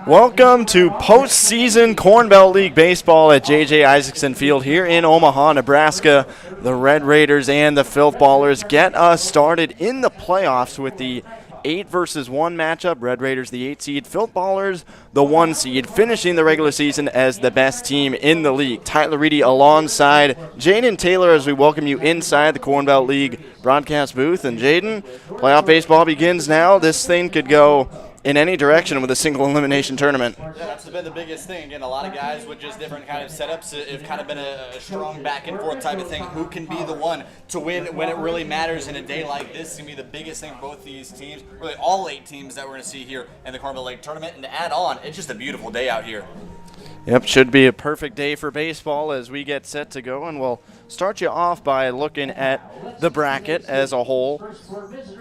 Welcome to postseason Corn Belt League baseball at JJ Isaacson Field here in Omaha, Nebraska. The Red Raiders and the Filth Ballers get us started in the playoffs with the 8 versus 1 matchup. Red Raiders the 8 seed, Filth Ballers the 1 seed, finishing the regular season as the best team in the league. Tyler Reidy alongside Jaden Taylor as we welcome you inside the Corn Belt League broadcast booth. And Jaden, playoff baseball begins now. This thing could go in any direction with a single elimination tournament. Yeah, that's been the biggest thing. Again, a lot of guys with just different kind of setups have kind of been a strong back and forth type of thing. Who can be the one to win when it really matters in a day like this? It's going to be the biggest thing for both these teams, really all 8 teams that we're going to see here in the Corn Belt League tournament. And to add on, it's just a beautiful day out here. Yep, should be a perfect day for baseball as we get set to go, and we'll start you off by looking at the bracket as a whole.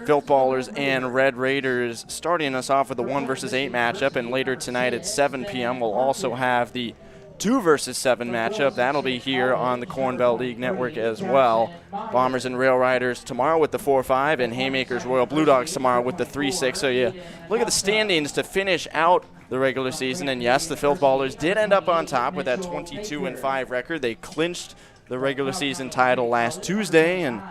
Filth Ballers and Red Raiders starting us off with the 1 versus 8 matchup, and later tonight at 7 p.m. we'll also have the 2 versus 7 matchup. That'll be here on the Corn Belt League Network as well. Bombers and Rail Riders tomorrow with the 4-5, and Haymakers Royal Blue Dogs tomorrow with the 3-6. So you look at the standings to finish out the regular season, and yes, the Filth Ballers did end up on top with that 22-5 record. They clinched the regular season title last Tuesday, and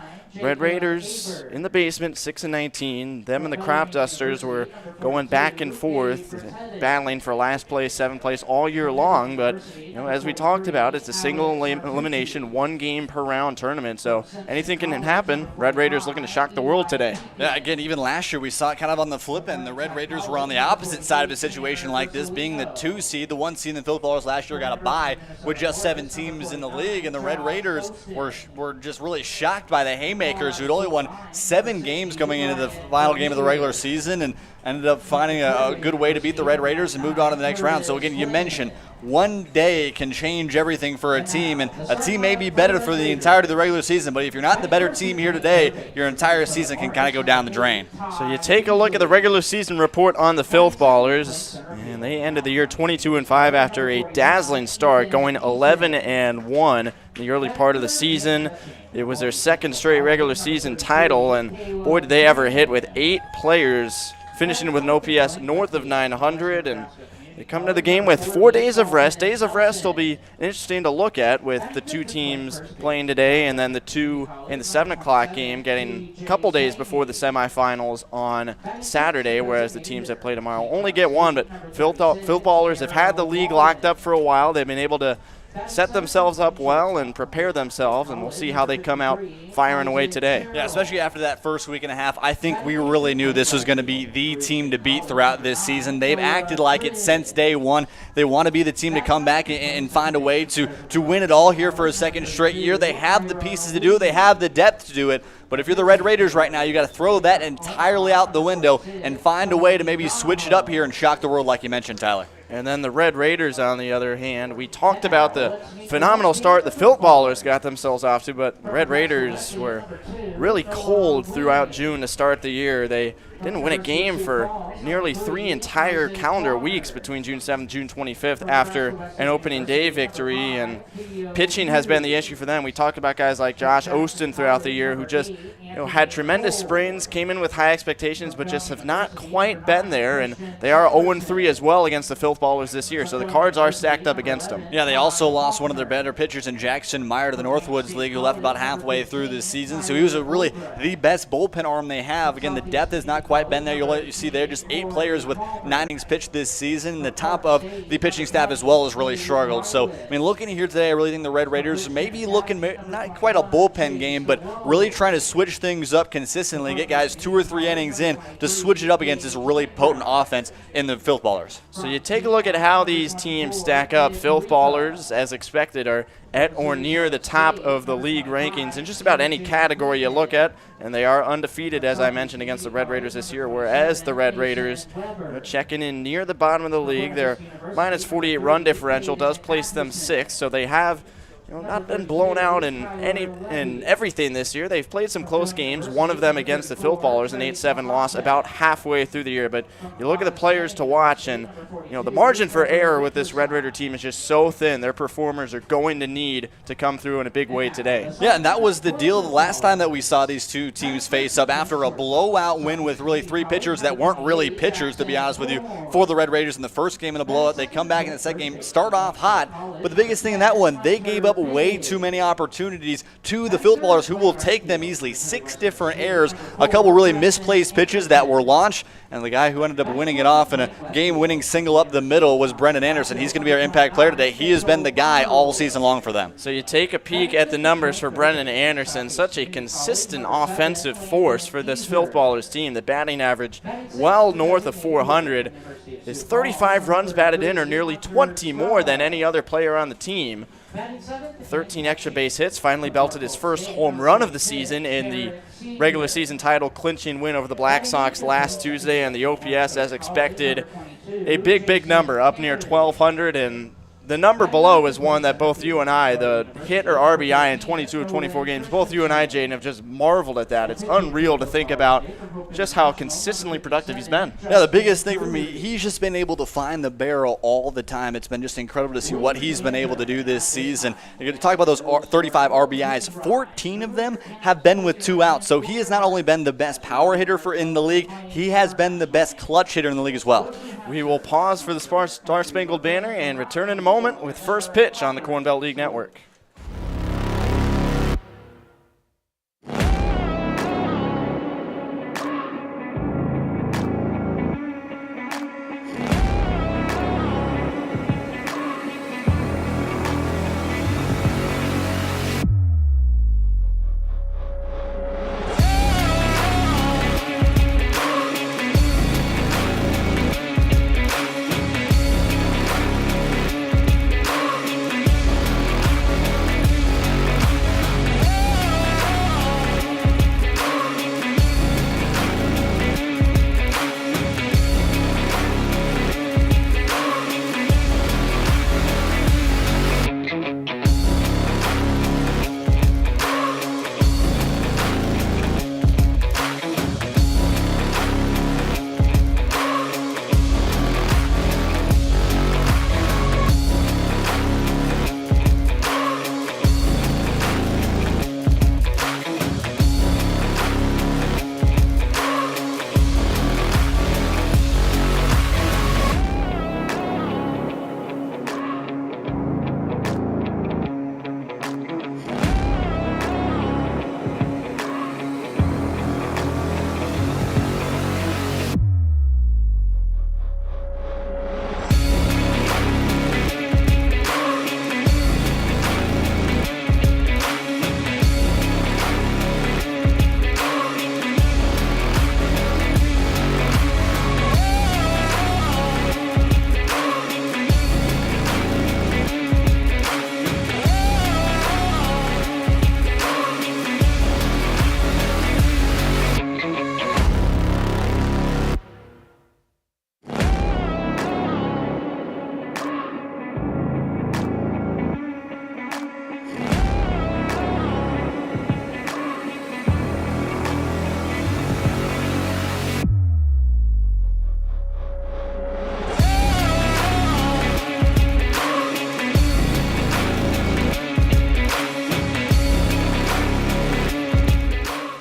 Red Raiders in the basement, 6-19. Them and the Crop Dusters were going back and forth, battling for last place, 7th place all year long. But you know, as we talked about, it's a single elimination, 1 game per round tournament. So anything can happen. Red Raiders looking to shock the world today. Yeah, again, even last year we saw it kind of on the flip end. The Red Raiders were on the opposite side of a situation like this, being the 2 seed. The 1 seed in the Filth Ballers last year got a bye with just 7 teams in the league, and the Red Raiders were just really shocked by the Haymakers, who'd only won 7 games coming into the final game of the regular season, and ended up finding a good way to beat the Red Raiders and moved on to the next round. So again, you mentioned one day can change everything for a team, and a team may be better for the entirety of the regular season, but if you're not the better team here today, your entire season can kind of go down the drain. So you take a look at the regular season report on the Filth Ballers, and they ended the year 22-5 after a dazzling start, going 11-1 in the early part of the season. It was their 2nd straight regular season title, and boy, did they ever hit with 8 players finishing with an OPS north of 900, and they come to the game with 4 days of rest. Days of rest will be interesting to look at with the 2 teams playing today, and then the 2 in the 7 o'clock game getting a couple days before the semifinals on Saturday, whereas the teams that play tomorrow only get 1. But Filth Ballers have had the league locked up for a while. They've been able to set themselves up well and prepare themselves, and we'll see how they come out firing away today. Yeah, especially after that first week and a half, I think we really knew this was going to be the team to beat throughout this season. They've acted like it since day one. They want to be the team to come back and find a way to win it all here for a 2nd straight year. They have the pieces to do it. They have the depth to do it. But if you're the Red Raiders right now, you got to throw that entirely out the window and find a way to maybe switch it up here and shock the world like you mentioned, Tyler. And then the Red Raiders, on the other hand, we talked about the phenomenal start the Filth Ballers got themselves off to, but the Red Raiders were really cold throughout June to start the year. They didn't win a game for nearly 3 entire calendar weeks between June 7th and June 25th after an opening day victory, and pitching has been the issue for them. We talked about guys like Josh Ostin throughout the year who just had tremendous springs, came in with high expectations, but just have not quite been there, and they are 0-3 as well against the Filth Ballers this year, so the cards are stacked up against them. Yeah, they also lost one of their better pitchers in Jackson Meyer to the Northwoods League, who left about halfway through this season, so he was really the best bullpen arm they have. Again, the depth is not quite been there. You see there just 8 players with 9 innings pitched this season. The top of the pitching staff as well has really struggled. So, I mean, looking here today, I really think the Red Raiders maybe looking not quite a bullpen game, but really trying to switch things up consistently, get guys 2 or 3 innings in to switch it up against this really potent offense in the Filth Ballers. So you take a look at how these teams stack up. Filth Ballers, as expected, are at or near the top of the league rankings in just about any category you look at, and they are undefeated, as I mentioned, against the Red Raiders this year, whereas the Red Raiders are checking in near the bottom of the league. Their minus 48 run differential does place them 6th, so they have not been blown out in everything this year. They've played some close games, one of them against the Filth Ballers, an 8-7 loss about halfway through the year. But you look at the players to watch, and the margin for error with this Red Raider team is just so thin. Their performers are going to need to come through in a big way today. Yeah, and that was the deal the last time that we saw these two teams face up after a blowout win with really 3 pitchers that weren't really pitchers, to be honest with you, for the Red Raiders in the first game in a blowout. They come back in the second game, start off hot, but the biggest thing in that one, they gave up way too many opportunities to the Filth Ballers, who will take them easily. 6 different errors, a couple really misplaced pitches that were launched, and the guy who ended up winning it off in a game-winning single up the middle was Brendan Anderson. He's going to be our impact player today. He has been the guy all season long for them. So you take a peek at the numbers for Brendan Anderson, such a consistent offensive force for this Filth Ballers team. The batting average well north of 400. His 35 runs batted in are nearly 20 more than any other player on the team. 13 extra base hits, finally belted his first home run of the season in the regular season title clinching win over the Black Sox last Tuesday, and the OPS, as expected, a big number, up near 1,200, and the number below is one that both you and I, the hit or RBI in 22 of 24 games, both you and I, Jaden, have just marveled at that. It's unreal to think about just how consistently productive he's been. Yeah, the biggest thing for me, he's just been able to find the barrel all the time. It's been just incredible to see what he's been able to do this season. You're going to talk about those 35 RBIs. 14 of them have been with 2 outs. So he has not only been the best power hitter in the league, he has been the best clutch hitter in the league as well. We will pause for the Star Spangled Banner and return in a moment with first pitch on the Corn Belt League Network.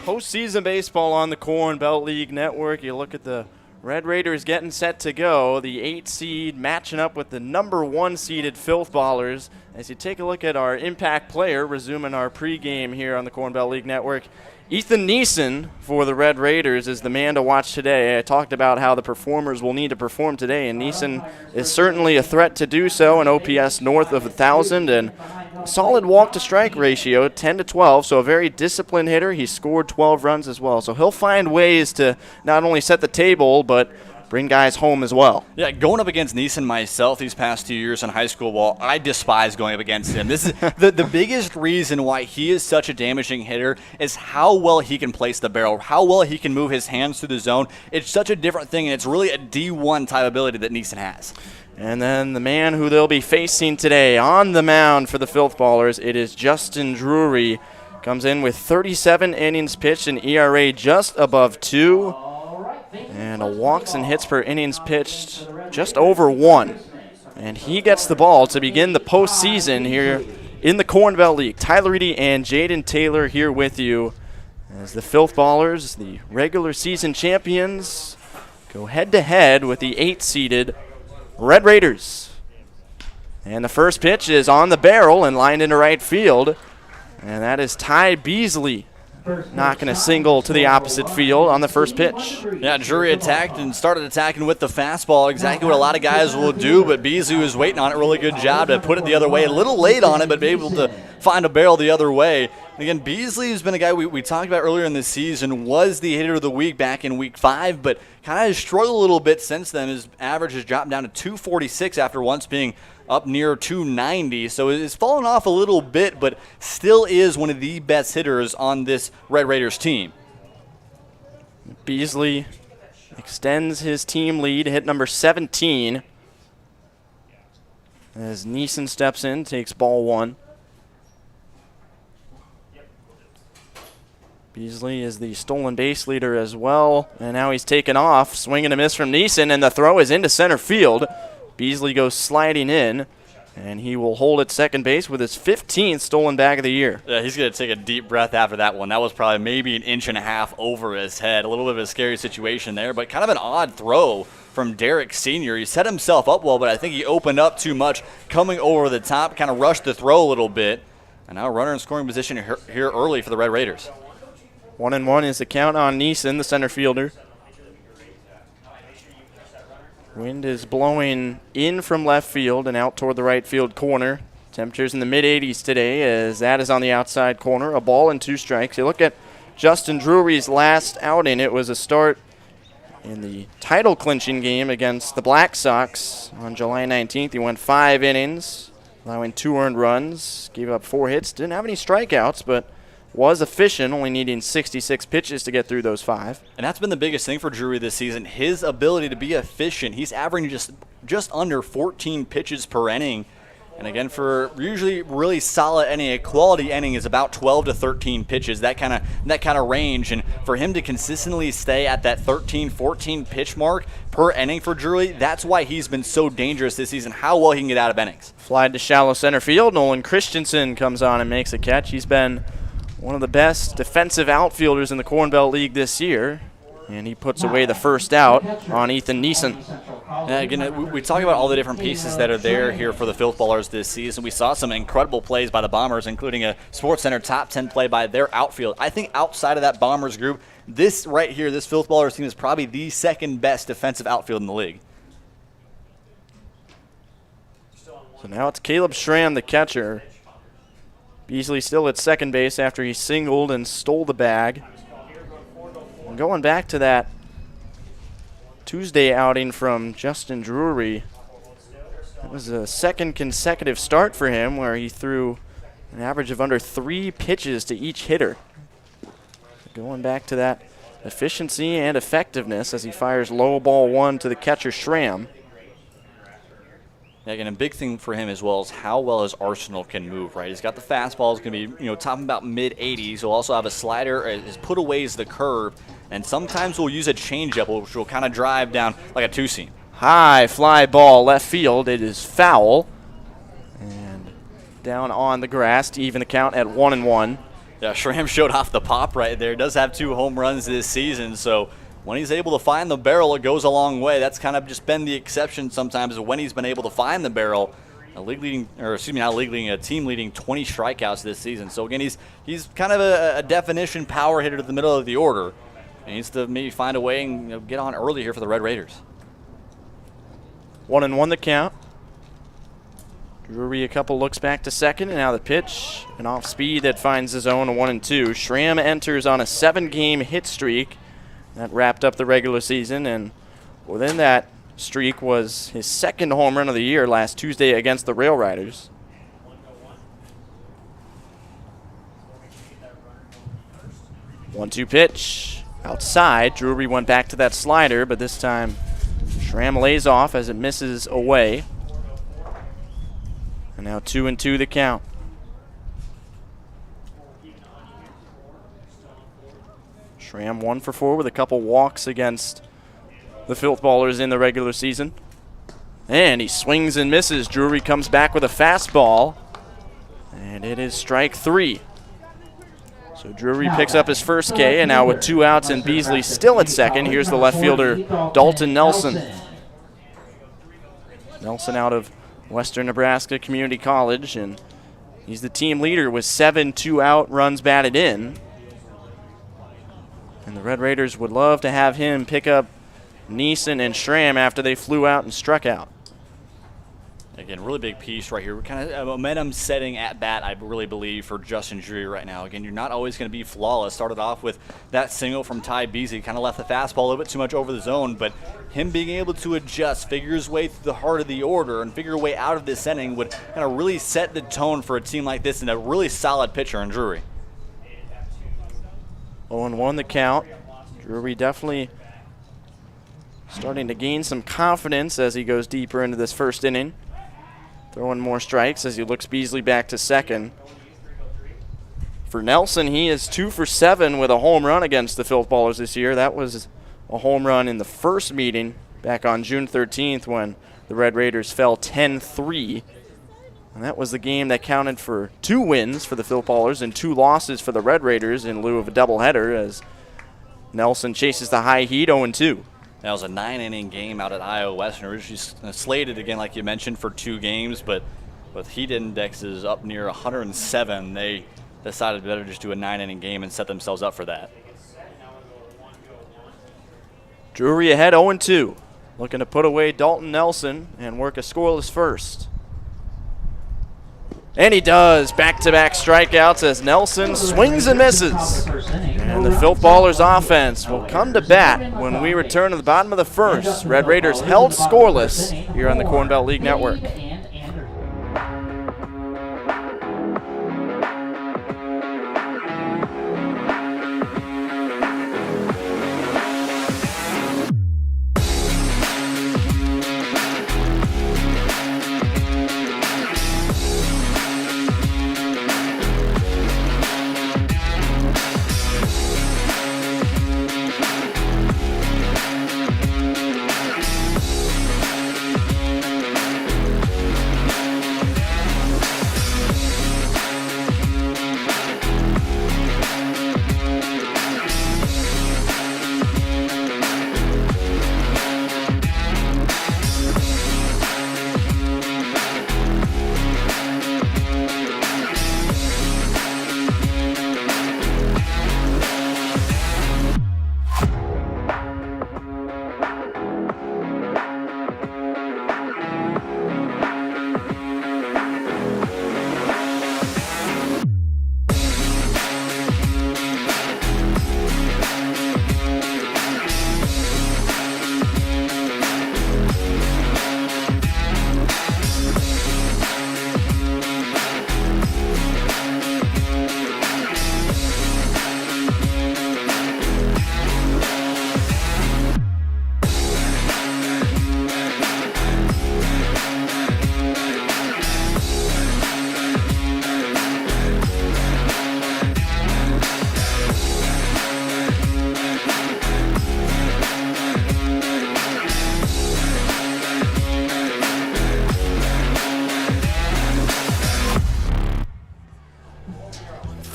Postseason baseball on the Corn Belt League Network. You look at the Red Raiders getting set to go. The 8 seed matching up with the number 1 seeded Filth Ballers. As you take a look at our impact player, resuming our pregame here on the Corn Belt League Network, Ethan Neeson for the Red Raiders is the man to watch today. I talked about how the performers will need to perform today, and Neeson is certainly a threat to do so. An OPS north of 1,000 and solid walk-to-strike ratio, 10-12, so a very disciplined hitter. He scored 12 runs as well, so he'll find ways to not only set the table but bring guys home as well. Yeah, going up against Neeson myself these past 2 years in high school ball, I despise going up against him. This is the biggest reason why he is such a damaging hitter is how well he can place the barrel, how well he can move his hands through the zone. It's such a different thing, and it's really a D1 type ability that Neeson has. And then the man who they'll be facing today on the mound for the Filth Ballers, it is Justin Drury. Comes in with 37 innings pitched, an ERA just above 2. And a walks and hits per innings pitched just over 1. And he gets the ball to begin the postseason here in the Corn Belt League. Tyler Reidy and Jaden Taylor here with you as the Filth Ballers, the regular season champions, go head-to-head with the 8-seeded Red Raiders. And the first pitch is on the barrel and lined into right field. And that is Ty Beasley knocking a single to the opposite field on the first pitch. Yeah, Drury attacked and started attacking with the fastball, exactly what a lot of guys will do, but Beasley was waiting on it. Really good job to put it the other way. A little late on it, but be able to find a barrel the other way. Again, Beasley has been a guy we talked about earlier in the season, was the hitter of the week back in week 5, but kind of has struggled a little bit since then. His average has dropped down to 246 after once being up near 290, so it's fallen off a little bit, but still is one of the best hitters on this Red Raiders team. Beasley extends his team lead, hit number 17. As Neeson steps in, takes ball 1. Beasley is the stolen base leader as well, and now he's taken off. Swing and a miss from Neeson, and the throw is into center field. Beasley goes sliding in, and he will hold at second base with his 15th stolen bag of the year. Yeah, he's going to take a deep breath after that one. That was probably maybe an inch and a half over his head. A little bit of a scary situation there, but kind of an odd throw from Derek Sr. He set himself up well, but I think he opened up too much coming over the top, kind of rushed the throw a little bit. And now a runner in scoring position here early for the Red Raiders. 1-1 is the count on Neeson, the center fielder. Wind is blowing in from left field and out toward the right field corner. Temperatures in the mid-80s today as that is on the outside corner. A ball and 2 strikes. You look at Justin Drury's last outing. It was a start in the title-clinching game against the Black Sox on July 19th. He went 5 innings, allowing 2 earned runs. Gave up 4 hits. Didn't have any strikeouts, but was efficient, only needing 66 pitches to get through those 5. And that's been the biggest thing for Drury this season, his ability to be efficient. He's averaging just under 14 pitches per inning. And again, for usually really solid inning, a quality inning is about 12 to 13 pitches, that kind of range. And for him to consistently stay at that 13, 14 pitch mark per inning for Drury, that's why he's been so dangerous this season, how well he can get out of innings. Fly to shallow center field. Nolan Christensen comes on and makes a catch. He's been one of the best defensive outfielders in the Corn Belt League this year, and he puts away the first out on Ethan Neeson. Yeah, again, we talk about all the different pieces that are there here for the Filth Ballers this season. We saw some incredible plays by the Bombers, including a SportsCenter top 10 play by their outfield. I think outside of that Bombers group, this right here, this Filth Ballers team is probably the second best defensive outfield in the league. So now it's Caleb Schramm, the catcher. Beasley still at second base after he singled and stole the bag. And going back to that Tuesday outing from Justin Drury, it was a second consecutive start for him where he threw an average of under 3 pitches to each hitter. Going back to that efficiency and effectiveness as he fires low ball 1 to the catcher Schramm. Again, a big thing for him as well is how well his arsenal can move, right? He's got the fastball, it's going to be, topping about mid-80s. He'll also have a slider, his put away is the curve, and sometimes we'll use a changeup, which will kind of drive down like a 2-seam. High fly ball left field. It is foul. And down on the grass to even the count at 1-1. Yeah, Schramm showed off the pop right there. Does have 2 home runs this season, so when he's able to find the barrel, it goes a long way. That's kind of just been the exception sometimes when he's been able to find the barrel. a team leading 20 strikeouts this season. So again, he's kind of a definition power hitter to the middle of the order. He needs to maybe find a way and get on early here for the Red Raiders. 1-1 the count. Drury a couple looks back to second, and now the pitch, an off speed that finds his own, a 1-2. Schramm enters on a 7-game hit streak that wrapped up the regular season, and within that streak was his second home run of the year last Tuesday against the Rail Riders. 1-2 pitch outside. Drury went back to that slider, but this time Schramm lays off as it misses away. And now 2-2 the count. Schramm 1 for 4 with a couple walks against the Filth Ballers in the regular season. And he swings and misses. Drury comes back with a fastball. And it is strike 3. So Drury picks up his first K, and now with 2 outs and Beasley still at second, here's the left fielder, Dalton Nelson. Nelson out of Western Nebraska Community College, and he's the team leader with 7 2-out runs batted in. And the Red Raiders would love to have him pick up Neeson and Schramm after they flew out and struck out. Again, really big piece right here. Kind of a momentum-setting at-bat, I really believe, for Justin Drury right now. Again, you're not always going to be flawless. Started off with that single from Ty Beasley. Kind of left the fastball a little bit too much over the zone, but him being able to adjust, figure his way through the heart of the order, and figure a way out of this inning would kind of really set the tone for a team like this and a really solid pitcher in Drury. 0-1 the count. Drury definitely starting to gain some confidence as he goes deeper into this first inning. Throwing more strikes as he looks Beasley back to second. For Nelson, he is 2 for 7 with a home run against the Filth Ballers this year. That was a home run in the first meeting back on June 13th when the Red Raiders fell 10-3. And that was the game that counted for 2 wins for the Filth Ballers and 2 losses for the Red Raiders in lieu of a doubleheader as Nelson chases the high heat 0-2. That was a 9-inning game out at Iowa Western. Originally slated, again, like you mentioned, for 2 games, but with heat indexes up near 107, they decided better just do a 9-inning game and set themselves up for that. Drury ahead 0-2. Looking to put away Dalton Nelson and work a scoreless first. And he does. Back-to-back strikeouts as Nelson swings and misses. And the Filth Ballers offense will come to bat when we return to the bottom of the first. Red Raiders held scoreless here on the Corn Belt League Network.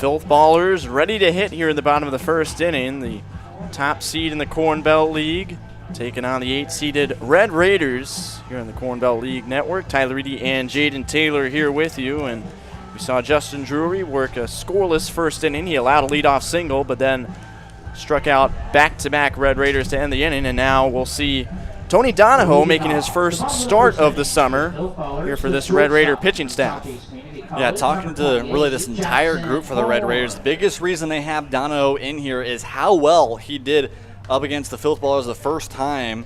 Filth Ballers ready to hit here in the bottom of the first inning. The top seed in the Corn Belt League taking on the 8-seeded Red Raiders here on the Corn Belt League Network. Tyler Reidy and Jaden Taylor here with you, and we saw Justin Drury work a scoreless first inning. He allowed a leadoff single, but then struck out back-to-back Red Raiders to end the inning, and now we'll see Tony Donahoe making his first start of the summer here for this Red Raider pitching staff. Yeah, talking to really this entire group for the Red Raiders, the biggest reason they have Donahoe in here is how well he did up against the Filth Ballers the first time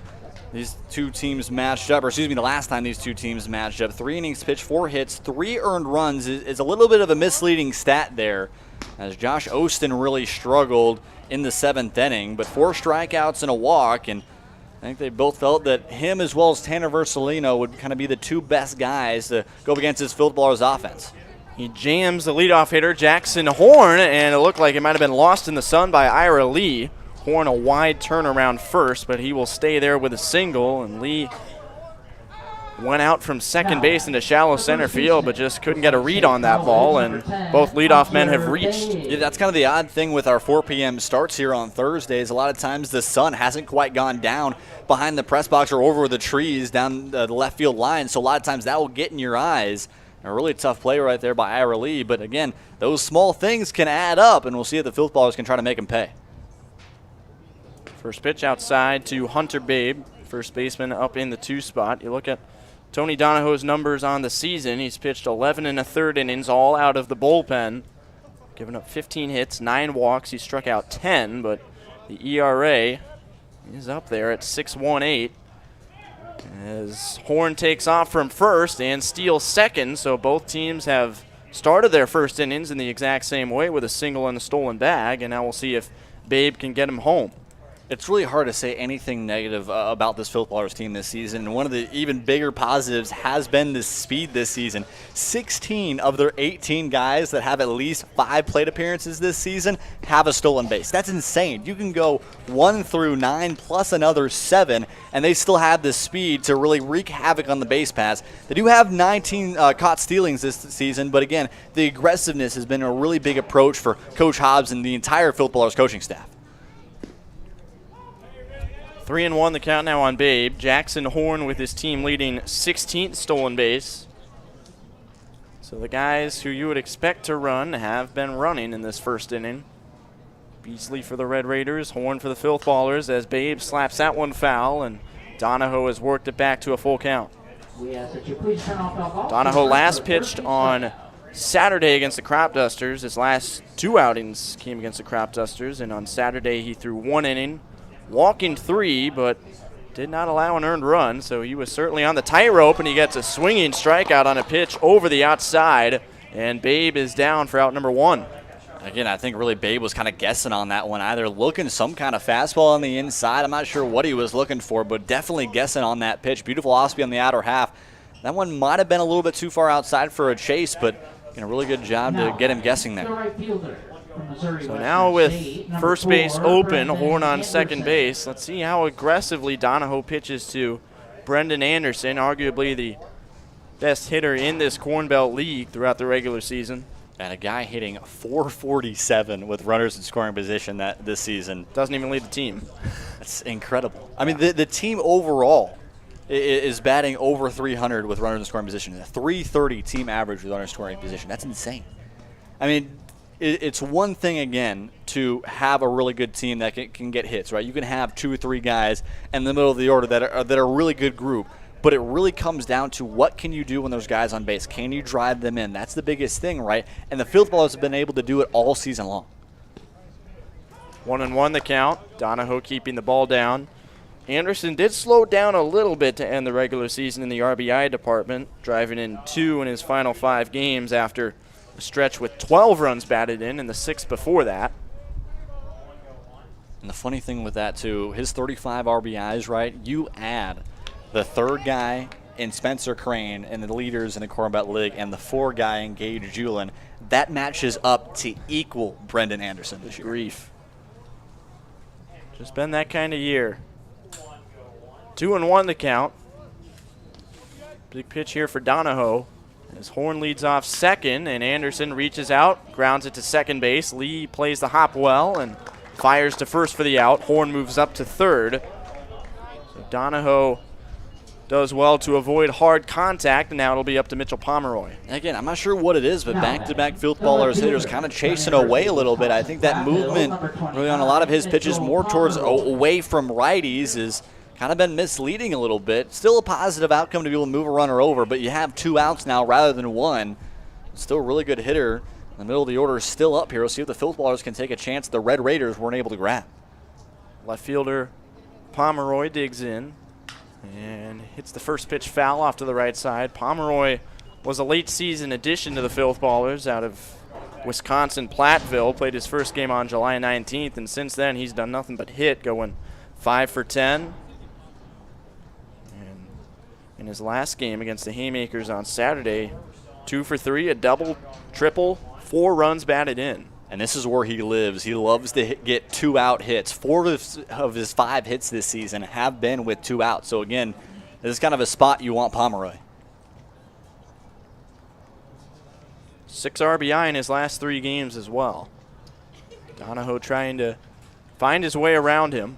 these two teams matched up, or excuse me, the last time these two teams matched up. 3 innings pitched, 4 hits, 3 earned runs is a little bit of a misleading stat there, as Josh Ostin really struggled in the 7th inning, but 4 strikeouts and a walk, and I think they both felt that him as well as Tanner Versalino would kind of be the 2 best guys to go up against his Filth Ballers offense. He jams the leadoff hitter, Jackson Horn, and it looked like it might have been lost in the sun by Ira Lee. Horn a wide turnaround first, but he will stay there with a single, and Lee went out from second base into shallow center field, but just couldn't get a read on that ball, and both leadoff men have reached. Yeah, that's kind of the odd thing with our 4 p.m. starts here on Thursdays. A lot of times the sun hasn't quite gone down behind the press box or over the trees down the left field line, so a lot of times that will get in your eyes. A really tough play right there by Ira Lee, but again, those small things can add up, and we'll see if the Filth Ballers can try to make them pay. First pitch outside to Hunter Babe, first baseman up in the 2 spot. You look at Tony Donahoe's numbers on the season. He's pitched 11 1/3 innings, all out of the bullpen, giving up 15 hits, 9 walks. He struck out 10, but the ERA is up there at 6.18. As Horn takes off from first and steals second, so both teams have started their first innings in the exact same way with a single and a stolen bag, and now we'll see if Babe can get him home. It's really hard to say anything negative about this Filth Ballers team this season. And one of the even bigger positives has been the speed this season. 16 of their 18 guys that have at least 5 plate appearances this season have a stolen base. That's insane. You can go 1 through 9 plus another 7, and they still have the speed to really wreak havoc on the base paths. They do have 19 caught stealings this season, but again, the aggressiveness has been a really big approach for Coach Hobbs and the entire Filth Ballers coaching staff. 3-1 the count now on Babe. Jackson Horn with his team leading 16th stolen base. So the guys who you would expect to run have been running in this first inning. Beasley for the Red Raiders, Horn for the Filth Ballers, as Babe slaps that one foul, and Donahoe has worked it back to a full count. Donahoe last pitched on Saturday against the Crop Dusters. His last 2 outings came against the Crop Dusters, and on Saturday he threw 1 inning, walking 3, but did not allow an earned run, so he was certainly on the tightrope, and he gets a swinging strikeout on a pitch over the outside, and Babe is down for out number 1. Again, I think really Babe was kind of guessing on that one, either looking some kind of fastball on the inside. I'm not sure what he was looking for, but definitely guessing on that pitch. Beautiful off-speed on the outer half. That one might have been a little bit too far outside for a chase, but a really good job to get him guessing there. So now with first base open, Horn on second base, let's see how aggressively Donahoe pitches to Brendan Anderson, arguably the best hitter in this Corn Belt League throughout the regular season. And a guy hitting .447 with runners in scoring position this season. Doesn't even lead the team. That's incredible. I mean, the team overall is batting over .300 with runners in scoring position. A .330 team average with runners in scoring position. That's insane. I mean, it's one thing, again, to have a really good team that can get hits, right? You can have 2 or 3 guys in the middle of the order that are a really good group, but it really comes down to what can you do when there's guys on base? Can you drive them in? That's the biggest thing, right? And the Filth Ballers have been able to do it all season long. 1-1 the count. Donahoe keeping the ball down. Anderson did slow down a little bit to end the regular season in the RBI department, driving in 2 in his final 5 games after a stretch with 12 runs batted in the 6 before that. And the funny thing with that, too, his 35 RBIs, right, you add the 3rd guy in Spencer Crane and the leaders in the Corn Belt League and the 4th guy in Gage Julin, that matches up to equal Brendan Anderson this year. Grief. Just been that kind of year. 2-1 the count. Big pitch here for Donahoe. As Horn leads off second, and Anderson reaches out, grounds it to second base. Lee plays the hop well and fires to first for the out. Horn moves up to third. Donahoe does well to avoid hard contact, and now it'll be up to Mitchell Pomeroy. Again, I'm not sure what it is, but back-to-back Filth Ballers hitters kind of chasing away a little bit. I think that movement really on a lot of his pitches more towards away from righties is kind of been misleading a little bit. Still a positive outcome to be able to move a runner over, but you have 2 outs now rather than 1. Still a really good hitter. The middle of the order is still up here. We'll see if the Filth Ballers can take a chance the Red Raiders weren't able to grab. Left fielder Pomeroy digs in and hits the first pitch foul off to the right side. Pomeroy was a late season addition to the Filth Ballers out of Wisconsin Platteville. Played his first game on July 19th, and since then he's done nothing but hit, going 5 for 10. And in his last game against the Haymakers on Saturday, 2 for 3, a double, triple, 4 runs batted in. And this is where he lives. He loves to get 2-out hits. 4 of his 5 hits this season have been with 2 outs. So, again, this is kind of a spot you want Pomeroy. 6 RBI in his last 3 games as well. Donahoe trying to find his way around him.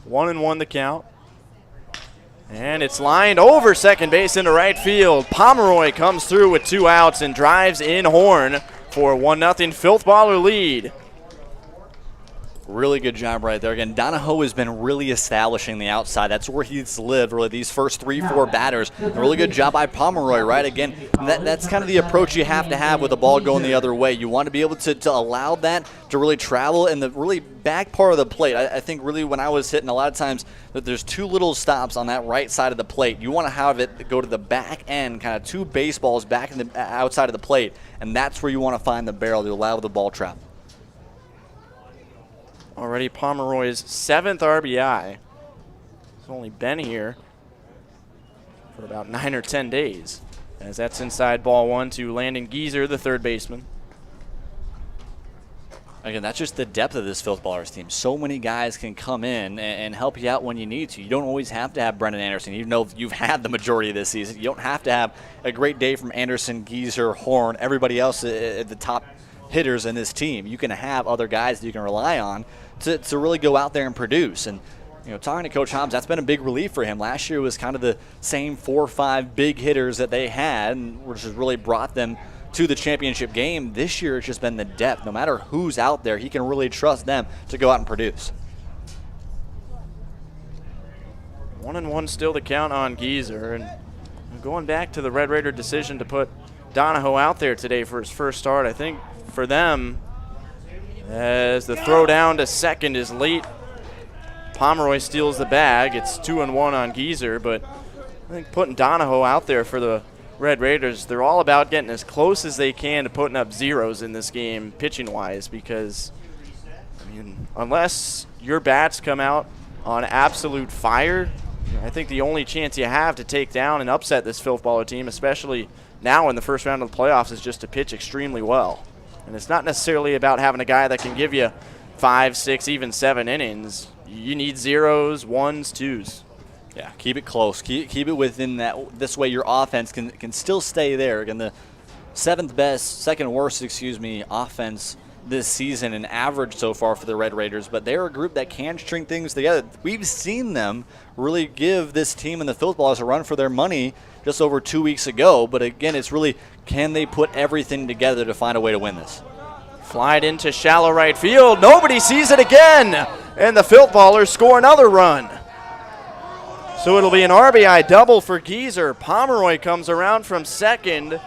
1-1 the count. And it's lined over second base into right field. Pomeroy comes through with 2 outs and drives in Horn for a 1-0 Filth Baller lead. Really good job right there. Again, Donahoe has been really establishing the outside. That's where he's lived, really, these first 3-4 batters. A really good job by Pomeroy, right? Again, that's kind of the approach you have to have with the ball going the other way. You want to be able to allow that to really travel in the really back part of the plate. I think really when I was hitting, a lot of times that there's 2 little stops on that right side of the plate. You want to have it go to the back end, kind of 2 baseballs back in the outside of the plate, and that's where you want to find the barrel to allow the ball travel. Already Pomeroy's 7th RBI. He's only been here for about 9 or 10 days. As that's inside ball 1 to Landon Geezer, the third baseman. Again, that's just the depth of this Filth Ballers team. So many guys can come in and help you out when you need to. You don't always have to have Brendan Anderson, even though you've had the majority of this season. You don't have to have a great day from Anderson, Geezer, Horn, everybody else at the top hitters in this team. You can have other guys that you can rely on to really go out there and produce. And talking to Coach Hobbs, that's been a big relief for him. Last year was kind of the same 4 or 5 big hitters that they had, which has really brought them to the championship game. This year it's just been the depth. No matter who's out there, he can really trust them to go out and produce. 1-1 still the count on Geezer. And going back to the Red Raider decision to put Donahoe out there today for his first start, I think for them, as the throw down to second is late, Pomeroy steals the bag. It's 2-1 on Geezer, but I think putting Donahoe out there for the Red Raiders, they're all about getting as close as they can to putting up zeros in this game pitching-wise, because, unless your bats come out on absolute fire, I think the only chance you have to take down and upset this Filth Baller team, especially now in the first round of the playoffs, is just to pitch extremely well. And it's not necessarily about having a guy that can give you 5, 6, even 7 innings. You need 0s, 1s, 2s. Yeah, keep it close. Keep it within that. This way your offense can still stay there. Again, the second worst, offense this season in average so far for the Red Raiders, but they're a group that can string things together. We've seen them really give this team and the Filth Ballers a run for their money just over 2 weeks ago, but again, it's really, can they put everything together to find a way to win this? Flied into shallow right field. Nobody sees it again, and the Filth Ballers score another run. So it'll be an RBI double for Geezer. Pomeroy comes around from second.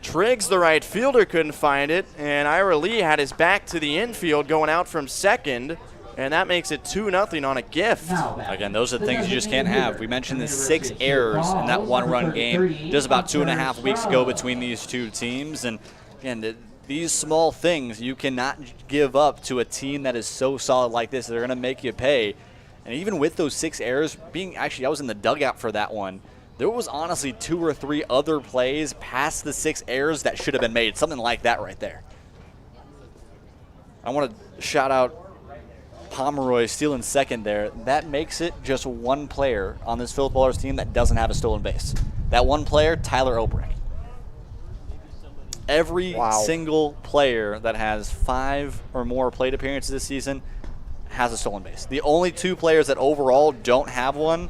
Triggs, the right fielder, couldn't find it, and Ira Lee had his back to the infield going out from second, and that makes it 2-0 on a gift. Again, those are the things you just can't have. We mentioned the 6 errors in that 1-run game just about 2.5 weeks ago between these two teams, and again, these small things you cannot give up to a team that is so solid like this. They're going to make you pay. And even with those 6 errors, I was in the dugout for that one. There was honestly 2 or 3 other plays past the 6 errors that should have been made. Something like that right there. I want to shout out Pomeroy stealing second there. That makes it just 1 player on this Filth Ballers team that doesn't have a stolen base. That 1 player, Tyler Obrick. Every single player that has 5 or more plate appearances this season has a stolen base. The only 2 players that overall don't have one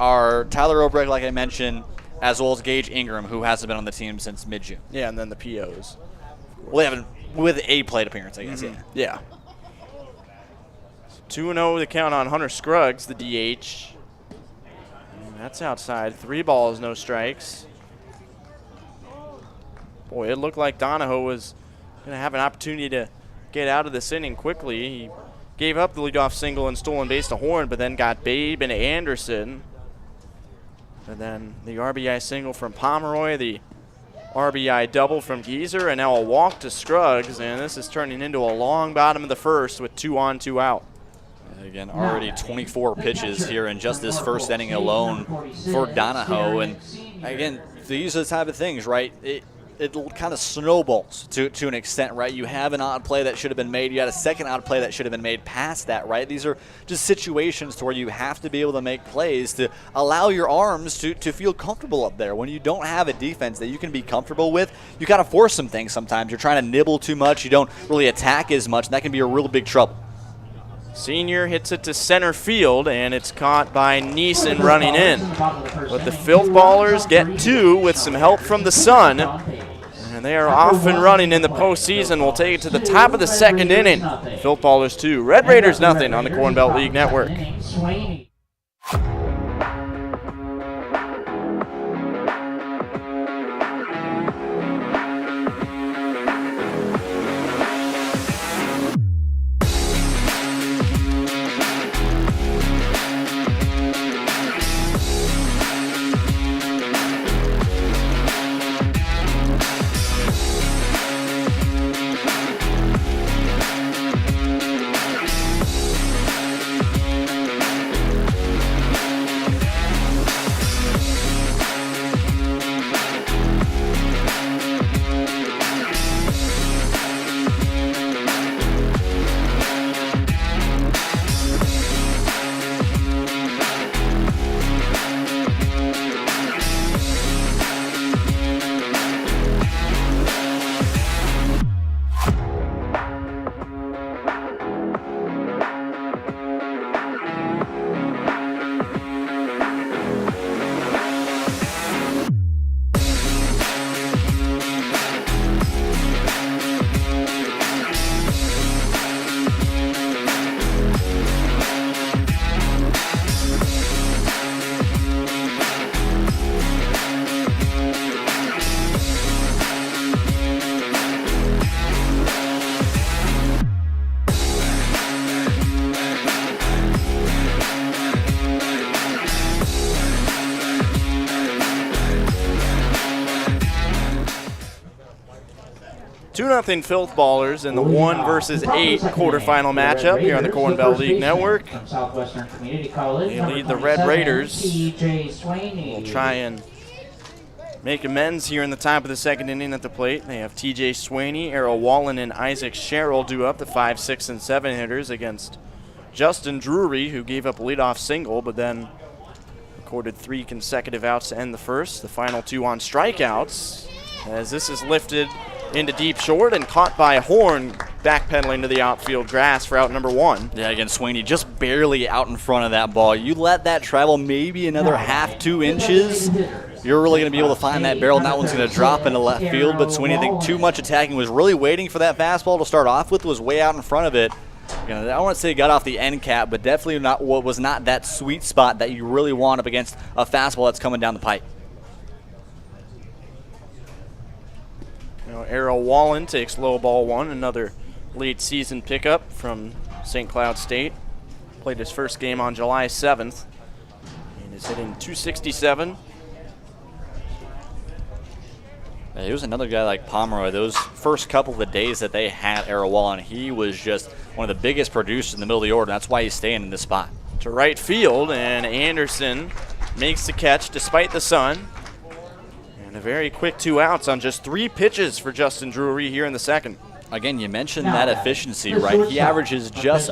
are Tyler Obrecht, like I mentioned, as well as Gage Ingram, who hasn't been on the team since mid-June. Yeah, and then the POs. Well, they haven't with a plate appearance, I guess. Yeah. 2-0 the count on Hunter Scruggs, the DH. And that's outside. 3 balls, no strikes. Boy, it looked like Donahoe was going to have an opportunity to get out of this inning quickly. He gave up the leadoff single and stolen base to Horn, but then got Babe and Anderson. And then the RBI single from Pomeroy, the RBI double from Geezer, and now a walk to Scruggs, and this is turning into a long bottom of the first with 2 on, 2 out. Again, already 24 pitches here in just this first inning alone for Donahoe. And again, these are the type of things, right? It kind of snowballs to an extent, right? You have an odd play that should have been made. You had a second odd play that should have been made past that, right? These are just situations to where you have to be able to make plays to allow your arms to feel comfortable up there. When you don't have a defense that you can be comfortable with, you got to force some things sometimes. You're trying to nibble too much. You don't really attack as much, and that can be a real big trouble. Senior hits it to center field, and it's caught by Neeson running in. But the Filth Ballers get 2 with some help from the Sun. And they are off and running in the postseason. We'll take it to the top of the second inning. Filth Ballers 2, Red Raiders nothing on the Corn Belt League Network. 2-0 Filth Ballers in the 1 versus 8 quarterfinal matchup here on the Corn Belt League Network. They lead the Red Raiders. We'll try and make amends here in the top of the second inning at the plate. They have TJ Swaney, Errol Wallen, and Isaac Sherrill due up, the 5, 6, and 7 hitters against Justin Drury, who gave up a leadoff single, but then recorded 3 consecutive outs to end the first. The final 2 on strikeouts, as this is lifted into deep short and caught by Horn, backpedaling to the outfield grass for out number 1. Yeah, again, Swaney just barely out in front of that ball. You let that travel maybe another half, 2 inches, you're really going to be able to find that barrel, and that one's going to drop into left field. But Swaney, I think too much attacking, was really waiting for that fastball to start off with, was way out in front of it. You know, I don't want to say got off the end cap, but definitely not what was not that sweet spot that you really want up against a fastball that's coming down the pipe. Errol Wallen takes low ball 1, another late season pickup from St. Cloud State. Played his first game on July 7th and is hitting .267. He was another guy like Pomeroy. Those first couple of days that they had Errol Wallen, he was just one of the biggest producers in the middle of the order. That's why he's staying in this spot. To right field, and Anderson makes the catch despite the sun. A very quick 2 outs on just 3 pitches for Justin Drury here in the second. Again, you mentioned that efficiency, right? He averages just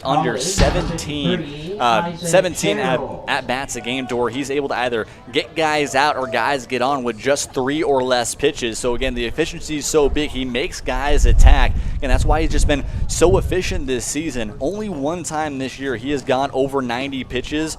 under 17 at-bats a game to where he's able to either get guys out or guys get on with just 3 or less pitches. So, again, the efficiency is so big, he makes guys attack. And that's why he's just been so efficient this season. Only one time this year he has gone over 90 pitches.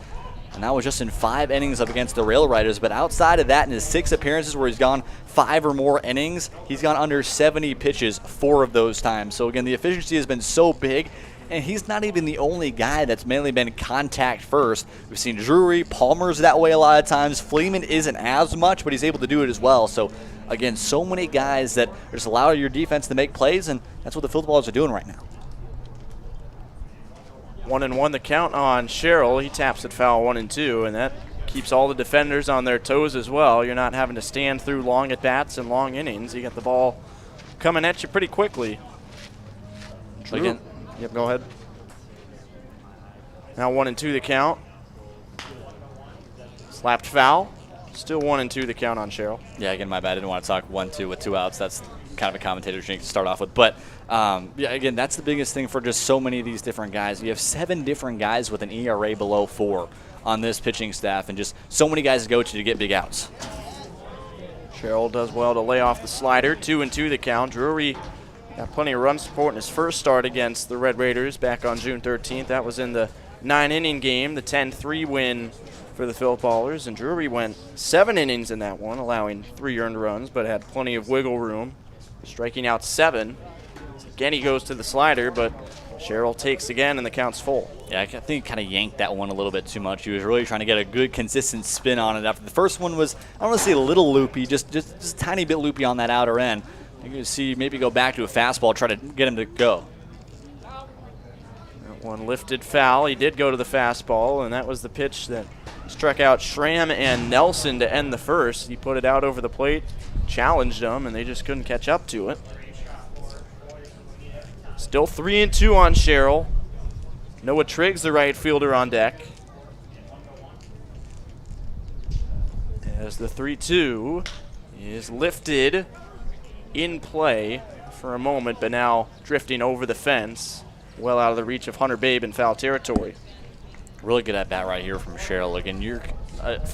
and that was just in 5 innings up against the Rail Riders. But outside of that, in his 6 appearances where he's gone 5 or more innings, he's gone under 70 pitches 4 of those times. So again, the efficiency has been so big, and he's not even the only guy that's mainly been contact first. We've seen Drury, Palmer's that way a lot of times. Fleeman isn't as much, but he's able to do it as well. So again, so many guys that just allow your defense to make plays, and that's what the Filth Ballers are doing right now. 1-1 the count on Sherrill. He taps it foul 1-2, and that keeps all the defenders on their toes as well. You're not having to stand through long at-bats and long innings. You get the ball coming at you pretty quickly. Again, yep, go ahead. Now 1-2 the count. Slapped foul. Still 1-2 the count on Sherrill. Yeah, again, my bad. I didn't want to talk 1-2 with 2 outs. That's kind of a commentator's drink to start off with. But, yeah, again, that's the biggest thing for just so many of these different guys. You have 7 different guys with an ERA below 4 on this pitching staff, and just so many guys to go to get big outs. Sherrill does well to lay off the slider. 2-2 the count. Drury got plenty of run support in his first start against the Red Raiders back on June 13th. That was in the 9-inning game, the 10-3 win for the Filth Ballers. And Drury went 7 innings in that one, allowing 3 earned runs, but had plenty of wiggle room, striking out 7. Again, he goes to the slider, but Sherrill takes again, and the count's full. Yeah, I think he kind of yanked that one a little bit too much. He was really trying to get a good, consistent spin on it. After the first one was, I don't want to say a little loopy, just a tiny bit loopy on that outer end. You can see maybe go back to a fastball, try to get him to go. That one lifted foul. He did go to the fastball, and that was the pitch that struck out Schramm and Nelson to end the first. He put it out over the plate, challenged them, and they just couldn't catch up to it. Still 3-2 on Sherrill. Noah Triggs, the right fielder, on deck. As the 3-2 is lifted in play for a moment, but now drifting over the fence, well out of the reach of Hunter Babe in foul territory. Really good at bat right here from Sherrill. Again, you're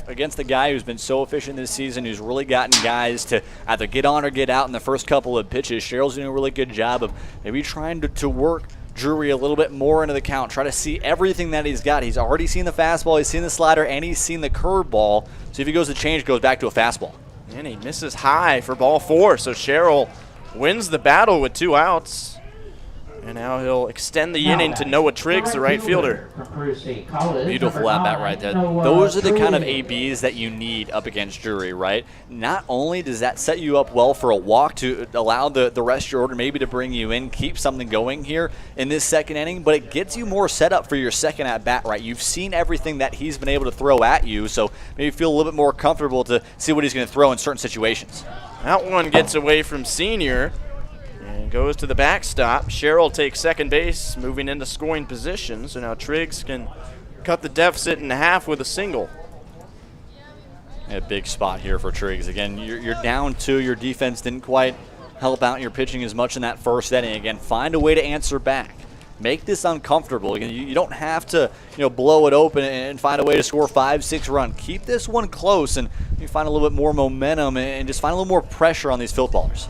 against the guy who's been so efficient this season, who's really gotten guys to either get on or get out in the first couple of pitches. Sherrill's doing a really good job of maybe trying to work Drury a little bit more into the count, try to see everything that he's got. He's already seen the fastball, he's seen the slider, and he's seen the curveball. So if he goes to change, goes back to a fastball. And he misses high for ball 4, so Sherrill wins the battle with 2 outs. And now he'll extend the inning to Noah Triggs, the right fielder. Beautiful at bat right there. Those are the kind of ABs that you need up against Drury, right? Not only does that set you up well for a walk to allow the rest of your order maybe to bring you in, keep something going here in this second inning, but it gets you more set up for your second at bat, right? You've seen everything that he's been able to throw at you, so maybe feel a little bit more comfortable to see what he's going to throw in certain situations. That one gets away from Senior and goes to the backstop. Sherrill takes second base, moving into scoring position. So now Triggs can cut the deficit in half with a single. A big spot here for Triggs. Again, you're down 2. Your defense didn't quite help out your pitching as much in that first inning. Again, find a way to answer back. Make this uncomfortable. Again, you don't have to blow it open and find a way to score 5-6 runs. Keep this one close, and you find a little bit more momentum and just find a little more pressure on these Filth Ballers.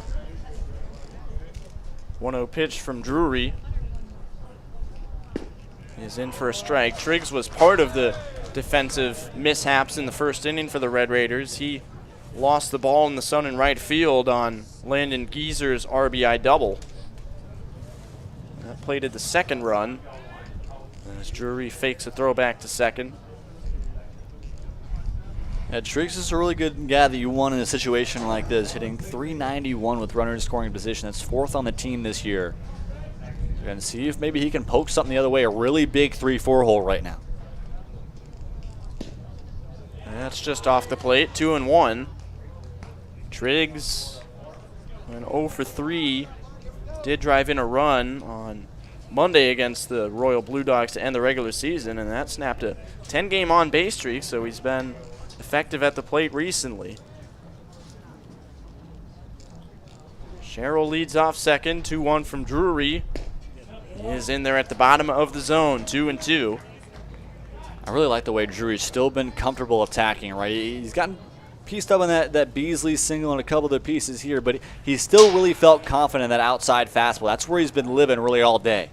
1-0 pitch from Drury is in for a strike. Triggs was part of the defensive mishaps in the first inning for the Red Raiders. He lost the ball in the sun in right field on Landon Geezer's RBI double. That plated the second run as Drury fakes a throw back to second. Yeah, Triggs is a really good guy that you want in a situation like this, hitting .391 with runner in scoring position. That's 4th on the team this year. We're going to see if maybe he can poke something the other way, a really big 3-4 hole right now. That's just off the plate, 2-1. Triggs went 0 for 3. Did drive in a run on Monday against the Royal Blue Dogs to end the regular season, and that snapped a 10-game on-base streak, so he's been effective at the plate recently. Sherrill leads off second, 2-1 from Drury. He is in there at the bottom of the zone, 2-2. I really like the way Drury's still been comfortable attacking, right? He's gotten pieced up on that Beasley single and a couple of the pieces here, but he still really felt confident in that outside fastball. That's where he's been living really all day.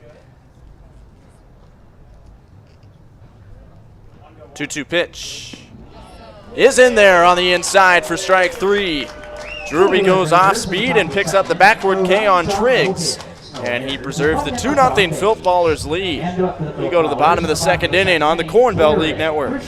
2-2 pitch is in there on the inside for strike 3. Drury goes off speed and picks up the backward K on Triggs. And he preserves the 2-0 Filth Ballers lead. We go to the bottom of the second inning on the Corn Belt League Network.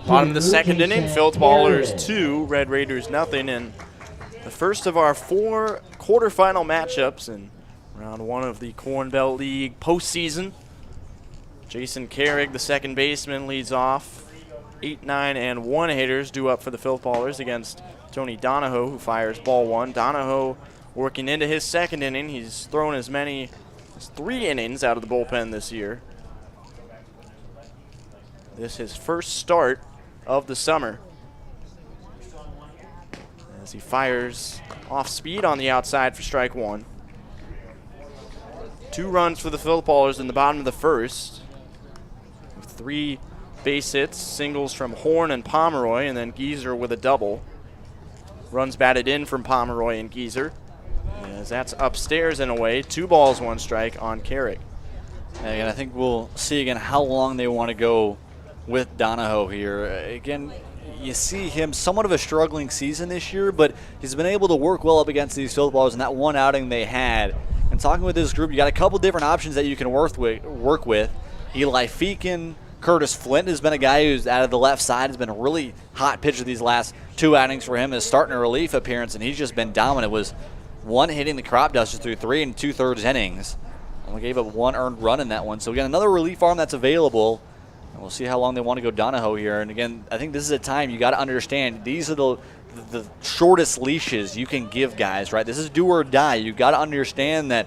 Bottom of the second inning, Filth Ballers 2, Red Raiders nothing, and the first of our 4 quarterfinal matchups in round 1 of the Corn Belt League Postseason. Jason Carrig, the second baseman, leads off. 8, 9, and 1 hitters due up for the Filth Ballers against Tony Donahoe, who fires ball 1. Donahoe working into his second inning. He's thrown as many as 3 innings out of the bullpen this year. This is his first start of the summer, as he fires off speed on the outside for strike 1. 2 runs for the Filth Ballers in the bottom of the first, with 3 base hits, singles from Horn and Pomeroy, and then Geezer with a double. Runs batted in from Pomeroy and Geezer, as that's upstairs and away. 2 balls, 1 strike on Carrick. And I think we'll see again how long they want to go with Donahoe here. Again, you see him somewhat of a struggling season this year, but he's been able to work well up against these Filth Ballers in that one outing they had. And talking with this group, you got a couple different options that you can work with. Eli Feakin, Curtis Flint has been a guy who's out of the left side, has been a really hot pitcher these last 2 outings for him, is starting a relief appearance, and he's just been dominant. Was 1 hitting the crop duster through 3 2/3 innings. Only gave up 1 earned run in that one. So we got another relief arm that's available. And we'll see how long they want to go Donahoe here. And again, I think this is a time you got to understand these are the shortest leashes you can give guys, right? This is do or die. You got to understand that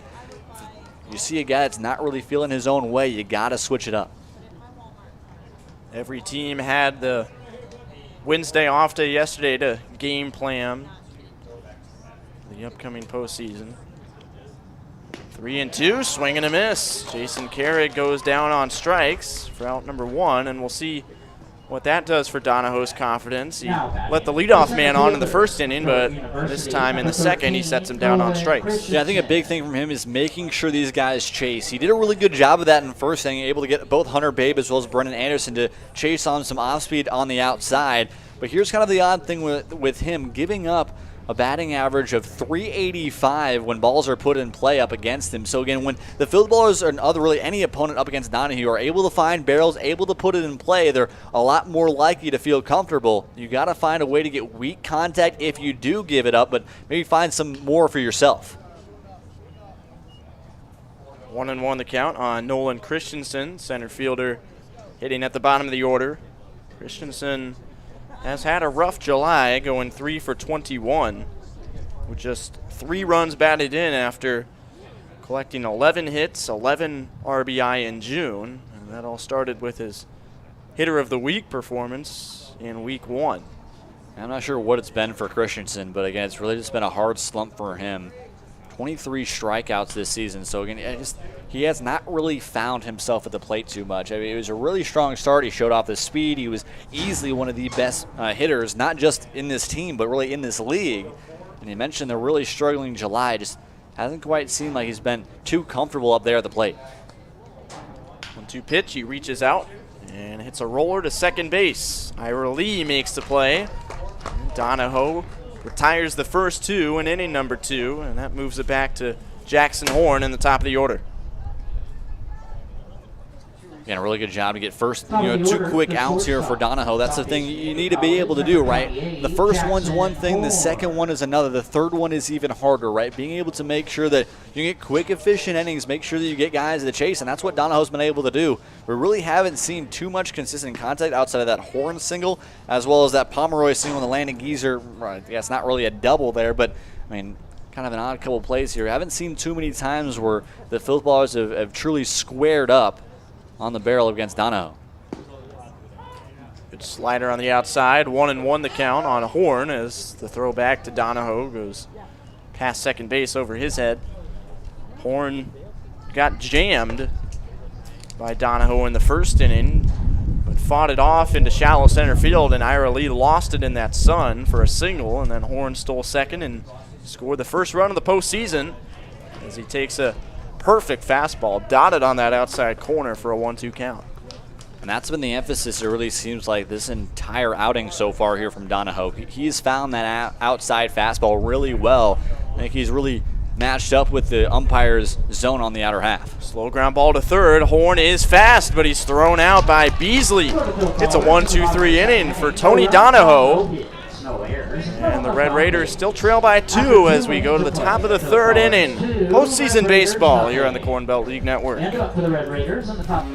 if you see a guy that's not really feeling his own way, you got to switch it up. Every team had the Wednesday off day yesterday to game plan the upcoming postseason. 3-2, swing and a miss. Jason Carrig goes down on strikes for out number 1, and we'll see what that does for Donahoe's confidence. He let the leadoff man on in the first inning, but this time in the second, he sets him down on strikes. Yeah, I think a big thing from him is making sure these guys chase. He did a really good job of that in the first inning, able to get both Hunter Babe as well as Brennan Anderson to chase on some off-speed on the outside. But here's kind of the odd thing with him giving up a batting average of .385 when balls are put in play up against him. So again, when the Filth Ballers or really any opponent up against Donahue are able to find barrels, able to put it in play, they're a lot more likely to feel comfortable. You got to find a way to get weak contact if you do give it up, but maybe find some more for yourself. 1-1 the count on Nolan Christensen, center fielder, hitting at the bottom of the order. Christensen has had a rough July, going 3 for 21 with just 3 runs batted in after collecting 11 hits, 11 RBI in June. And that all started with his hitter of the week performance in week 1. I'm not sure what it's been for Christensen, but again, it's really just been a hard slump for him. 23 strikeouts this season. So again, he has not really found himself at the plate too much. I mean, it was a really strong start. He showed off the speed. He was easily one of the best hitters, not just in this team, but really in this league. And he mentioned they're really struggling July. Just hasn't quite seemed like he's been too comfortable up there at the plate. 1-2 pitch. He reaches out and hits a roller to second base. Ira Lee makes the play. Donahoe retires the first two in inning number 2, and that moves it back to Jackson Horn in the top of the order. Again, a really good job to get first, 2 quick outs here for Donahoe. That's the thing you need to be able to do, right? The first one's one thing, the second one is another. The third one is even harder, right? Being able to make sure that you get quick, efficient innings, make sure that you get guys to the chase, and that's what Donahoe's been able to do. We really haven't seen too much consistent contact outside of that Horn single, as well as that Pomeroy single and the Landon Geezer. Right, yeah, it's not really a double there, but, I mean, kind of an odd couple plays here. I haven't seen too many times where the Filth Ballers have truly squared up on the barrel against Donahoe. Good slider on the outside. 1-1 the count on Horn as the throw back to Donahoe goes past second base over his head. Horn got jammed by Donahoe in the first inning, but fought it off into shallow center field, and Ira Lee lost it in that sun for a single, and then Horn stole second and scored the first run of the postseason as he takes a perfect fastball, dotted on that outside corner for a 1-2 count. And that's been the emphasis, it really seems like, this entire outing so far here from Donahoe. He's found that outside fastball really well. I think he's really matched up with the umpire's zone on the outer half. Slow ground ball to third. Horn is fast, but he's thrown out by Beasley. It's a 1-2-3 inning for Tony Donahoe. And the Red Raiders still trail by 2 as we go to the top of the third inning. Postseason baseball here on the Corn Belt League Network. And up for the Red Raiders on the top.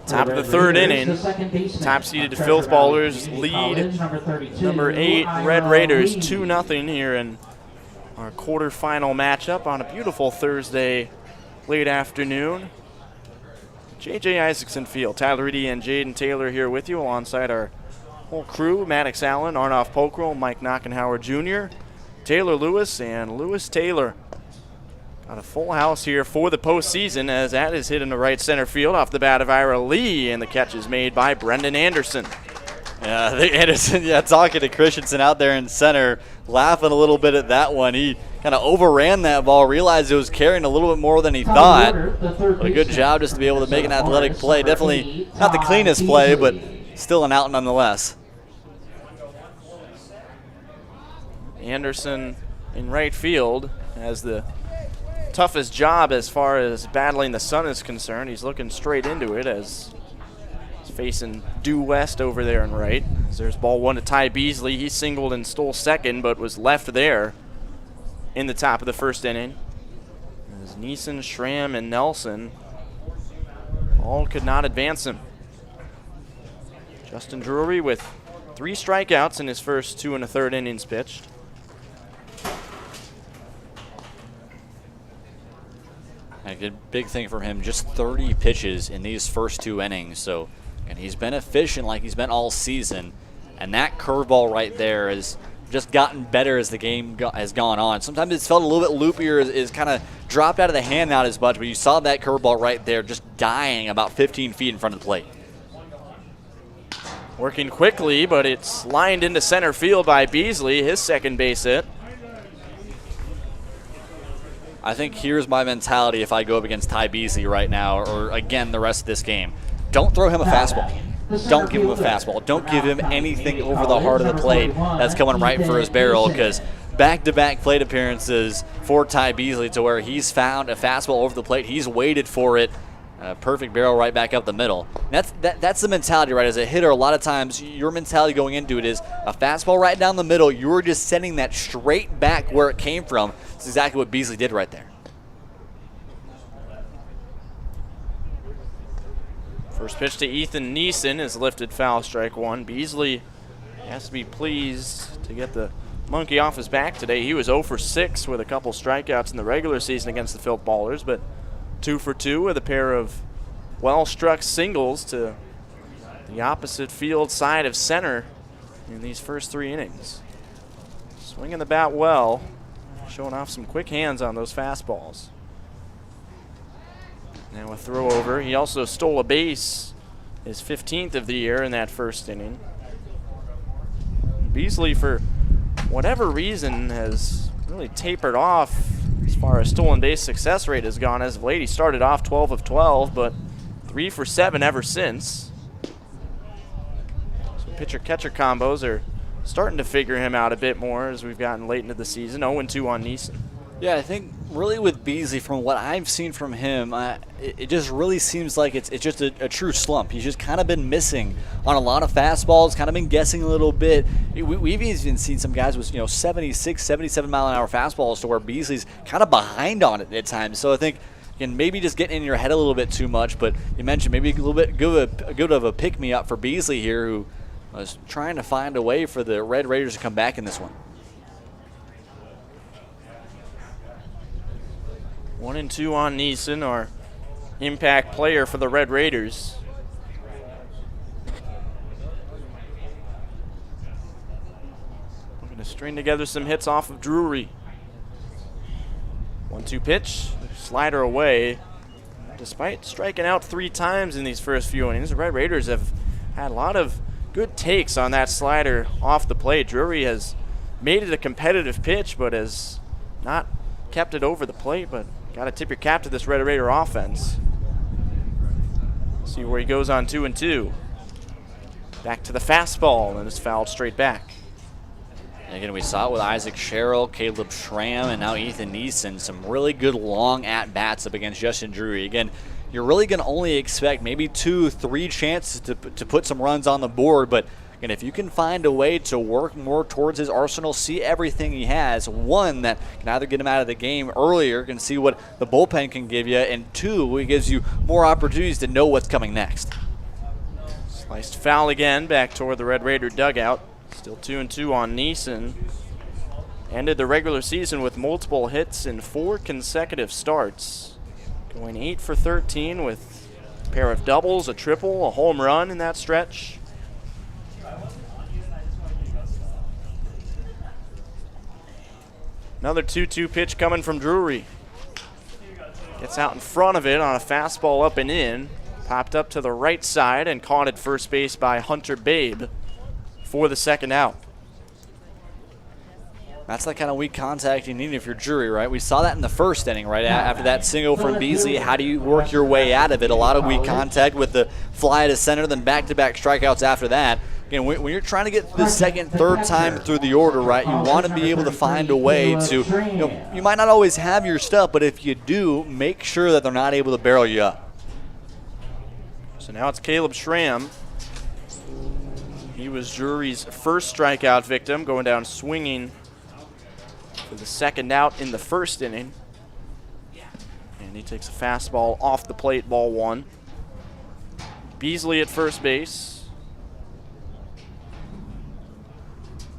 Top of the third inning. Top-seeded Filth Ballers lead number 8 Red Raiders 2-0 here in our quarterfinal matchup on a beautiful Thursday late afternoon. JJ Isaacson Field, Tyler Reidy and Jaden Taylor here with you alongside our whole crew: Maddox Allen, Arnoff Pokrell, Mike Knockenhauer Jr., Taylor Lewis, and Lewis Taylor. Got a full house here for the postseason as that is hit in the right center field off the bat of Ira Lee, and the catch is made by Brendan Anderson. Yeah, I think Anderson, talking to Christensen out there in center, laughing a little bit at that one. He kind of overran that ball, realized it was carrying a little bit more than he thought. But a good job just to be able to make an athletic play. Definitely not the cleanest play, but still an out nonetheless. Anderson in right field has the toughest job as far as battling the sun is concerned. He's looking straight into it as he's facing due west over there in right. As there's ball 1 to Ty Beasley. He singled and stole second, but was left there in the top of the first inning. As Neeson, Schramm, and Nelson all could not advance him. Justin Drury with 3 strikeouts in his first 2 1/3 innings pitched. A good big thing for him, just 30 pitches in these first 2 innings. So And he's been efficient like he's been all season. And that curveball right there has just gotten better as the game has gone on. Sometimes it's felt a little bit loopier, is kind of dropped out of the hand not as much, but you saw that curveball right there just dying about 15 feet in front of the plate. Working quickly, but it's lined into center field by Beasley, his second base hit. I think here's my mentality if I go up against Ty Beasley right now, or again the rest of this game. Don't throw him a fastball. Don't give him a fastball. Don't give him anything over the heart of the plate that's coming right for his barrel, because back-to-back plate appearances for Ty Beasley to where he's found a fastball over the plate. He's waited for it. Perfect barrel right back up the middle. That's the mentality, right? As a hitter, a lot of times your mentality going into it is a fastball right down the middle. You're just sending that straight back where it came from. That's exactly what Beasley did right there. First pitch to Ethan Neeson is lifted foul, strike one. Beasley has to be pleased to get the monkey off his back today. He was 0 for 6 with a couple strikeouts in the regular season against the Filth Ballers, but 2 for 2 with a pair of well-struck singles to the opposite field side of center in these first 3 innings. Swinging the bat well, showing off some quick hands on those fastballs. Now a throw over. He also stole a base, his 15th of the year in that first inning. Beasley, for whatever reason, has really tapered off as far as stolen base success rate has gone as of late. He started off 12 of 12, but 3 for 7 ever since. So pitcher-catcher combos are starting to figure him out a bit more as we've gotten late into the season. 0-2 on Neeson. Yeah, I think really with Beasley, from what I've seen from him, it just really seems like it's just a true slump. He's just kind of been missing on a lot of fastballs, kind of been guessing a little bit. We've even seen some guys with 76, 77 mile an hour fastballs to where Beasley's kind of behind on it at times. So I think again, maybe just getting in your head a little bit too much. But you mentioned maybe a little bit good of a pick me up for Beasley here, who was trying to find a way for the Red Raiders to come back in this one. 1-2 on Neeson, our impact player for the Red Raiders. Looking to string together some hits off of Drury. 1-2 pitch, slider away. Despite striking out 3 times in these first few innings, the Red Raiders have had a lot of good takes on that slider off the plate. Drury has made it a competitive pitch, but has not kept it over the plate, but got to tip your cap to this Red Raider offense. See where he goes on 2-2. Back to the fastball, and it's fouled straight back. And again, we saw it with Isaac Sherrill, Caleb Schramm, and now Ethan Neeson. Some really good long at-bats up against Justin Drury. Again, you're really going to only expect maybe 2-3 chances to put some runs on the board, but and if you can find a way to work more towards his arsenal, see everything he has, one, that can either get him out of the game earlier, can see what the bullpen can give you, and 2, it gives you more opportunities to know what's coming next. Sliced foul again, back toward the Red Raider dugout. Still 2-2 on Neeson. Ended the regular season with multiple hits in 4 consecutive starts. Going 8 for 13 with a pair of doubles, a triple, a home run in that stretch. Another 2-2 pitch coming from Drury. Gets out in front of it on a fastball up and in. Popped up to the right side and caught at first base by Hunter Babe for the second out. That's the kind of weak contact you need if you're Drury, right? We saw that in the first inning, right? After that single from Beasley, how do you work your way out of it? A lot of weak contact with the fly to center, then back-to-back strikeouts after that. Again, when you're trying to get the second, third time through the order, right, you want to be able to find a way to, you might not always have your stuff, but if you do, make sure that they're not able to barrel you up. So now it's Caleb Schramm. He was Drury's first strikeout victim, going down swinging for the second out in the first inning. And he takes a fastball off the plate, ball 1. Beasley at first base.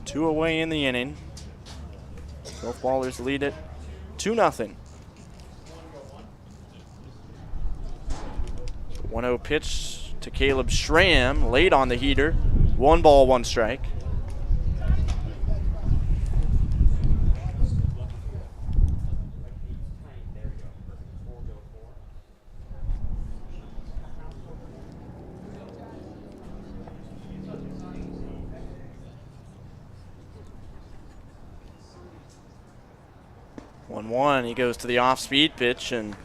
2 away in the inning. Filth Ballers lead it 2-0. 1-0 pitch to Caleb Schramm, late on the heater. 1 ball, 1 strike. He goes to the off-speed pitch, and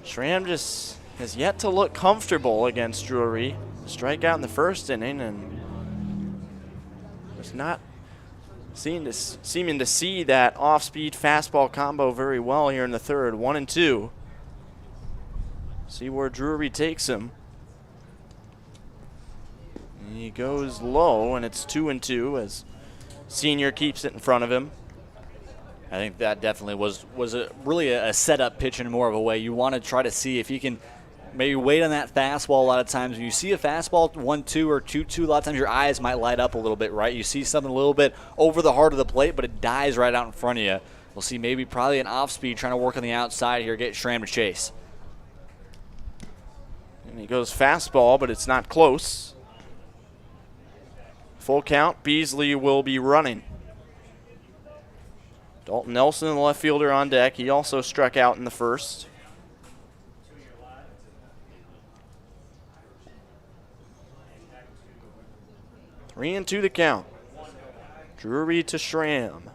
Schramm just has yet to look comfortable against Drury. Strikeout in the first inning, and was not seeming to see that off-speed fastball combo very well here in the third. 1-2. See where Drury takes him. And he goes low, and it's 2-2 as Senior keeps it in front of him. I think that definitely was really a setup pitch in more of a way. You want to try to see if you can maybe wait on that fastball. A lot of times when you see a fastball 1-2 or 2-2, a lot of times your eyes might light up a little bit, right? You see something a little bit over the heart of the plate, but it dies right out in front of you. We'll see maybe probably an off-speed trying to work on the outside here, get Schramm to chase. And he goes fastball, but it's not close. Full count, Beasley will be running. Dalton Nelson, the left fielder, on deck. He also struck out in the first. 3-2 the count. Drury to Schramm.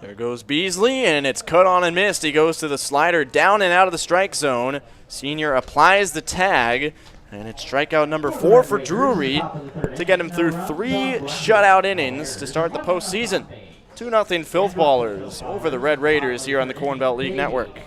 There goes Beasley, and it's cut on and missed. He goes to the slider, down and out of the strike zone. Senior applies the tag, and it's strikeout number 4 for Drury to get him through 3 shutout innings to start the postseason. 2-0 Filth Ballers over the Red Raiders here on the Corn Belt League Network.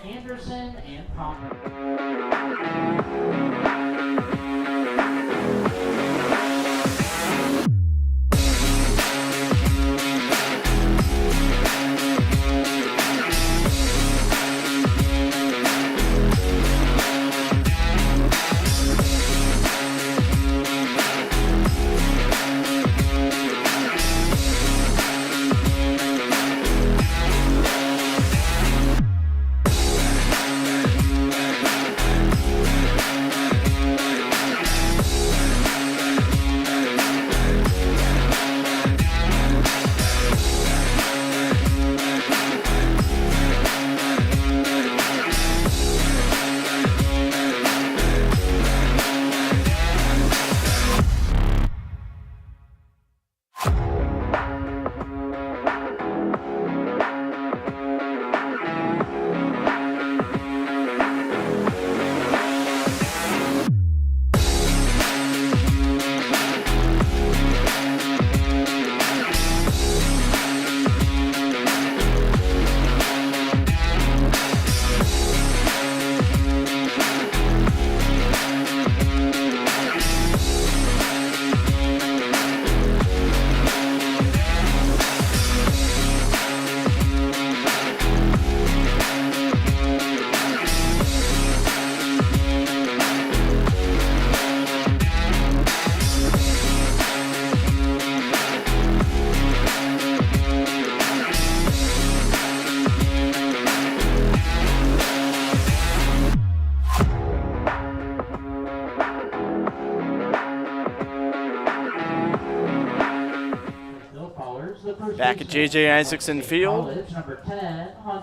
Back at JJ Isaacson Field,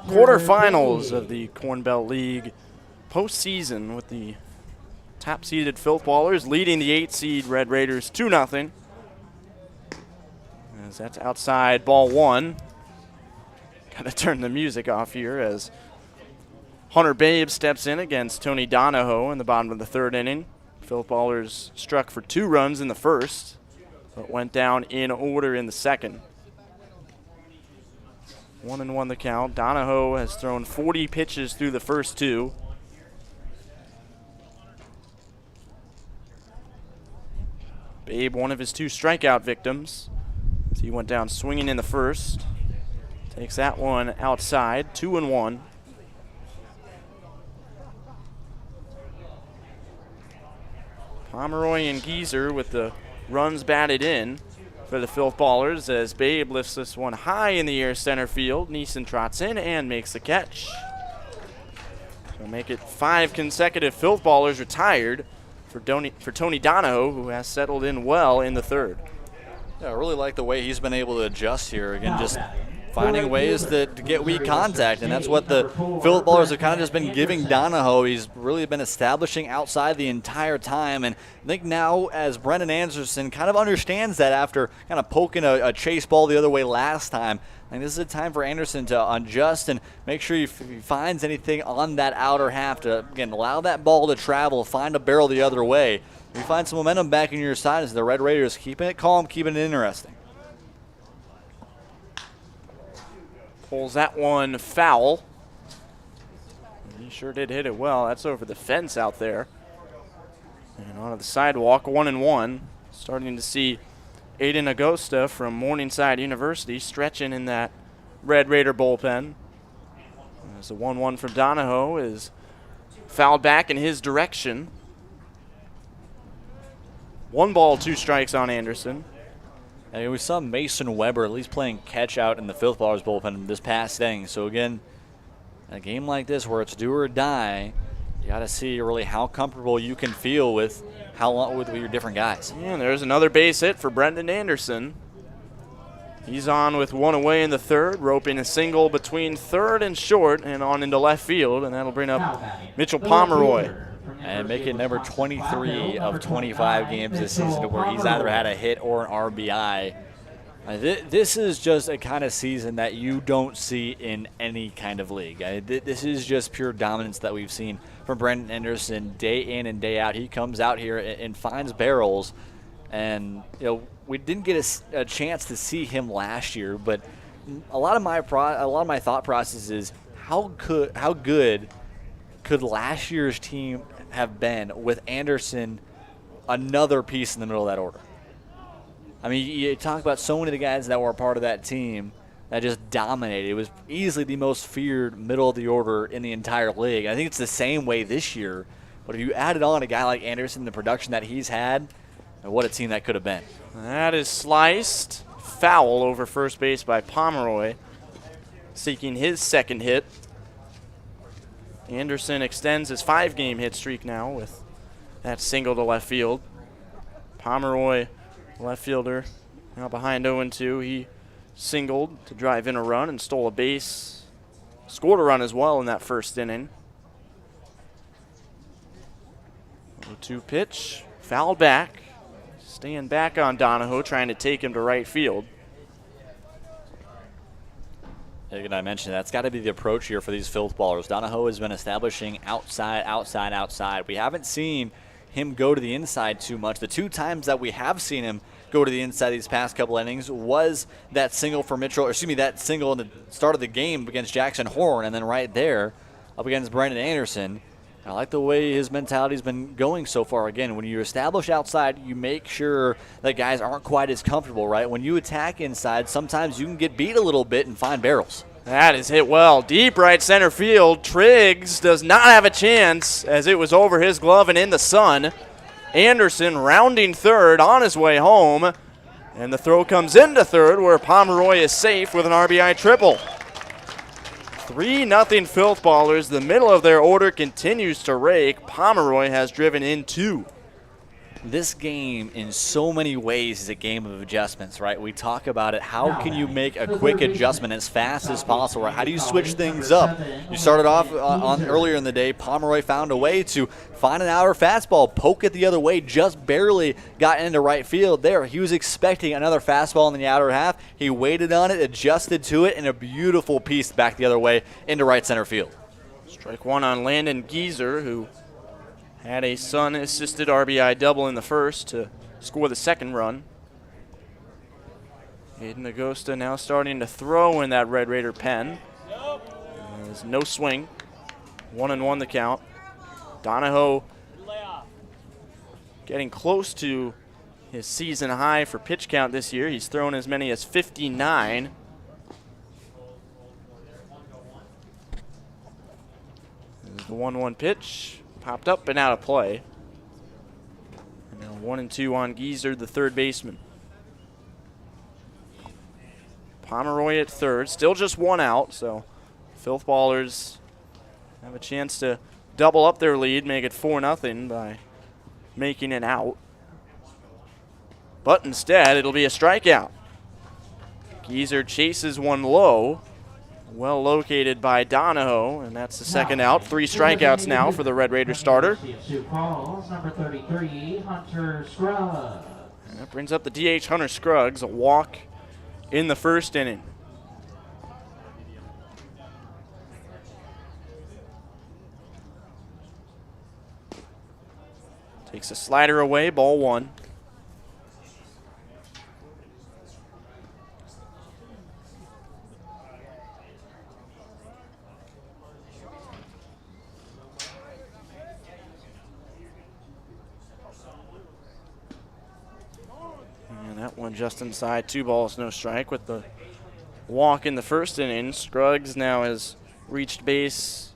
quarterfinals of the Corn Belt League postseason with the top-seeded Filth Ballers leading the 8-seed Red Raiders 2-0. As that's outside ball 1. Got to turn the music off here as Hunter Babe steps in against Tony Donahoe in the bottom of the 3rd inning. Filth Ballers struck for 2 runs in the first, but went down in order in the second. 1-1 the count. Donahoe has thrown 40 pitches through the first 2. Babe, one of his 2 strikeout victims. As he went down swinging in the first. Takes that one outside, 2-1. Pomeroy and Geezer with the runs batted in for the Filth Ballers as Babe lifts this one high in the air center field. Neeson trots in and makes the catch. So make it 5 consecutive Filth Ballers retired for Tony Donahoe, who has settled in well in the third. Yeah, I really like the way he's been able to adjust here. Again, just finding ways to get weak contact, and that's what the Filth Ballers have kind of just been giving Donahoe. He's really been establishing outside the entire time, and I think now as Brendan Anderson kind of understands that after kind of poking a chase ball the other way last time, I think this is a time for Anderson to adjust and make sure he finds anything on that outer half to, again, allow that ball to travel, find a barrel the other way. You find some momentum back in your side as the Red Raiders keeping it calm, keeping it interesting. Pulls that one foul. He sure did hit it well. That's over the fence out there. And onto the sidewalk, 1-1. Starting to see Aiden Agosta from Morningside University stretching in that Red Raider bullpen. As the 1-1 from Donahoe is fouled back in his direction. 1 ball, 2 strikes on Anderson. And we saw Mason Weber at least playing catch out in the Filth Ballers bullpen this past inning. So again, in a game like this where it's do or die, you got to see really how comfortable you can feel with how long with your different guys. And there's another base hit for Brendan Anderson. He's on with 1 away in the third, roping a single between third and short and on into left field, and that'll bring up Mitchell Pomeroy. And make it number 23 of 25 games this season where he's either had a hit or an RBI. This is just a kind of season that you don't see in any kind of league. This is just pure dominance that we've seen from Brendan Anderson day in and day out. He comes out here and finds barrels. And, you know, we didn't get a chance to see him last year, but a lot of my thought process is how good could last year's team have been with Anderson another piece in the middle of that order? I mean, you talk about so many of the guys that were a part of that team that just dominated. It was easily the most feared middle of the order in the entire league. I think it's the same way this year. But if you added on a guy like Anderson, the production that he's had, what a team that could have been. That is sliced. Foul over first base by Pomeroy, seeking his second hit. Anderson extends his 5-game hit streak now with that single to left field. Pomeroy, left fielder, now behind 0-2. He singled to drive in a run and stole a base. Scored a run as well in that first inning. 0-2 pitch, fouled back. Staying back on Donahoe, trying to take him to right field. Again, I mentioned that's got to be the approach here for these Filth Ballers. Donahoe has been establishing outside, outside, outside. We haven't seen him go to the inside too much. The 2 times that we have seen him go to the inside these past couple innings was that single for Mitchell, or excuse me, that single in the start of the game against Jackson Horn, and then right there up against Brendan Anderson. I like the way his mentality's been going so far. Again, when you establish outside, you make sure that guys aren't quite as comfortable, right? When you attack inside, sometimes you can get beat a little bit and find barrels. That is hit well. Deep right center field. Triggs does not have a chance as it was over his glove and in the sun. Anderson rounding third on his way home. And the throw comes into third where Pomeroy is safe with an RBI triple. 3-0 Filth Ballers. The middle of their order continues to rake. Pomeroy has driven in 2. This game, in so many ways, is a game of adjustments, right? We talk about it. How can you make a quick adjustment as fast as possible? How do you switch things up? You started off on earlier in the day. Pomeroy found a way to find an outer fastball, poke it the other way, just barely got into right field there. He was expecting another fastball in the outer half. He waited on it, adjusted to it, and a beautiful piece back the other way into right center field. Strike 1 on Landon Geezer, who had a Sun-assisted RBI double in the first to score the second run. Aiden Agosta now starting to throw in that Red Raider pen. There's no swing. 1-1 the count. Donahoe getting close to his season high for pitch count this year. He's thrown as many as 59. There's the 1-1 pitch. Popped up and out of play. And now 1-2 on Geezer, the third baseman. Pomeroy at third. Still just 1 out, so Filth Ballers have a chance to double up their lead, make it 4-0 by making an out. But instead, it'll be a strikeout. Geezer chases one low. Well located by Donahoe, and that's the second out. 3 strikeouts now for the Red Raiders starter. Number 33, Hunter Scruggs. And that brings up the DH Hunter Scruggs, a walk in the first inning. Takes a slider away, ball 1. And that one just inside, 2 balls, no strike with the walk in the first inning. Scruggs now has reached base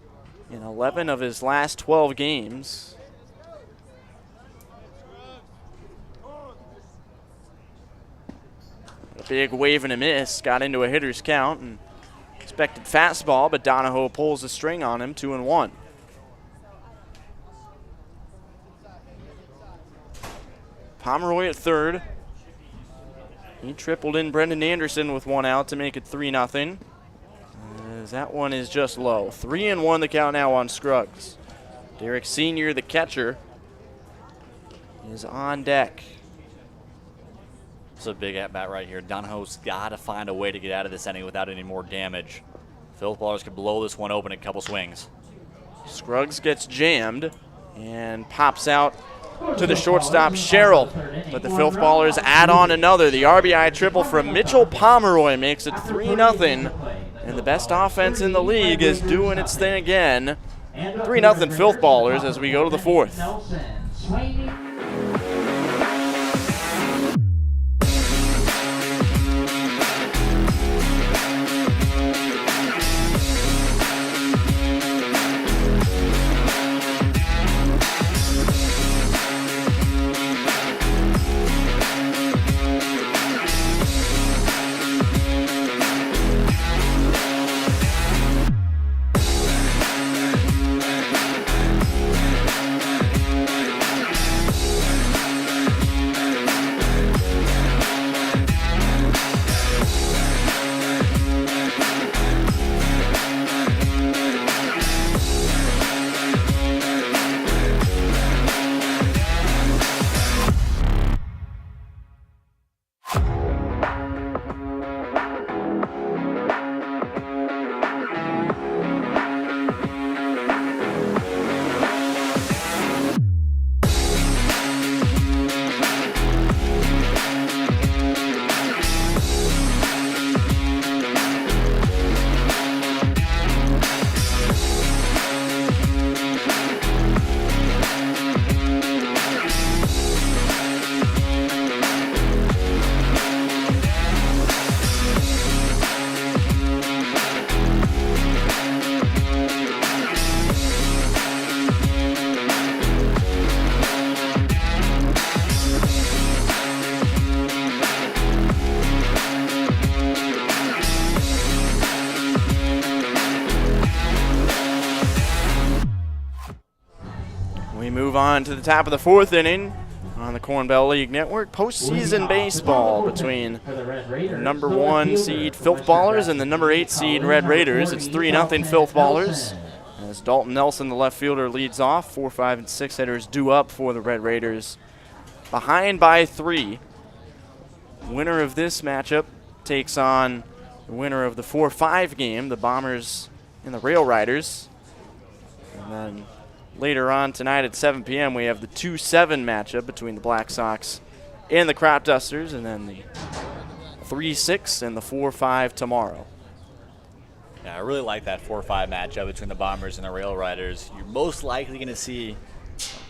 in 11 of his last 12 games. A big wave and a miss, got into a hitter's count and expected fastball, but Donahoe pulls the string on him, 2-1. Pomeroy at third. He tripled in Brendan Anderson with 1 out to make it 3-0. As that one is just low. 3-1 the count now on Scruggs. Derek Sr., the catcher, is on deck. It's a big at-bat right here. Donahoe's got to find a way to get out of this inning without any more damage. Filth Ballers could blow this one open in a couple swings. Scruggs gets jammed and pops out to the shortstop, Sherrill. But the Filth Ballers add on another. The RBI triple from Mitchell Pomeroy makes it 3-0. And the best offense in the league is doing its thing again. 3-0 Filth Ballers as we go to the 4th. Move on to the top of the 4th inning on the Corn Belt League Network. Postseason baseball between the number 1 seed Filth Ballers and the number 8 seed Red Raiders. It's 3-0 Filth Ballers as Dalton Nelson, the left fielder, leads off. 4, 5, and 6 hitters due up for the Red Raiders. Behind by 3. Winner of this matchup takes on the winner of the 4-5 game, the Bombers and the Rail Riders. And then later on tonight at 7 p.m. we have the 2-7 matchup between the Black Sox and the Crop Dusters, and then the 3-6 and the 4-5 tomorrow. Yeah, I really like that 4-5 matchup between the Bombers and the Rail Riders. You're most likely going to see,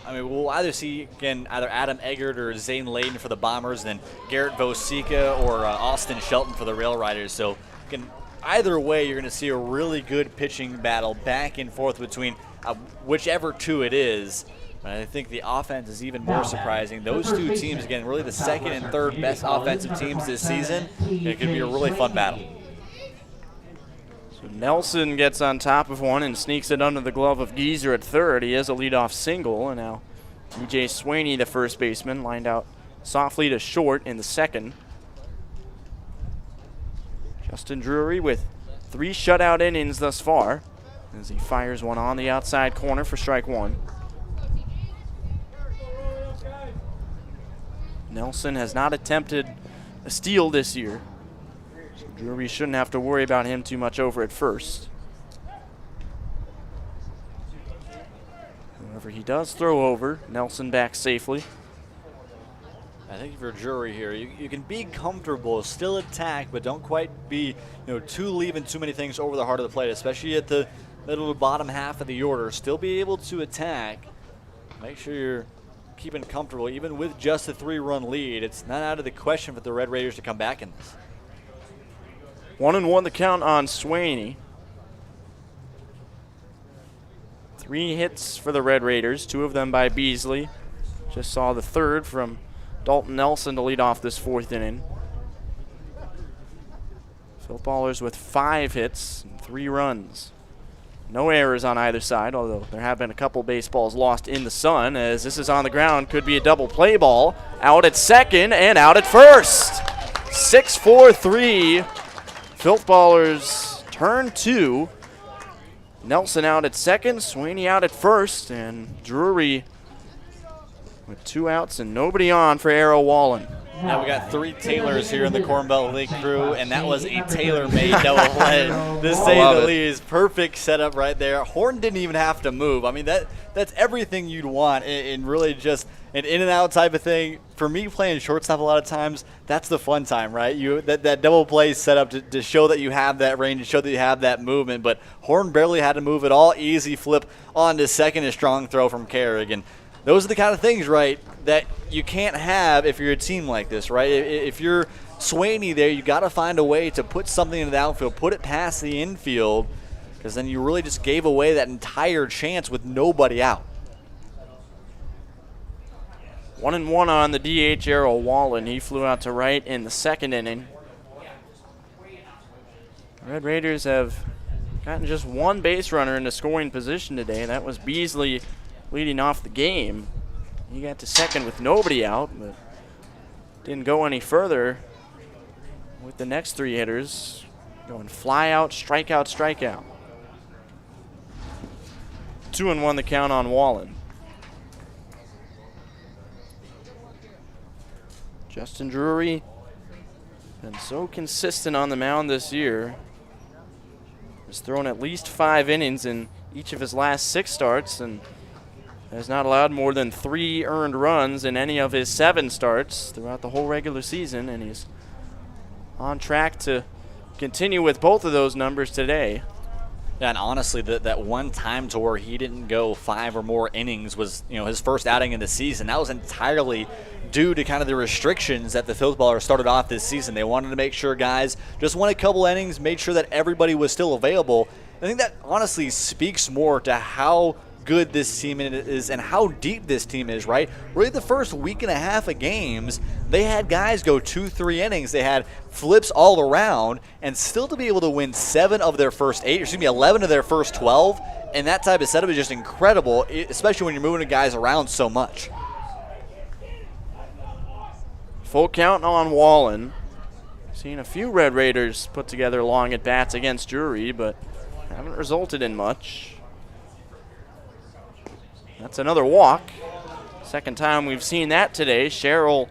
we'll either see, again, either Adam Eggert or Zane Layden for the Bombers, and then Garrett Vosica or Austin Shelton for the Rail Riders. So, again, either way, you're going to see a really good pitching battle back and forth between whichever 2 it is. But I think the offense is even more surprising. Those 2 teams, again, really the 2nd and 3rd best offensive teams this season. It could be a really fun battle. So Nelson gets on top of one and sneaks it under the glove of Geezer at third. He has a leadoff single, and now DJ Swaney, the first baseman, lined out softly to short in the second. Justin Drury with 3 shutout innings thus far as he fires one on the outside corner for strike one. Nelson has not attempted a steal this year, so Drury shouldn't have to worry about him too much over at first. However, he does throw over. Nelson back safely. I think for Drury here, you can be comfortable, still attack, but don't quite be too leaving too many things over the heart of the plate, especially at the middle to bottom half of the order. Still be able to attack. Make sure you're keeping comfortable, even with just a 3-run lead. It's not out of the question for the Red Raiders to come back in this. 1-1 the count on Swaney. 3 hits for the Red Raiders, 2 of them by Beasley. Just saw the third from Dalton Nelson to lead off this 4th inning. Filth Ballers with 5 hits and 3 runs. No errors on either side, although there have been a couple baseballs lost in the sun, as this is on the ground. Could be a double play ball. Out at second and out at first. 6-4-3. Filth Ballers turn 2. Nelson out at second, Swaney out at first, and Drury with 2 outs and nobody on for Arrow Wallen. Now we got 3 Taylors here in the Corn Belt League crew, and that was a tailor-made double play, to say the least. Perfect setup right there. Horn didn't even have to move. I mean, that's everything you'd want in really just an in-and-out type of thing. For me, playing shortstop a lot of times, that's the fun time, right? That double play set up to show that you have that range, to show that you have that movement, but Horn barely had to move at all. Easy flip on to second, a strong throw from Carrick. And those are the kind of things, right, that you can't have if you're a team like this, right? If you're Swaney there, you got to find a way to put something in the outfield, put it past the infield, because then you really just gave away that entire chance with nobody out. 1-1 on the DH, Arrow Wallen. He flew out to right in the 2nd inning. Red Raiders have gotten just 1 base runner into scoring position today. That was Beasley leading off the game. He got to second with nobody out, but didn't go any further with the next 3 hitters going fly out, strikeout, strikeout. 2-1 the count on Wallen. Justin Drury been so consistent on the mound this year. Has thrown at least 5 innings in each of his last 6 starts and has not allowed more than 3 earned runs in any of his 7 starts throughout the whole regular season, and he's on track to continue with both of those numbers today. Yeah, and honestly, that one time to where he didn't go 5 or more innings was, his first outing in the season. That was entirely due to kind of the restrictions that the Filth Ballers started off this season. They wanted to make sure guys just won a couple innings, made sure that everybody was still available. I think that honestly speaks more to how good this team is and how deep this team is, right? Really, the first week and a half of games, they had guys go 2-3 innings. They had flips all around, and still to be able to win 11 of their first 12, and that type of setup is just incredible, especially when you're moving guys around so much. Full count on Wallen. Seen a few Red Raiders put together long at bats against Drury, but haven't resulted in much. That's another walk. Second time we've seen that today. Sherrill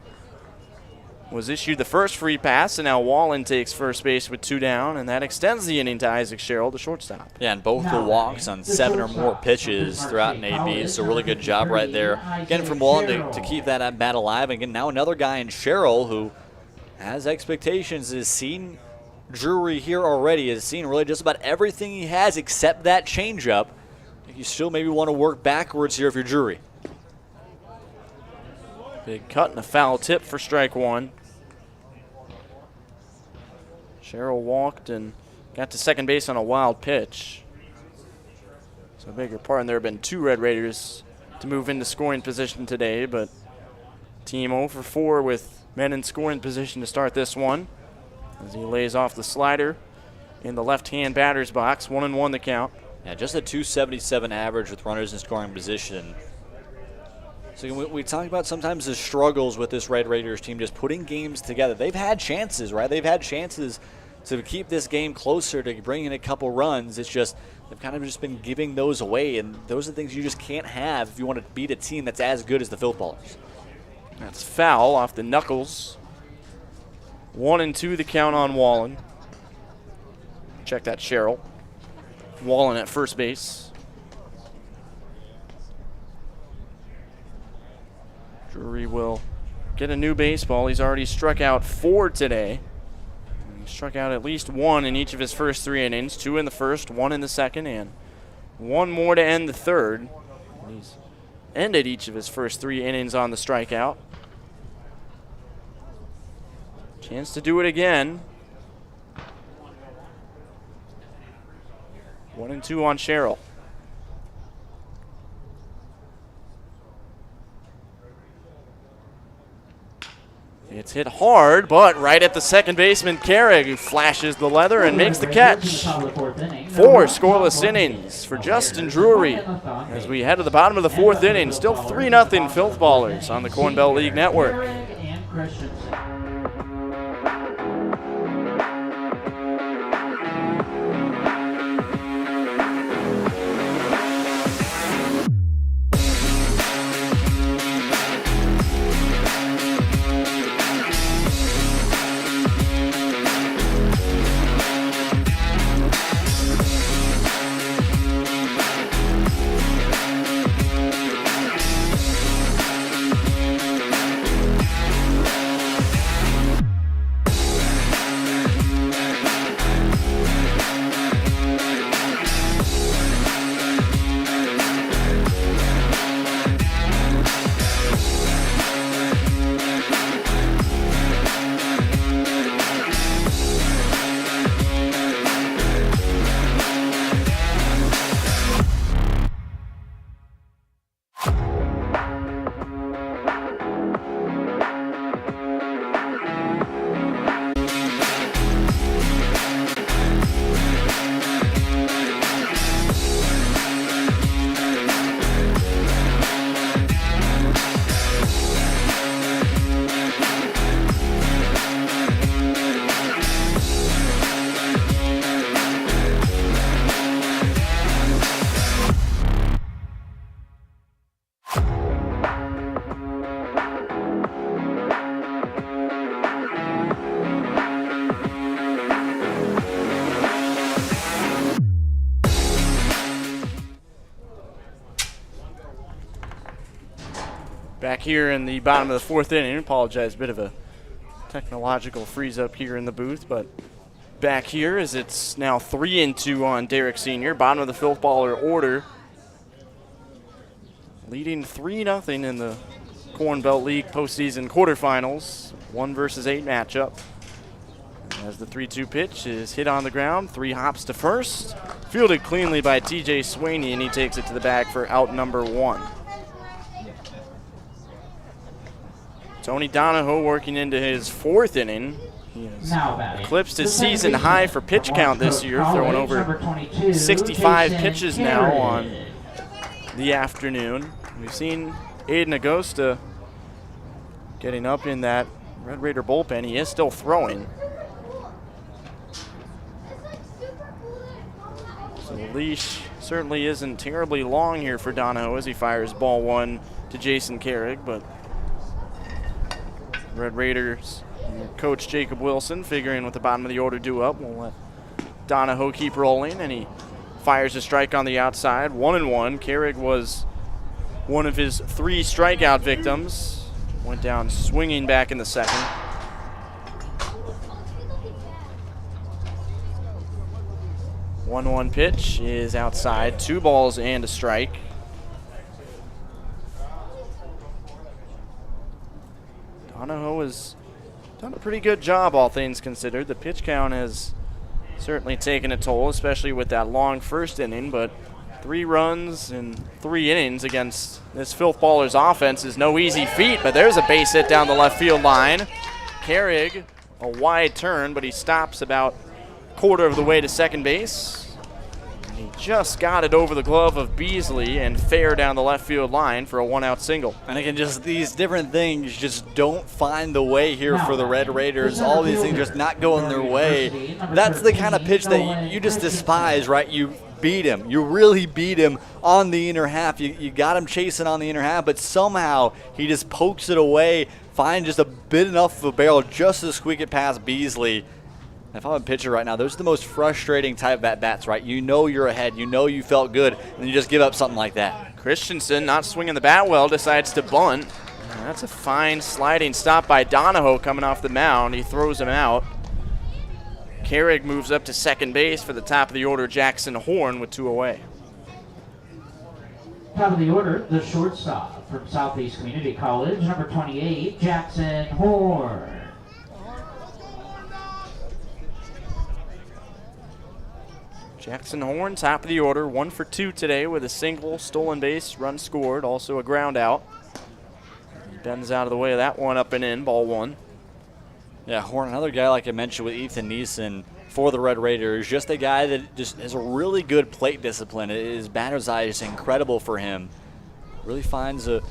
was issued the first free pass, and now Wallen takes first base with 2 down, and that extends the inning to Isaac Sherrill, the shortstop. Yeah, and both the walks on 7 or more pitches throughout an AB, so really good job right there. Getting from Wallen to keep that at bat alive. And again, now another guy in Sherrill who has expectations, has seen Drury here already, has seen really just about everything he has except that changeup. You still maybe want to work backwards here if you're Drury. Big cut and a foul tip for strike 1. Sherrill walked and got to second base on a wild pitch. So beg your pardon, there have been 2 Red Raiders to move into scoring position today, but team 0 for 4 with men in scoring position to start this one. As he lays off the slider in the left-hand batter's box. 1-1 the count. Yeah, just a 277 average with runners in scoring position. So we talk about sometimes the struggles with this Red Raiders team just putting games together. They've had chances, right? They've had chances to keep this game closer, to bring in a couple runs. It's just they've kind of just been giving those away, and those are things you just can't have if you want to beat a team that's as good as the Filth Ballers. That's foul off the knuckles. 1-2 the count on Wallen. Check that, Cheryl. Wallen at first base. Drury will get a new baseball. He's already struck out 4 today. He struck out at least 1 in each of his first 3 innings. 2 in the first, 1 in the second, and 1 more to end the third. He's ended each of his first 3 innings on the strikeout. Chance to do it again. 1-2 on Cheryl. It's hit hard, but right at the second baseman, Carrig, who flashes the leather and makes the catch. 4 scoreless innings for Justin Drury as we head to the bottom of the 4th inning. Still 3-0 Filth Ballers on the Corn Belt League Network. Back here in the bottom of the 4th inning. Apologize, a bit of a technological freeze up here in the booth, but back here as it's now 3-2 on Derek Sr. Bottom of the Filth Baller order. Leading 3-0 in the Corn Belt League Postseason quarterfinals. 1 versus 8 matchup. As the 3-2 pitch is hit on the ground, 3 hops to first. Fielded cleanly by TJ Swaney, and he takes it to the bag for out number 1. Tony Donahoe working into his 4th inning. He has eclipsed his season high for pitch count this year, throwing over 65 pitches now on the afternoon. We've seen Aiden Agosta getting up in that Red Raider bullpen. He is still throwing. So the leash certainly isn't terribly long here for Donahoe as he fires ball 1 to Jason Carrig, but Red Raiders coach Jacob Wilson figuring with the bottom of the order due up. We'll let Donahoe keep rolling, and he fires a strike on the outside. 1-1. Carrig was one of his 3 strikeout victims. Went down swinging back in the second. One pitch is outside. 2 balls and a strike. Donahoe has done a pretty good job, all things considered. The pitch count has certainly taken a toll, especially with that long first inning, but 3 runs in 3 innings against this Filth Ballers offense is no easy feat, but there's a base hit down the left field line. Carrig, a wide turn, but he stops about quarter of the way to second base. He just got it over the glove of Beasley and fair down the left field line for a one-out single. And again, just these different things just don't find the way here for the Red Raiders. All these things just not going their way. That's the kind of pitch that you just despise, right? You beat him. You really beat him on the inner half. You got him chasing on the inner half, but somehow he just pokes it away, finds just a bit enough of a barrel just to squeak it past Beasley. If I'm a pitcher right now, those are the most frustrating type of at-bats, right? You know you're ahead. You know you felt good, and then you just give up something like that. Christensen, not swinging the bat well, decides to bunt. And that's a fine sliding stop by Donahoe coming off the mound. He throws him out. Carrig moves up to second base for the top of the order, Jackson Horn, with 2 away. Top of the order, the shortstop from Southeast Community College, number 28, Jackson Horn. Jackson Horn, top of the order, 1 for 2 today with a single, stolen base, run scored, also a ground out. He bends out of the way of that one, up and in, ball 1. Yeah, Horn, another guy like I mentioned with Ethan Neeson for the Red Raiders, just a guy that just has a really good plate discipline. His batter's eye is incredible for him. Really finds a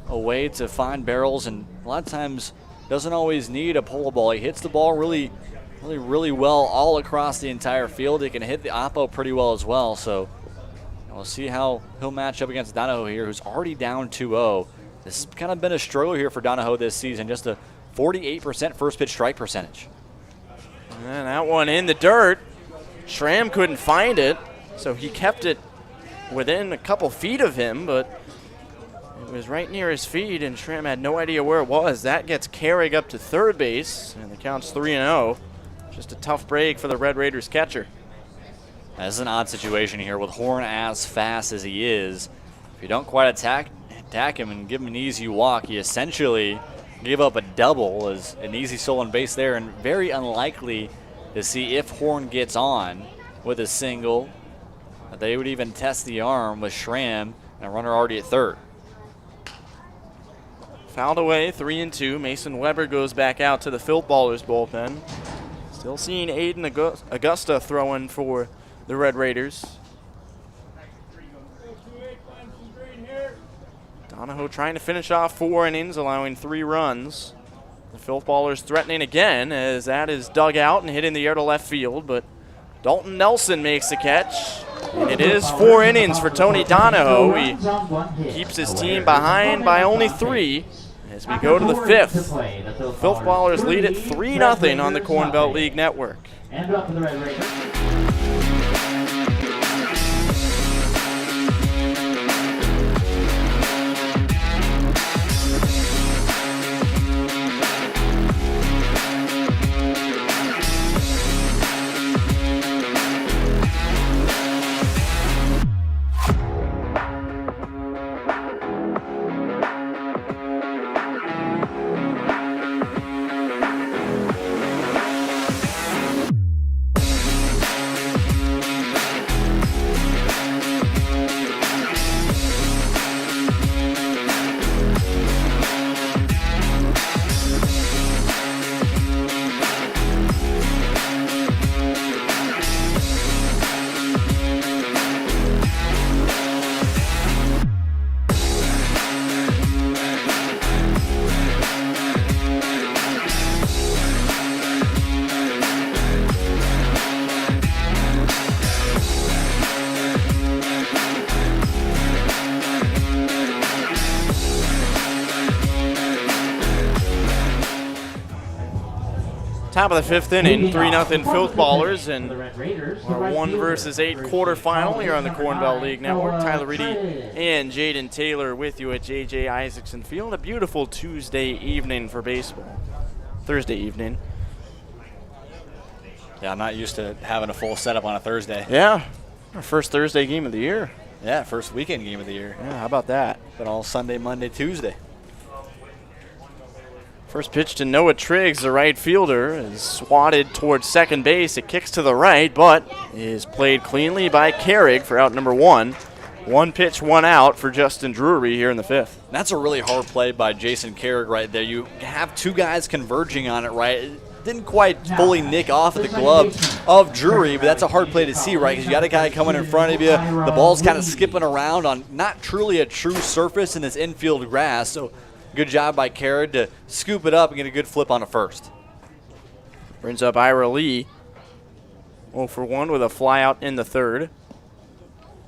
way to find barrels, and a lot of times doesn't always need a polo ball. He hits the ball really well all across the entire field. He can hit the oppo pretty well as well. So we'll see how he'll match up against Donahoe here, who's already down 2-0. This has kind of been a struggle here for Donahoe this season, just a 48% first pitch strike percentage. And that one in the dirt. Schramm couldn't find it, so he kept it within a couple feet of him, but it was right near his feet, and Schramm had no idea where it was. That gets Carrig up to third base, and the count's 3-0. Just a tough break for the Red Raiders catcher. That's an odd situation here with Horn as fast as he is. If you don't quite attack him and give him an easy walk, he essentially gave up a double as an easy stolen base there, and very unlikely to see if Horn gets on with a single. They would even test the arm with Schramm and a runner already at third. Fouled away, 3-2. Mason Weber goes back out to the Filth Ballers bullpen. Still seeing Aiden Augusta throwing for the Red Raiders. Donahoe trying to finish off 4 innings, allowing 3 runs. The Filth Ballers threatening again as that is dug out and hit in the air to left field, but Dalton Nelson makes the catch. And it is 4 innings for Tony Donahoe. He keeps his team behind by only 3. As we go to the 5th, Filth Ballers lead it 3-0 on the Corn Belt League Network. And up for the Red Raiders. Top of the 5th inning, 3-0 Filth Ballers, and our 1 versus 8 quarterfinal here on the Corn Belt League Network. Tyler Reidy and Jaden Taylor with you at JJ Isaacson Field. A beautiful Tuesday evening for baseball. Thursday evening. Yeah, I'm not used to having a full setup on a Thursday. Yeah, our first Thursday game of the year. Yeah, first weekend game of the year. Yeah, how about that? Been all Sunday, Monday, Tuesday. First pitch to Noah Triggs, the right fielder, is swatted towards second base. It kicks to the right, but is played cleanly by Carrig for out number 1. 1 pitch, 1 out for Justin Drury here in the 5th. That's a really hard play by Jason Carrig right there. You have 2 guys converging on it, right? didn't quite fully nick off of the glove of Drury, but that's a hard play to see, right? Because you got a guy coming in front of you. The ball's kind of skipping around on not truly a true surface in this infield grass. So good job by Carrot to scoop it up and get a good flip on a first. Brings up Ira Lee. 0 for 1 with a fly out in the third.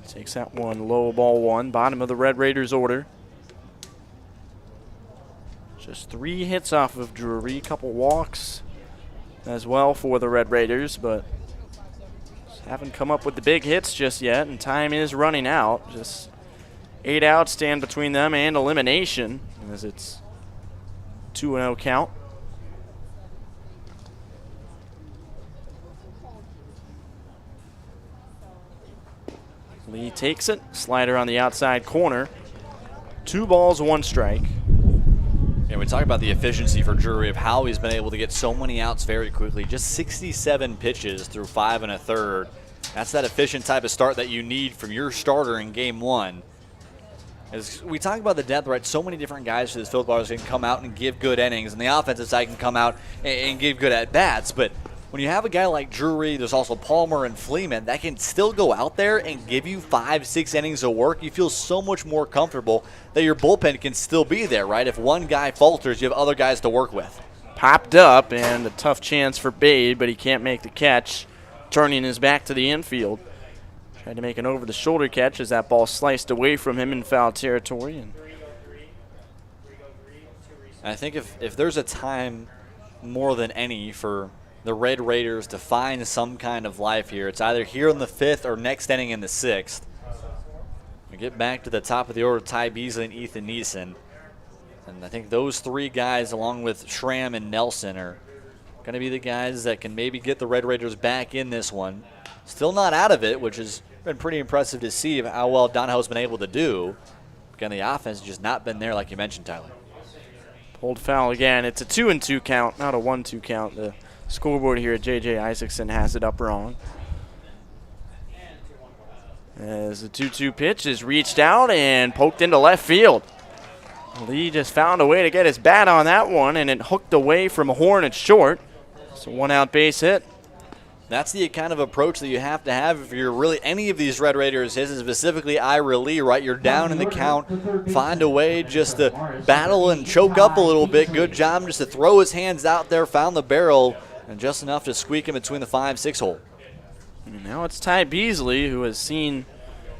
Takes that one low, ball one. Bottom of the Red Raiders order. Just 3 hits off of Drury. Couple walks as well for the Red Raiders, but just haven't come up with the big hits just yet, and time is running out. Just 8 outs stand between them and elimination, as it's 2-0 count. Lee takes it. Slider on the outside corner. 2 balls, 1 strike. And we talk about the efficiency for Drury of how he's been able to get so many outs very quickly. Just 67 pitches through 5 1/3. That's that efficient type of start that you need from your starter in game 1. As we talk about the depth, right, so many different guys for this Filth Ballers can come out and give good innings, and the offensive side can come out and give good at-bats. But when you have a guy like Drury, there's also Palmer and Fleeman that can still go out there and give you 5-6 innings of work, you feel so much more comfortable that your bullpen can still be there, right? If one guy falters, you have other guys to work with. Popped up, and a tough chance for Bade, but he can't make the catch, turning his back to the infield. Tried to make an over-the-shoulder catch as that ball sliced away from him in foul territory. And I think if there's a time more than any for the Red Raiders to find some kind of life here, it's either here in the 5th or next inning in the 6th. We get back to the top of the order, Ty Beasley and Ethan Neeson. And I think those 3 guys, along with Schramm and Nelson, are going to be the guys that can maybe get the Red Raiders back in this one. Still not out of it, which has been pretty impressive to see how well Donahoe's been able to do. Again, the offense has just not been there like you mentioned, Tyler. pulled foul again. It's a 2-2 count, not a 1-2 count. The scoreboard here at JJ Isaacson has it up wrong. As the 2-2 pitch is reached out and poked into left field. Lee just found a way to get his bat on that one, and it hooked away from Horn at short. It's a 1-out base hit. That's the kind of approach that you have to have if you're really any of these Red Raiders, specifically Ira Lee, right? You're down in the count. Find a way just to battle and choke up a little bit. Good job just to throw his hands out there, found the barrel, and just enough to squeak in between the 5-6 hole. And now it's Ty Beasley, who has seen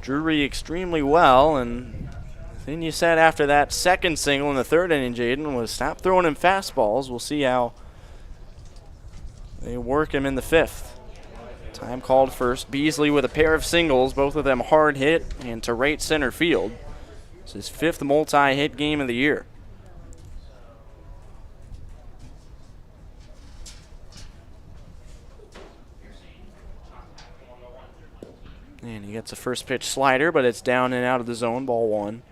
Drury extremely well, and the thing you said after that second single in the third inning, Jaden, was stop throwing him fastballs. We'll see how they work him in the fifth. Time called first. Beasley with a pair of singles, both of them hard hit and to right center field. It's his fifth multi-hit game of the year. And he gets a first pitch slider, but it's down and out of the zone, ball one.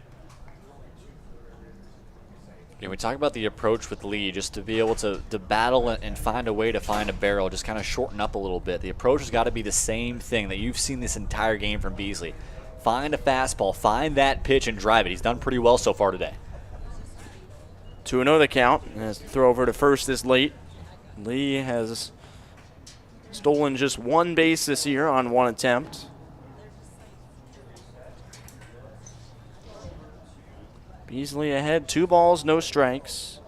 Yeah, we talk about the approach with Lee, just to be able to battle and find a way to find a barrel, just kind of shorten up a little bit. The approach has got to be the same thing that you've seen this entire game from Beasley. Find a fastball, find that pitch, and drive it. He's done pretty well so far today. 2-0 the count. As the throw over to first is late. Lee has stolen just one base this year on one attempt. Beasley ahead, 2 balls, no strikes.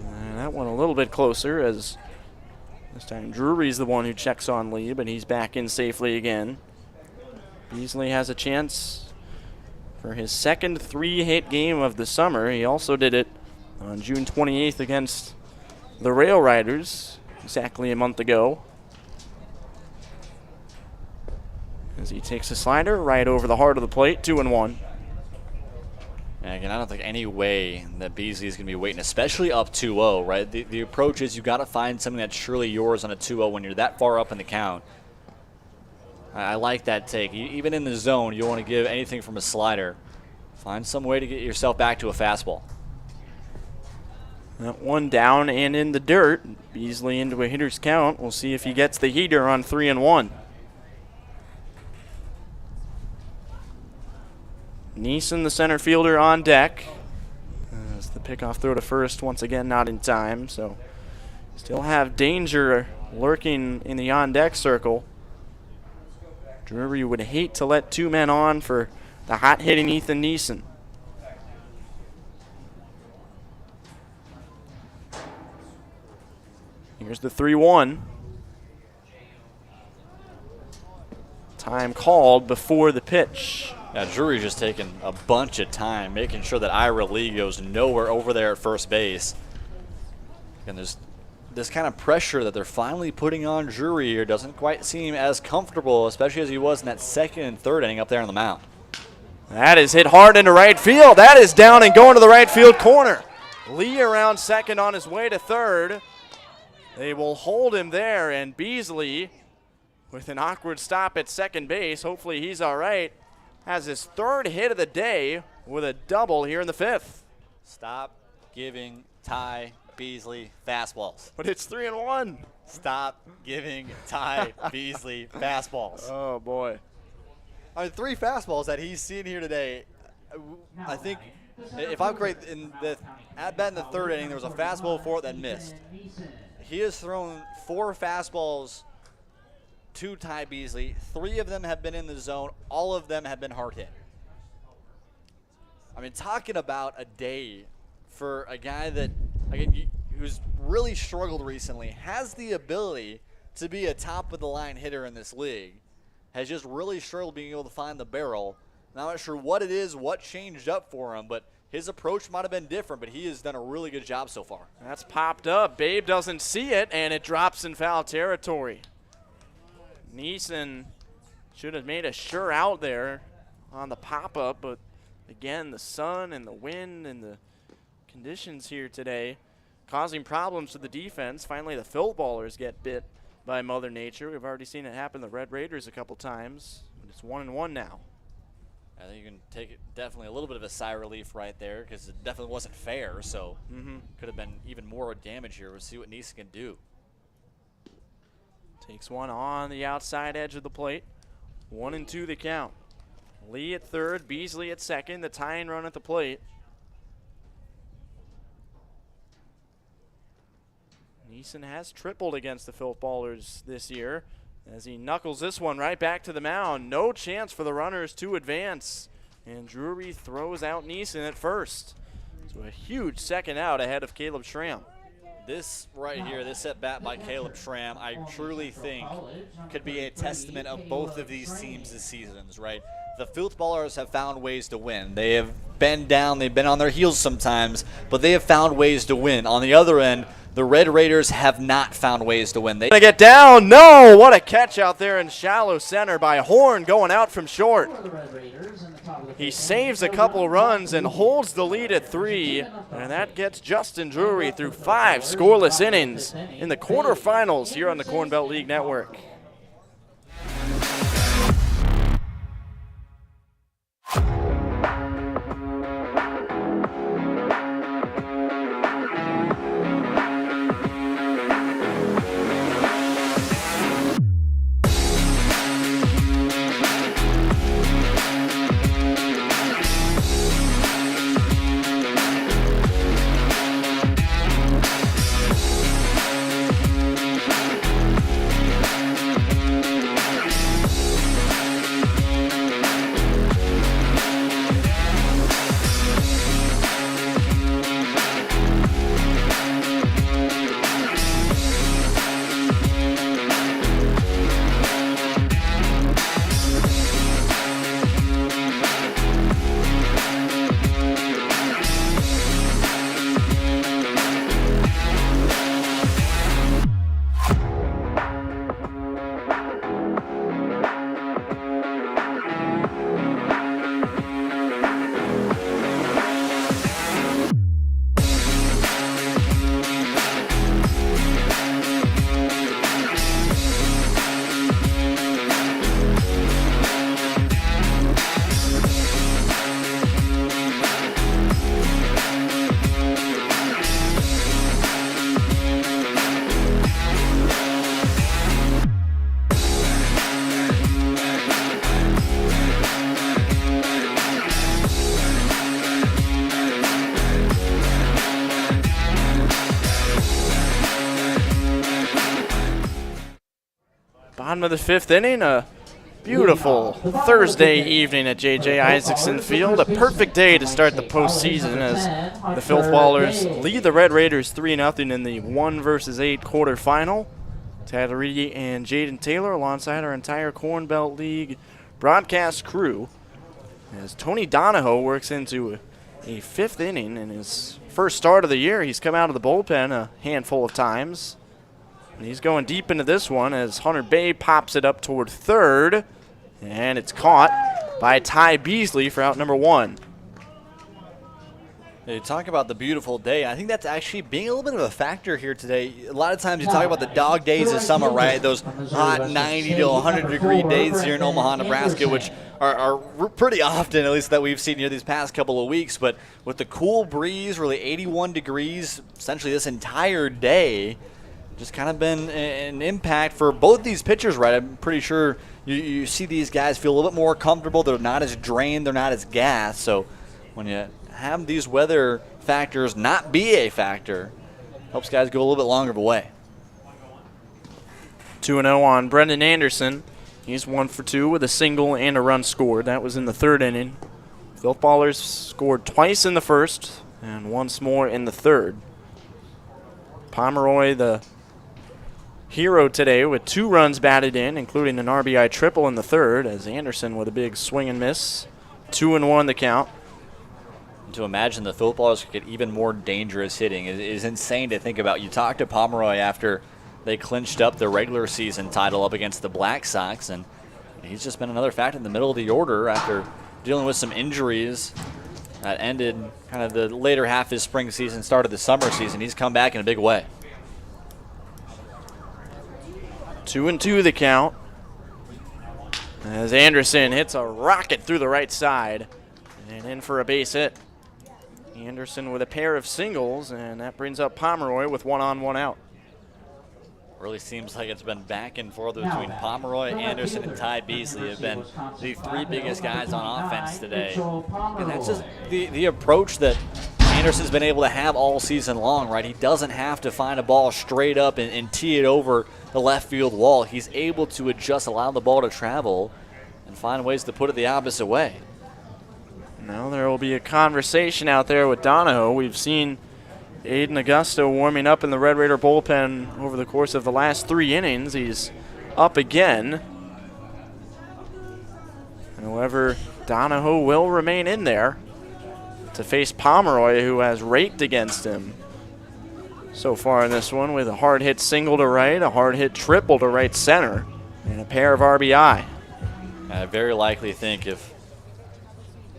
And that one a little bit closer, as this time Drury's the one who checks on Lee, but he's back in safely again. Beasley has a chance for his second 3-hit game of the summer. He also did it on June 28th against the Rail Riders exactly a month ago. As he takes a slider right over the heart of the plate, 2-1. And again, I don't think any way that Beasley is going to be waiting, especially up 2-0, right? The approach is you got to find something that's surely yours on a 2-0 when you're that far up in the count. I like that take. Even in the zone, you want to give anything from a slider. Find some way to get yourself back to a fastball. That one down and in the dirt. Beasley into a hitter's count. We'll see if he gets the heater on 3-1. Neeson, the center fielder, on deck. pickoff throw to first once again, not in time. So still have danger lurking in the on-deck circle. Drury would hate to let 2 men on for the hot-hitting Ethan Neeson. Here's the 3-1. Time called before the pitch. Yeah, Drury's just taking a bunch of time, making sure that Ira Lee goes nowhere over there at first base. And there's this kind of pressure that they're finally putting on Drury here doesn't quite seem as comfortable, especially as he was in that second and third inning up there on the mound. That is hit hard into right field. That is down and going to the right field corner. Lee around second on his way to third. They will hold him there, and Beasley, with an awkward stop at second base, hopefully he's all right, has his 3rd hit of the day with a double here in the 5th. Stop giving Ty Beasley fastballs. But it's 3-1. Stop giving Ty Beasley fastballs. Oh, boy. I mean, 3 fastballs that he's seen here today. I think, if I'm correct, in the at-bat in the 3rd inning, there was a fastball before it that missed. He has thrown 4 fastballs to Ty Beasley. 3 of them have been in the zone. All of them have been hard hit. I mean, talking about a day for a guy that, again, who's really struggled recently, has the ability to be a top-of-the-line hitter in this league, has just really struggled being able to find the barrel. I'm not sure what it is, what changed up for him, but his approach might have been different, but he has done a really good job so far. That's popped up. Babe doesn't see it, and it drops in foul territory. Neeson should have made a sure out there on the pop-up, but again, the sun and the wind and the conditions here today causing problems to the defense. Finally, the Filth Ballers get bit by Mother Nature. We've already seen it happen to the Red Raiders a couple times, but it's 1-1 now. I think you can take it definitely a little bit of a sigh of relief right there because it definitely wasn't fair, so could have been even more damage here. We'll see what Neeson can do. Takes one on the outside edge of the plate. 1-2 the count. Lee at third, Beasley at second, the tying run at the plate. Neeson has tripled against the Filth Ballers this year as he knuckles this one right back to the mound. No chance for the runners to advance. And Drury throws out Neeson at first. So a huge second out ahead of Caleb Schramm. This right here, this at bat by Caleb Schramm, I truly think could be a testament of both of these teams this season, right? The Filth Ballers have found ways to win. They have been down, they've been on their heels sometimes, but they have found ways to win. On the other end, the Red Raiders have not found ways to win. They gonna get down. No, what a catch out there in shallow center by Horn going out from short. He saves a couple runs and holds the lead at 3, and that gets Justin Drury through 5 scoreless innings in the quarterfinals here on the Corn Belt League Network. Bottom of the 5th inning, a beautiful Thursday evening at JJ Isaacson Field. A perfect day to start the postseason as the Filth Ballers lead the Red Raiders 3-0 in the 1-8 quarterfinal. Tyler Reidy and Jaden Taylor alongside our entire Corn Belt League broadcast crew as Tony Donahoe works into a 5th inning in his first start of the year. He's come out of the bullpen a handful of times. And he's going deep into this one as Hunter Bay pops it up toward third. And it's caught by Ty Beasley for out number 1. You talk about the beautiful day. I think that's actually being a little bit of a factor here today. A lot of times you talk about the dog days of summer, right? Those hot 90 to 100-degree days here in Omaha, Nebraska, which are pretty often, at least that we've seen here these past couple of weeks. But with the cool breeze, really 81 degrees essentially this entire day, just kind of been an impact for both these pitchers, right? I'm pretty sure you see these guys feel a little bit more comfortable. They're not as drained. They're not as gassed. So when you have these weather factors not be a factor, helps guys go a little bit longer of a way. 2-0 on Brendan Anderson. He's 1 for 2 with a single and a run scored. That was in the 3rd inning. Filth Ballers scored twice in the 1st and once more in the 3rd. Pomeroy, the hero today, with 2 runs batted in, including an RBI triple in the 3rd, as Anderson with a big swing and miss. 2-1 the count. To imagine the Filth Ballers could get even more dangerous hitting is insane to think about. You talked to Pomeroy after they clinched up the regular season title up against the Black Sox, and he's just been another factor in the middle of the order after dealing with some injuries that ended kind of the later half of his spring season, started the summer season. He's come back in a big way. 2-2 the count as Anderson hits a rocket through the right side and in for a base hit. Anderson with a pair of singles, and that brings up Pomeroy with 1 on, 1 out. Really seems like it's been back and forth between Pomeroy, Anderson, and Ty Beasley have been the 3 biggest guys on offense today. And that's just the approach that Anderson's been able to have all season long, right? He doesn't have to find a ball straight up and tee it over the left field wall. He's able to adjust, allow the ball to travel, and find ways to put it the opposite way. Now there will be a conversation out there with Donahoe. We've seen Aiden Augusto warming up in the Red Raider bullpen over the course of the last 3 innings. He's up again. However, Donahoe will remain in there to face Pomeroy, who has raked against him so far in this one with a hard hit single to right, a hard hit triple to right center, and a pair of RBI. I very likely think if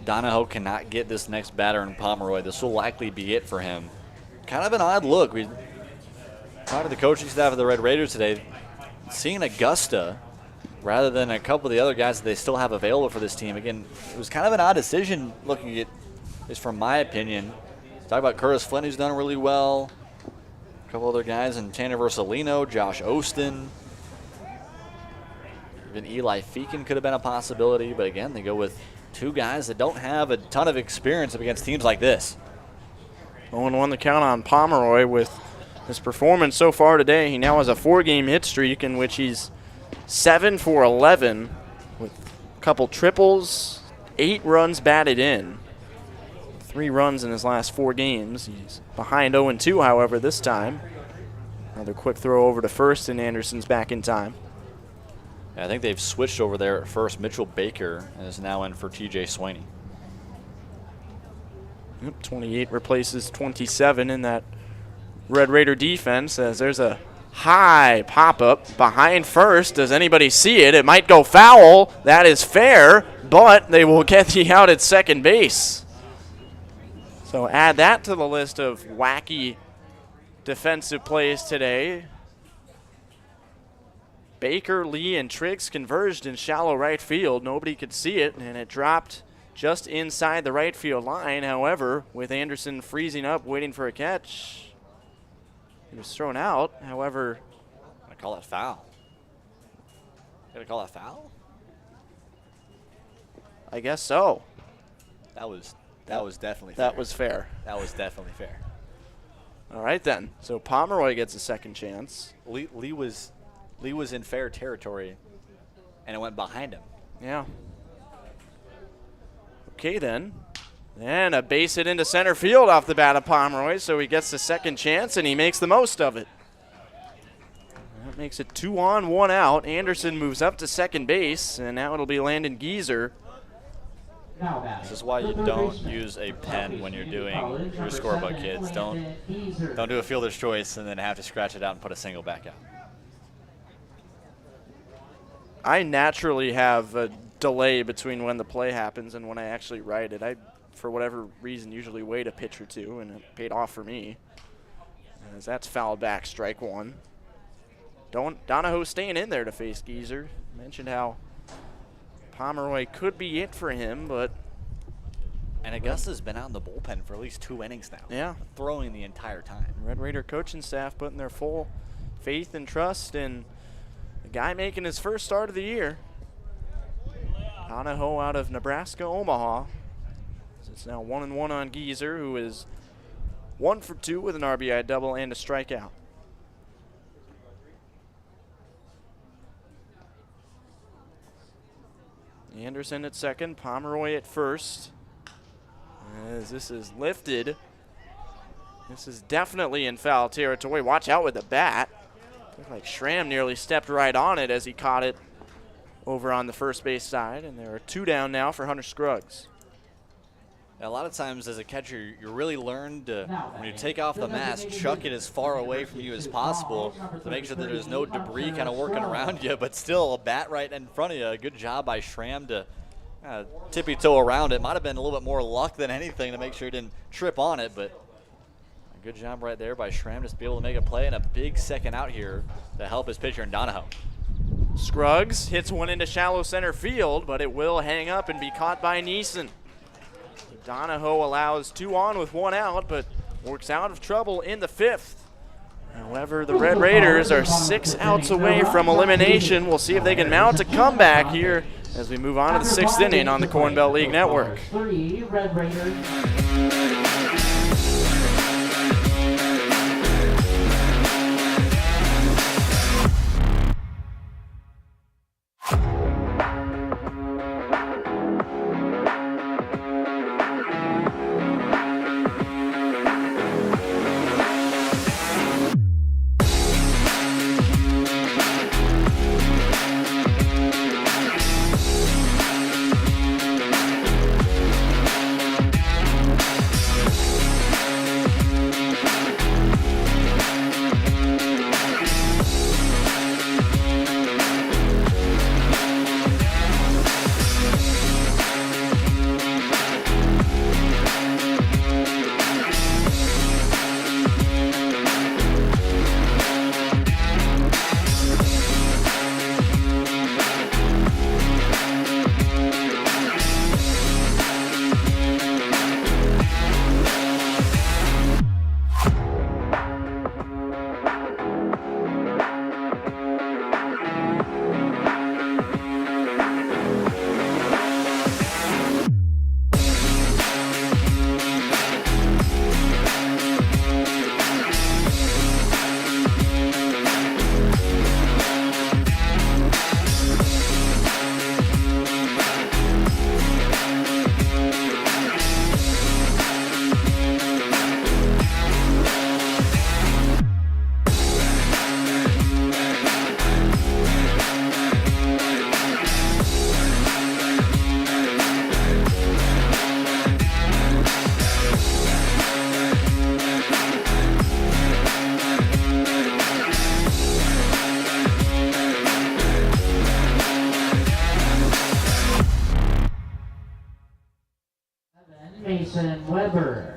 Donahoe cannot get this next batter in Pomeroy, this will likely be it for him. Kind of an odd look. We talked to the coaching staff of the Red Raiders today, seeing Augusta rather than a couple of the other guys that they still have available for this team. Again, it was kind of an odd decision looking at this from my opinion. Talk about Curtis Flynn, who's done really well. A couple other guys in Tanner Versalino, Josh Ostin. Even Eli Feakin could have been a possibility, but again, they go with 2 guys that don't have a ton of experience up against teams like this. 0-1 the count on Pomeroy with his performance so far today. He now has a 4-game hit streak in which he's 7 for 11 with a couple triples, 8 runs batted in. 3 runs in his last 4 games. He's behind 0-2, however, this time. Another quick throw over to first, and Anderson's back in time. Yeah, I think they've switched over there at first. Mitchell Baker is now in for TJ Swaney. 28 replaces 27 in that Red Raider defense as there's a high pop-up behind first. Does anybody see it? It might go foul. That is fair, but they will get the out at second base. So add that to the list of wacky defensive plays today. Baker, Lee, and Triggs converged in shallow right field. Nobody could see it, and it dropped just inside the right field line. However, with Anderson freezing up, waiting for a catch, he was thrown out. However, I call that foul. Gotta call that foul? I guess so. That was definitely fair. That was fair. That was definitely fair. All right then. So Pomeroy gets a second chance. Lee was Lee was in fair territory, and it went behind him. Yeah. Okay, then. And a base hit into center field off the bat of Pomeroy, so he gets the second chance, and he makes the most of it. That makes it 2 on, 1 out. Anderson moves up to second base, and now it'll be Landon Gieser. This is why you don't use a pen when you're doing your scorebook, kids. Don't do a fielder's choice and then have to scratch it out and put a single back out. I naturally have a delay between when the play happens and when I actually write it. I, for whatever reason, usually wait a pitch or two, and it paid off for me. As that's fouled back, strike 1. Donahoe staying in there to face Gieser. Mentioned how Pomeroy could be it for him, but... And Augusta's been out in the bullpen for at least 2 innings now. Yeah. Throwing the entire time. Red Raider coaching staff putting their full faith and trust in the guy making his first start of the year. Donahoe out of Nebraska, Omaha. So it's now 1-1 on Gieser, who is 1 for 2 with an RBI double and a strikeout. Anderson at second, Pomeroy at first. As this is lifted. This is definitely in foul territory. Watch out with the bat. Looked like Schramm nearly stepped right on it as he caught it over on the first base side. And there are 2 down now for Hunter Scruggs. A lot of times as a catcher, you really learn to, when you take off the mask, chuck it as far away from you as possible to make sure that there's no debris kind of working around you, but still a bat right in front of you. A good job by Schramm to tippy-toe around it. Might have been a little bit more luck than anything to make sure he didn't trip on it, but a good job right there by Schramm just to be able to make a play and a big second out here to help his pitcher in Donahoe. Scruggs hits one into shallow center field, but it will hang up and be caught by Neeson. Donahoe allows 2 on with 1 out, but works out of trouble in the 5th. However, the Red Raiders are 6 outs away from elimination. We'll see if they can mount a comeback here as we move on to the 6th inning on the Corn Belt League Network. 3 Red Raiders.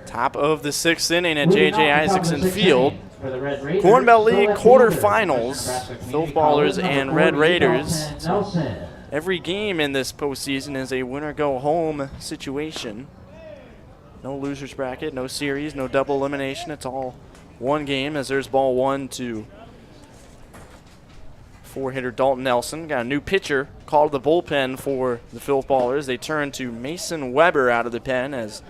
Top of the 6th inning at JJ Isaacson Field. Corn Belt League quarterfinals. Filth Ballers and Red Raiders. Every game in this postseason is a winner-go-home situation. No losers bracket, no series, no double elimination. It's all one game as there's ball 1 to 4-hitter Dalton Nelson. Got a new pitcher called the bullpen for the Filth Ballers. They turn to Mason Weber out of the pen as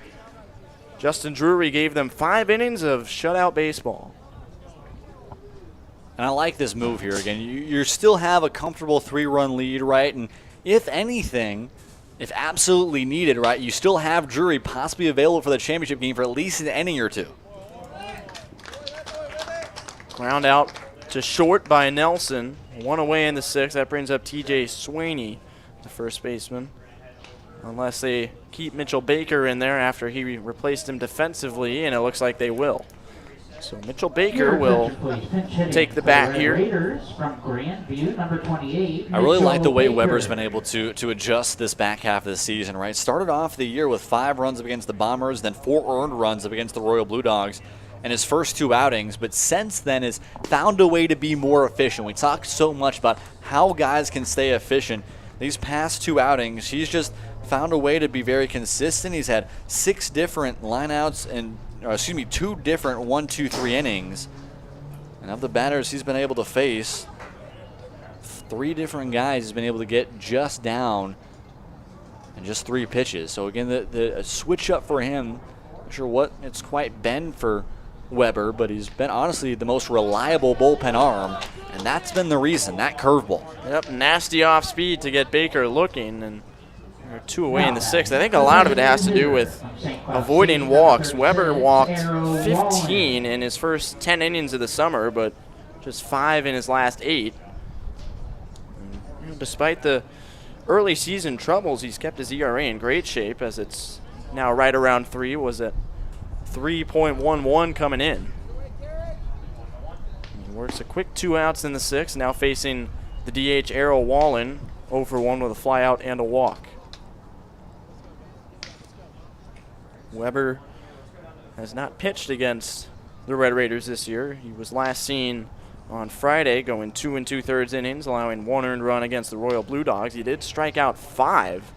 Justin Drury gave them 5 innings of shutout baseball. And I like this move here. Again, you still have a comfortable 3-run lead, right? And if anything, if absolutely needed, right, you still have Drury possibly available for the championship game for at least an inning or two. Ground out to short by Nelson. 1 away in the 6th. That brings up TJ Swaney, the first baseman. Unless they keep Mitchell Baker in there after he replaced him defensively, and it looks like they will. So Mitchell Baker will take the bat here. I really like the way Weber's been able to adjust this back half of the season, right? Started off the year with 5 runs up against the Bombers, then 4 earned runs up against the Royal Blue Dogs in his first 2 outings, but since then has found a way to be more efficient. We talk so much about how guys can stay efficient. These past 2 outings, he's just found a way to be very consistent. He's had 6 different lineouts and 2 different 1-2-3 innings. And of the batters he's been able to face, 3 different guys he's been able to get just down in just 3 pitches. So again, the switch up for him, not sure what it's quite been for Weber, but he's been honestly the most reliable bullpen arm, and that's been the reason, that curveball. Yep, nasty off speed to get Baker looking, and they're 2 away in the 6th. I think a lot of it has to do with avoiding walks. Weber walked 15 in his first 10 innings of the summer, but just 5 in his last 8. And, despite the early season troubles, he's kept his ERA in great shape, as it's now right around 3. Was at 3.11 coming in. He works a quick 2 outs in the 6th, now facing the DH Errol Wallen, 0-for-1 with a fly out and a walk. Weber has not pitched against the Red Raiders this year. He was last seen on Friday going 2 2/3 innings, allowing 1 earned run against the Royal Blue Dogs. He did strike out 5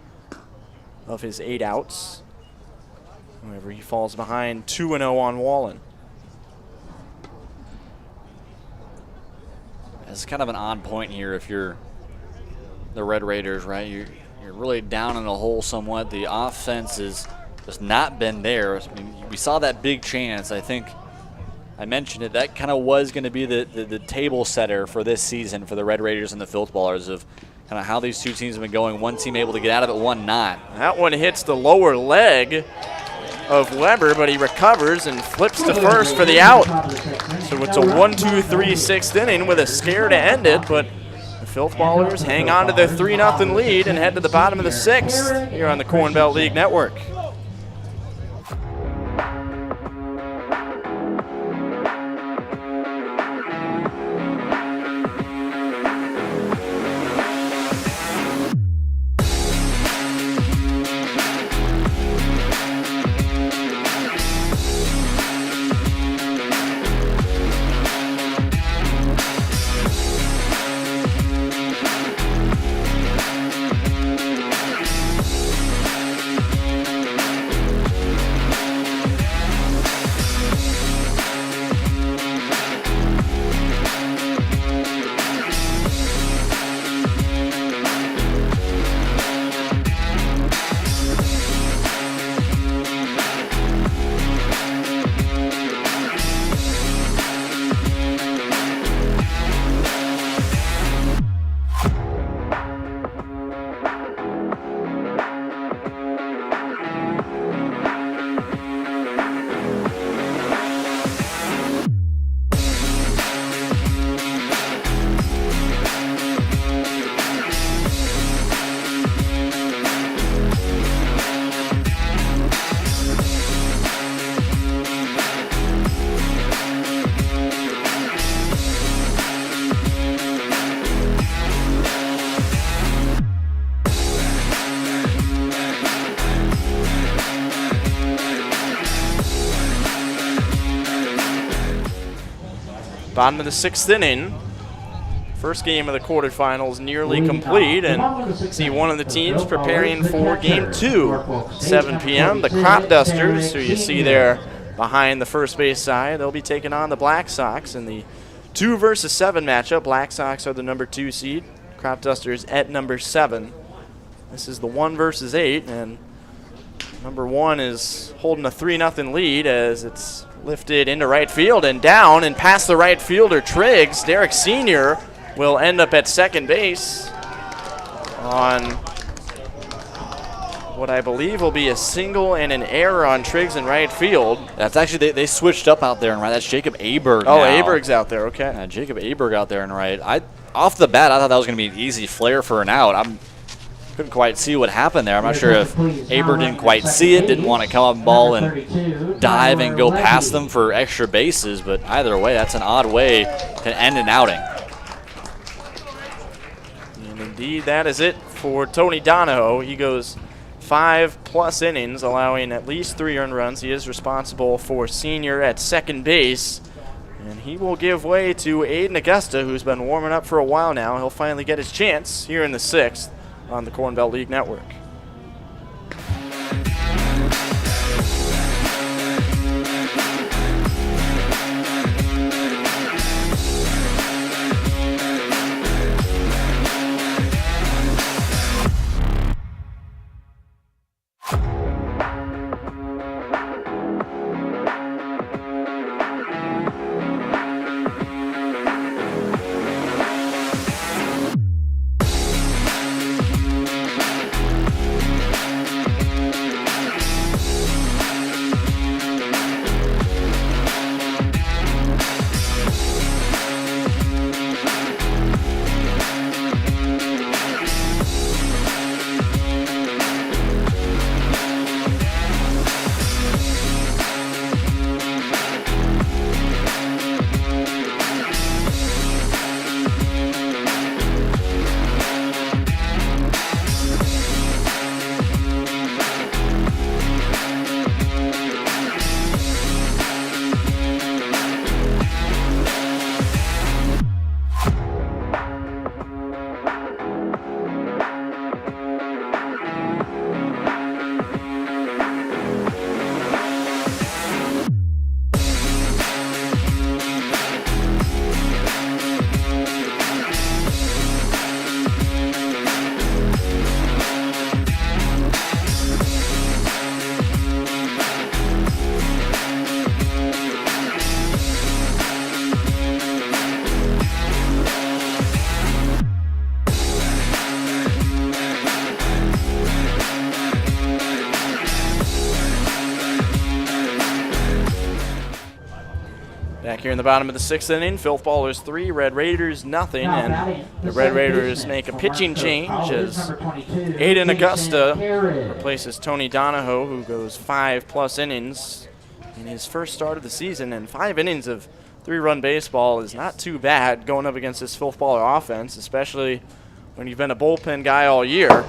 of his 8 outs. However, he falls behind 2-0 on Wallen. It's kind of an odd point here if you're the Red Raiders, right? You're really down in the hole somewhat. The offense has just not been there. I mean, we saw that big chance. I think I mentioned it. That kind of was going to be the table setter for this season for the Red Raiders and the Filth Ballers, of kind of how these 2 teams have been going. One team able to get out of it, one not. That one hits the lower leg of Weber, but he recovers and flips to first for the out. So it's a 1-2-3 6th inning with a scare to end it, but the Filth Ballers hang on to their 3-0 lead and head to the bottom of the 6th here on the Corn Belt League Network. Bottom of the 6th inning. First game of the quarterfinals nearly complete, and see one of the teams preparing for game 2, 7 p.m. The Crop Dusters, who you see there behind the first base side, they'll be taking on the Black Sox in the 2 versus 7 matchup. Black Sox are the number 2 seed, Crop Dusters at number 7. This is the 1 versus 8, and number 1 is holding a 3-0 lead as it's lifted into right field and down and past the right fielder Triggs. Derek Sr. will end up at second base on what I believe will be a single and an error on Triggs in right field. That's actually, they switched up out there and right. That's Jacob Aberg Oh, now. Aberg's out there, okay. Yeah, Jacob Aberg out there and right. Off the bat, I thought that was going to be an easy flare for an out. Couldn't quite see what happened there. I'm not sure if Aberg didn't quite see it, didn't want to come up ball and dive and go past them for extra bases, but either way, that's an odd way to end an outing. And indeed, that is it for Tony Donahoe. He goes 5+ innings, allowing at least 3 earned runs. He is responsible for Senior at second base, and he will give way to Aiden Augusta, who's been warming up for a while now. He'll finally get his chance here in the 6th on the Corn Belt League Network. Back here in the bottom of the 6th inning, Filth Ballers 3, Red Raiders nothing, and the Red Raiders make a pitching change as Aiden Augusta replaces Tony Donahoe, who goes 5+ innings in his first start of the season, and 5 innings of 3-run baseball is not too bad going up against this Filth Baller offense, especially when you've been a bullpen guy all year.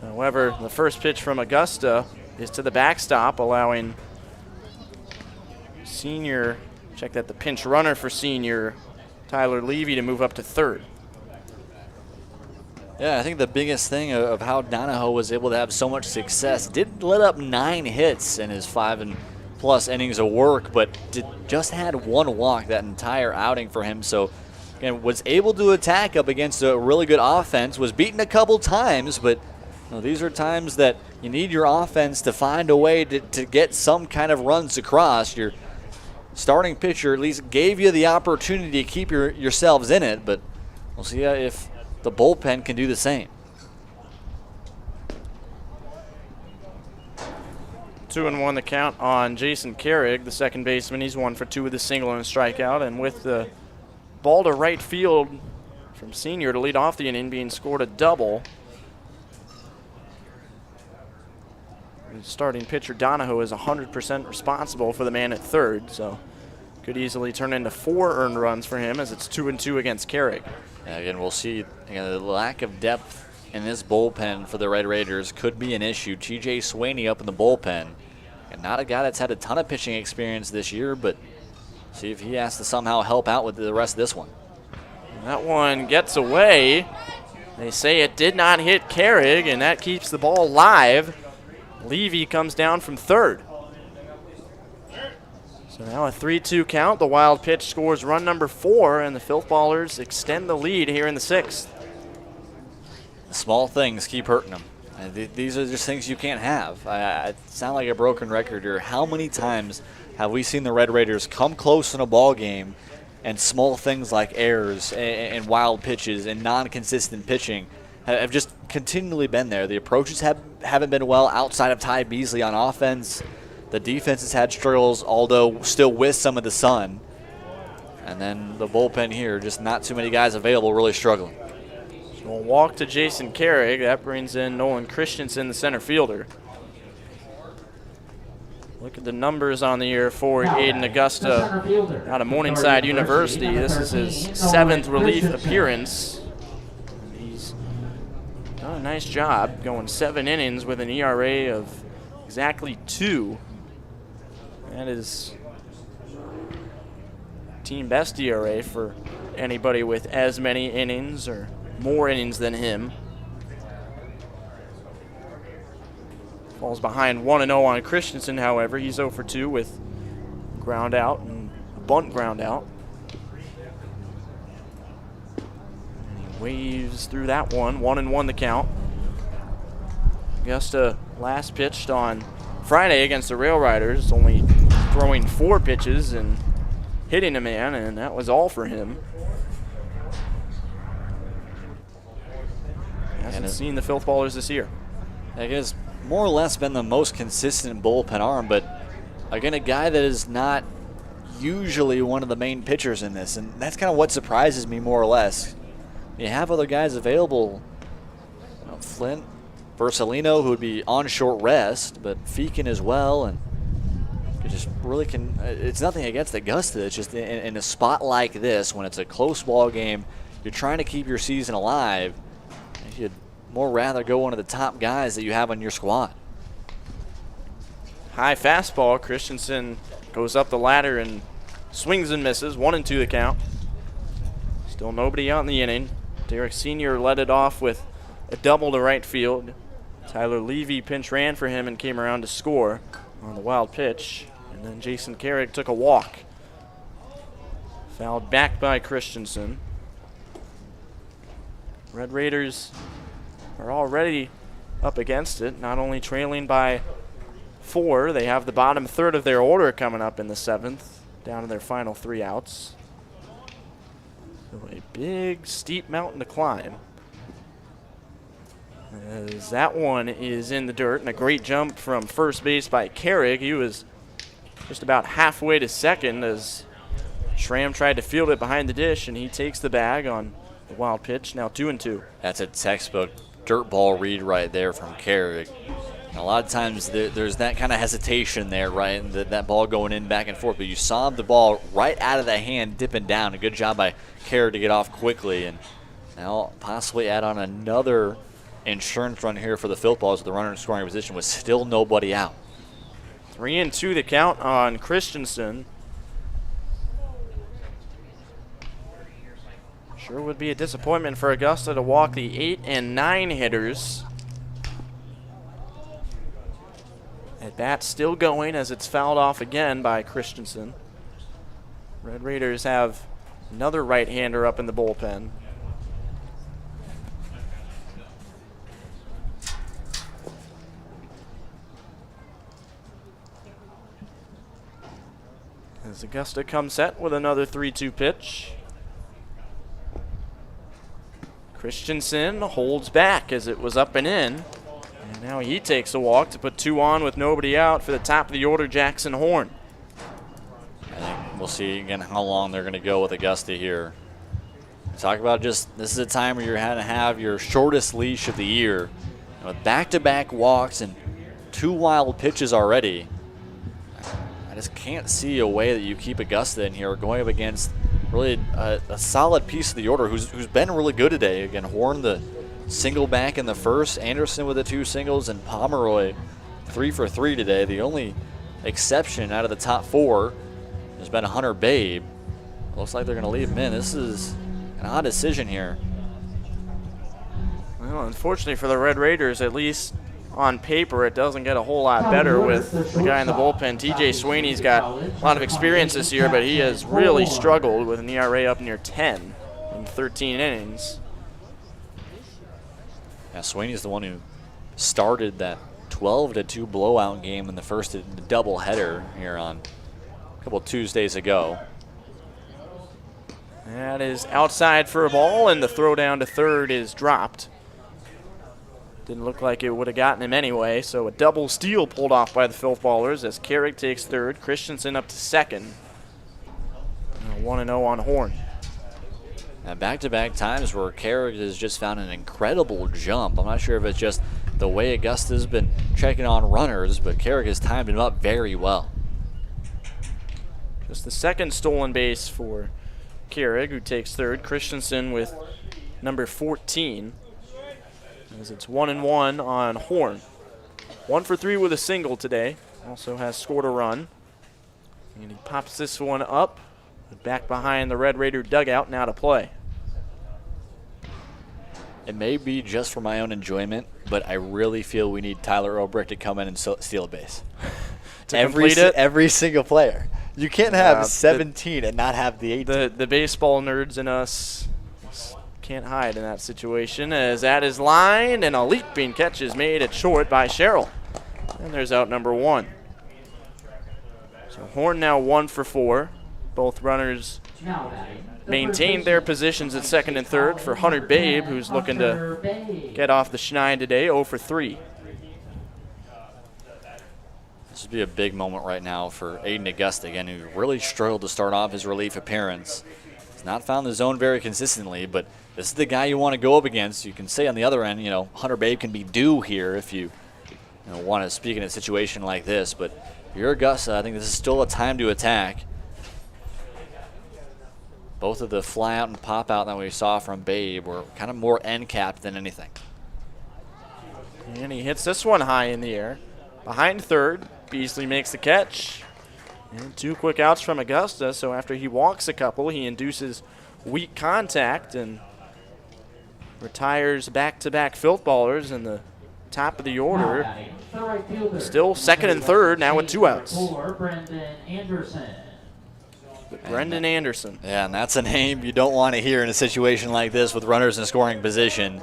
However, the first pitch from Augusta is to the backstop, allowing Senior, check that, the pinch runner for Senior, Tyler Levy, to move up to third. Yeah, I think the biggest thing of how Donahoe was able to have so much success, did let up 9 hits in his 5+ innings of work, but just had 1 walk that entire outing for him. So, again, was able to attack up against a really good offense, was beaten a couple times, but these are times that you need your offense to find a way to get some kind of runs across. Your starting pitcher at least gave you the opportunity to keep yourselves in it, but we'll see if the bullpen can do the same. 2-1 the count on Jason Carrig, the second baseman. He's 1 for 2 with a single and a strikeout, and with the ball to right field from Senior to lead off the inning, being scored a double. Starting pitcher Donahoe is 100% responsible for the man at third, so could easily turn into 4 earned runs for him, as it's 2-2 against Carrig. And again, we'll see the lack of depth in this bullpen for the Red Raiders could be an issue. TJ Swaney up in the bullpen, and not a guy that's had a ton of pitching experience this year, but see if he has to somehow help out with the rest of this one. That one gets away. They say it did not hit Carrig, and that keeps the ball live. Levy comes down from third. So now a 3-2 count. The wild pitch scores run number 4, and the Filth Ballers extend the lead here in the 6th. The small things keep hurting them. These are just things you can't have. I sound like a broken record here. How many times have we seen the Red Raiders come close in a ball game, and small things like errors and wild pitches and non-consistent pitching have just continually been there. The approaches haven't been well outside of Ty Beasley on offense. The defense has had struggles, although still with some of the sun. And then the bullpen here, just not too many guys available, really struggling. So we'll walk to Jason Carrig. That brings in Nolan Christensen, the center fielder. Look at the numbers on the year for Aiden Augusta out of Morningside University. This is his 7th relief appearance. He's done a nice job going 7 innings with an ERA of exactly 2. That is team best ERA for anybody with as many innings or more innings than him. Falls behind 1-0 on Christensen, however. He's 0 for 2 with ground out and a bunt ground out. And he waves through that one. 1-1 the count. Augusta last pitched on Friday against the Rail Riders, only throwing 4 pitches and hitting a man, and that was all for him. Hasn't seen the Filth Ballers this year. I guess more or less been the most consistent bullpen arm, but again, a guy that is not usually one of the main pitchers in this, and that's kind of what surprises me more or less. You have other guys available, Flint, Versalino, who would be on short rest, but Feakin as well, and it just really can. It's nothing against Augusta. It's just in a spot like this, when it's a close ball game, you're trying to keep your season alive. You'd more rather go one of the top guys that you have on your squad. High fastball. Christensen goes up the ladder and swings and misses. 1-2 the count. Still nobody out in the inning. Derek Sr. led it off with a double to right field. Tyler Levy pinch ran for him and came around to score on the wild pitch. And then Jason Carrick took a walk. Fouled back by Christensen. Red Raiders are already up against it, not only trailing by 4, they have the bottom third of their order coming up in the 7th, down to their final 3 outs. So a big, steep mountain to climb. As that one is in the dirt, and a great jump from first base by Carrig. He was just about halfway to second as Schramm tried to field it behind the dish, and he takes the bag on the wild pitch, now 2-2. That's a textbook dirt ball read right there from Carrig. And a lot of times there's that kind of hesitation there, right? And that ball going in back and forth. But you saw the ball right out of the hand dipping down. A good job by Carrig to get off quickly. And now possibly add on another insurance run here for the Filth Ballers with the runner in scoring position with still nobody out. 3-2 the count on Christensen. Sure would be a disappointment for Augusta to walk the 8 and 9 hitters. At bat still going as it's fouled off again by Christensen. Red Raiders have another right-hander up in the bullpen. As Augusta comes set with another 3-2 pitch. Christensen holds back as it was up and in. And now he takes a walk to put 2 on with nobody out for the top of the order, Jackson Horn. I think we'll see again how long they're going to go with Augusta here. Talk about just this is a time where you're going to have your shortest leash of the year. And with back-to-back walks and 2 wild pitches already, I just can't see a way that you keep Augusta in here going up against really a solid piece of the order who's been really good today. Again, Horn, the single back in the first, Anderson with the 2 singles, and Pomeroy 3 for 3 today. The only exception out of the top 4 has been Hunter Babe. Looks like they're going to leave him in. This is an odd decision here. Well, unfortunately for the Red Raiders, at least on paper, it doesn't get a whole lot better with the guy in the bullpen. TJ Sweeney's got a lot of experience this year, but he has really struggled with an ERA up near 10 in 13 innings. Yeah, Sweeney's the one who started that 12-2 blowout game in the first doubleheader here on couple Tuesdays ago. That is outside for a ball, and the throw down to third is dropped. Didn't look like it would have gotten him anyway, so a double steal pulled off by the Filth Ballers as Carrick takes third, Christensen up to second. 1-0 on Horn. Now back-to-back times where Carrick has just found an incredible jump. I'm not sure if it's just the way Augusta's been checking on runners, but Carrick has timed him up very well. Just the second stolen base for Carrick, who takes third. Christensen with number 14. As it's 1-1 on Horn. 1 for 3 with a single today. Also has scored a run. And he pops this one up. Back behind the Red Raider dugout, now to play. It may be just for my own enjoyment, but I really feel we need Tyler Obrick to come in and steal a base. Every single player. You can't have 17 and not have the 18. The baseball nerds in us can't hide in that situation, as that is lined and a leaping catch is made at short by Sherrill. And there's out number 1. So Horn now 1 for 4. Both runners maintained their positions at second and third for Hunter Babe, who's looking to get off the schneid today, 0 for 3. This would be a big moment right now for Aiden Augusta, again, who really struggled to start off his relief appearance. He's not found the zone very consistently, but this is the guy you want to go up against. You can say on the other end, Hunter Babe can be due here if you want to speak in a situation like this, but if you're Augusta, I think this is still a time to attack. Both of the fly out and pop out that we saw from Babe were kind of more end cap than anything. And he hits this one high in the air. Behind third, Beasley makes the catch. And 2 quick outs from Augusta, so after he walks a couple, he induces weak contact and retires back-to-back Filth Ballers in the top of the order. Still second and third, now with 2 outs. Brendan Anderson. Yeah, and that's a name you don't want to hear in a situation like this with runners in scoring position.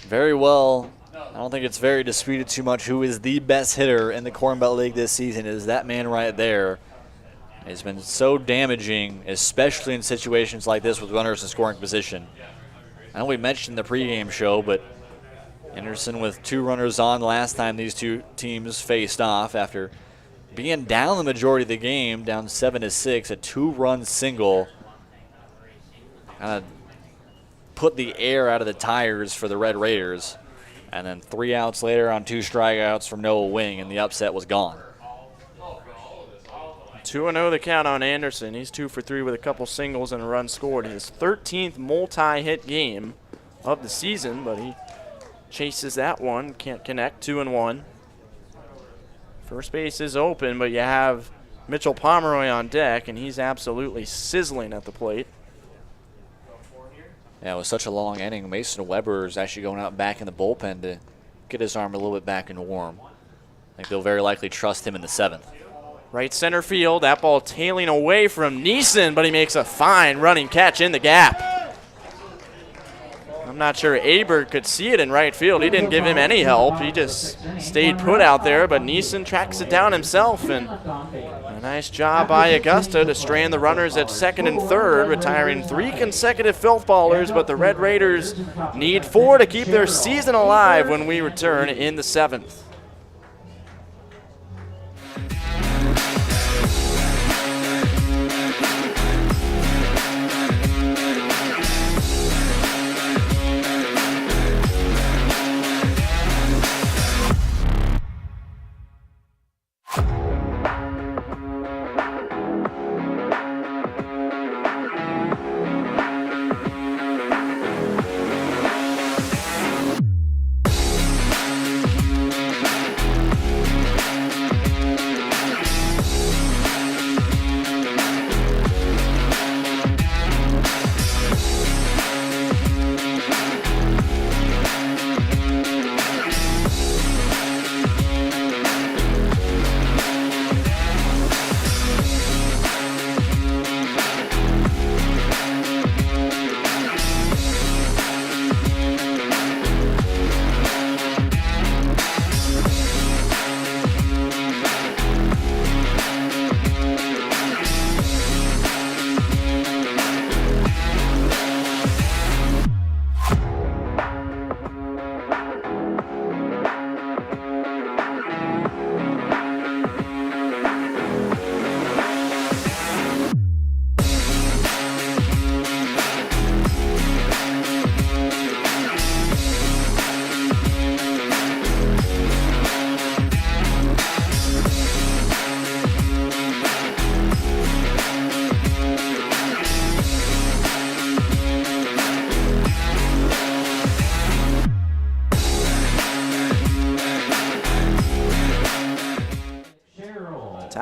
Very well, I don't think it's very disputed too much who is the best hitter in the Corn Belt League this season. Is that man right there. He's been so damaging, especially in situations like this with runners in scoring position. I know we mentioned the pregame show, but Anderson with 2 runners on the last time these 2 teams faced off after being down the majority of the game, down 7-6, a 2-run single. Kind of put the air out of the tires for the Red Raiders. And then 3 outs later on 2 strikeouts from Noah Wing, and the upset was gone. 2-0 the count on Anderson. He's 2 for 3 with a couple singles and a run scored. His 13th multi-hit game of the season, but he chases that one, can't connect. 2-1. First base is open, but you have Mitchell Pomeroy on deck, and he's absolutely sizzling at the plate. Yeah, it was such a long inning. Mason Weber is actually going out back in the bullpen to get his arm a little bit back and warm. I think they'll very likely trust him in the 7th. Right center field, that ball tailing away from Neeson, but he makes a fine running catch in the gap. I'm not sure Abert could see it in right field. He didn't give him any help. He just stayed put out there, but Neeson tracks it down himself, and a nice job by Augusta to strand the runners at second and third, retiring 3 consecutive Filth Ballers, but the Red Raiders need 4 to keep their season alive when we return in the 7th.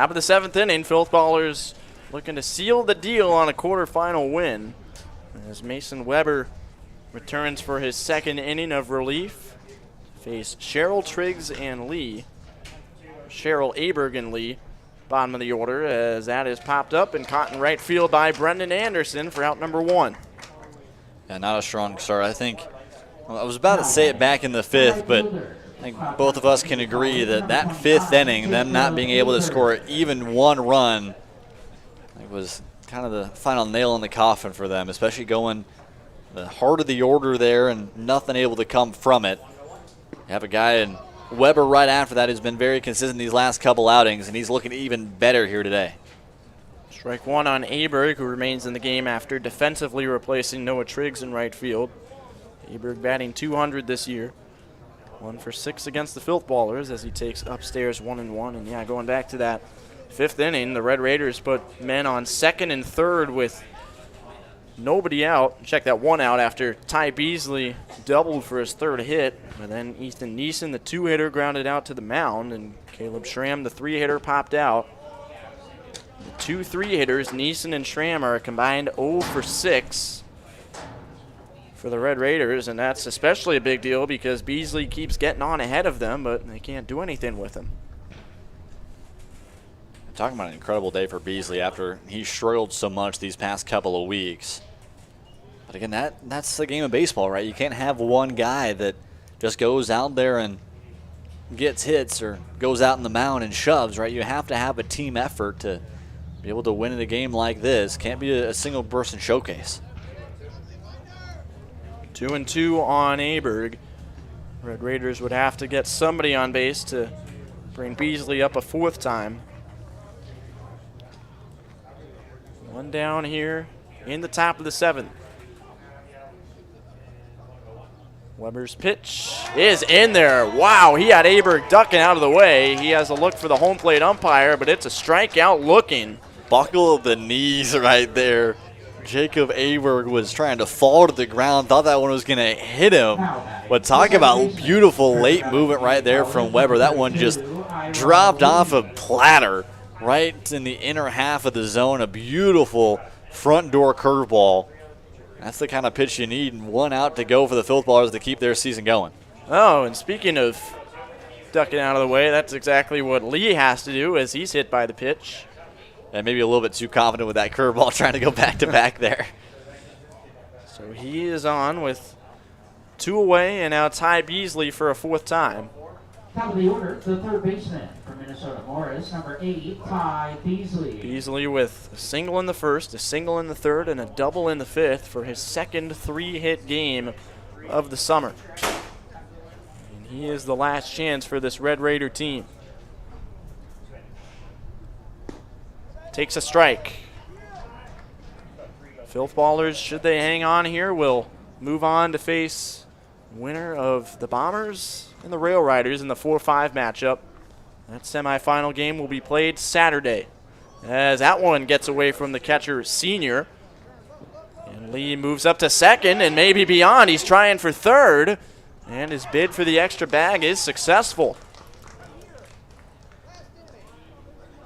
Top of the 7th inning, Filth Ballers looking to seal the deal on a quarterfinal win as Mason Weber returns for his 2nd inning of relief. Face Cheryl Triggs and Lee. Cheryl Aberg and Lee, bottom of the order, as that is popped up and caught in right field by Brendan Anderson for out number 1. Yeah, not a strong start. I think, well, I was about to say it back in the 5th, but I think both of us can agree that that 5th inning, them not being able to score even 1 run, it was kind of the final nail in the coffin for them, especially going the heart of the order there and nothing able to come from it. You have a guy in Weber right after that who's been very consistent these last couple outings, and he's looking even better here today. Strike 1 on Aberg, who remains in the game after defensively replacing Noah Triggs in right field. Aberg batting .200 this year. 1 for 6 against the Filth Ballers as he takes upstairs 1-1. And yeah, going back to that 5th inning, the Red Raiders put men on 2nd and 3rd with nobody out. Check that 1 out after Ty Beasley doubled for his 3rd hit. And then Ethan Neeson, the 2-hitter, grounded out to the mound. And Caleb Schramm, the 3-hitter, popped out. The 2 3-hitters, Neeson and Schramm, are a combined 0 for 6 for the Red Raiders, and that's especially a big deal because Beasley keeps getting on ahead of them, but they can't do anything with him. Talking about an incredible day for Beasley after he struggled so much these past couple of weeks. But again, that's the game of baseball, right? You can't have one guy that just goes out there and gets hits or goes out in the mound and shoves, right? You have to have a team effort to be able to win in a game like this. Can't be a single person showcase. 2-2 on Aberg. Red Raiders would have to get somebody on base to bring Beasley up a 4th time. 1 down here in the top of the 7th. Weber's pitch is in there. Wow, he had Aberg ducking out of the way. He has a look for the home plate umpire, but it's a strikeout looking. Buckle of the knees right there. Jacob Aberg was trying to fall to the ground, thought that one was going to hit him. But talk about beautiful late movement right there from Weber. That one just dropped off a platter right in the inner half of the zone. A beautiful front door curveball. That's the kind of pitch you need, and 1 out to go for the Filth Ballers to keep their season going. Oh, and speaking of ducking out of the way, that's exactly what Lee has to do as he's hit by the pitch. And maybe a little bit too confident with that curveball, trying to go back-to-back there. So he is on with 2 away, and now Ty Beasley for a 4th time. Top of the order, the 3rd baseman for Minnesota Morris, number 8, Ty Beasley. Beasley with a single in the 1st, a single in the 3rd, and a double in the 5th for his 2nd 3-hit game of the summer. And he is the last chance for this Red Raider team. Takes a strike. Filth Ballers, should they hang on here, will move on to face winner of the Bombers and the Rail Riders in the 4-5 matchup. That semifinal game will be played Saturday, as that one gets away from the catcher, Senior. And Lee moves up to 2nd and maybe beyond. He's trying for 3rd, and his bid for the extra bag is successful.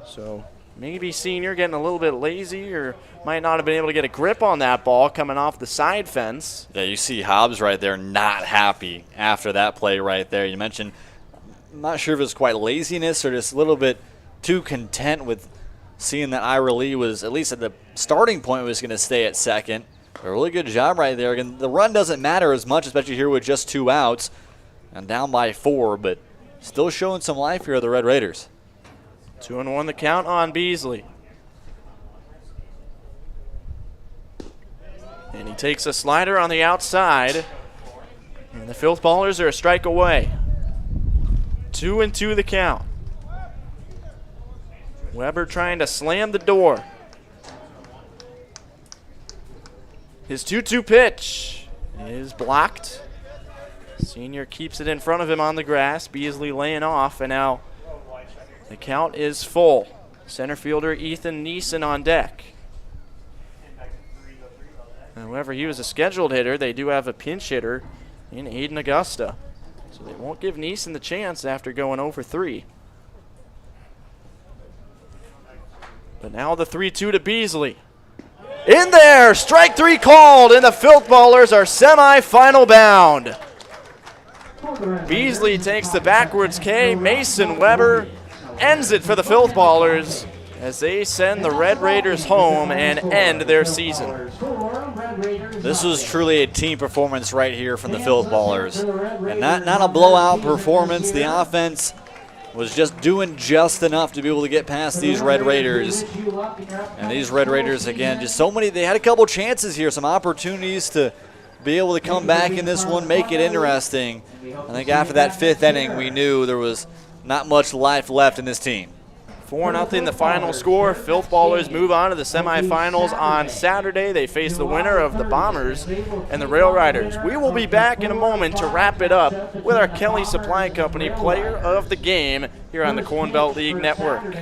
So maybe Senior getting a little bit lazy or might not have been able to get a grip on that ball coming off the side fence. Yeah, you see Hobbs right there not happy after that play right there. You mentioned, I'm not sure if it's quite laziness or just a little bit too content with seeing that Ira Lee was, at least at the starting point, was going to stay at 2nd. A really good job right there. Again, the run doesn't matter as much, especially here with just 2 outs and down by 4, but still showing some life here are the Red Raiders. 2-1 the count on Beasley. And he takes a slider on the outside. And the Filth Ballers are a strike away. 2-2 the count. Weber trying to slam the door. His 2-2 pitch is blocked. Senior keeps it in front of him on the grass. Beasley laying off, and now the count is full. Center fielder Ethan Neeson on deck. However, he was a scheduled hitter. They do have a pinch hitter in Aiden Augusta. So they won't give Neeson the chance after going 0 for 3. But now the 3-2 to Beasley. In there, strike 3 called, and the Filth Ballers are semi-final bound. Beasley takes the backwards K. Mason Weber ends it for the Filth Ballers as they send the Red Raiders home and end their season. This was truly a team performance right here from the Filth Ballers. And not a blowout performance. The offense was just doing just enough to be able to get past these Red Raiders. And these Red Raiders, again, just so many. They had a couple chances here, some opportunities to be able to come back in this one, make it interesting. I think after that 5th inning, we knew there was not much life left in this team. 4-0 the final score. Filth Ballers move on to the semifinals on Saturday. They face the winner of the Bombers and the Rail Riders. We will be back in a moment to wrap it up with our Kelly Supply Company Player of the Game here on the Corn Belt League Network.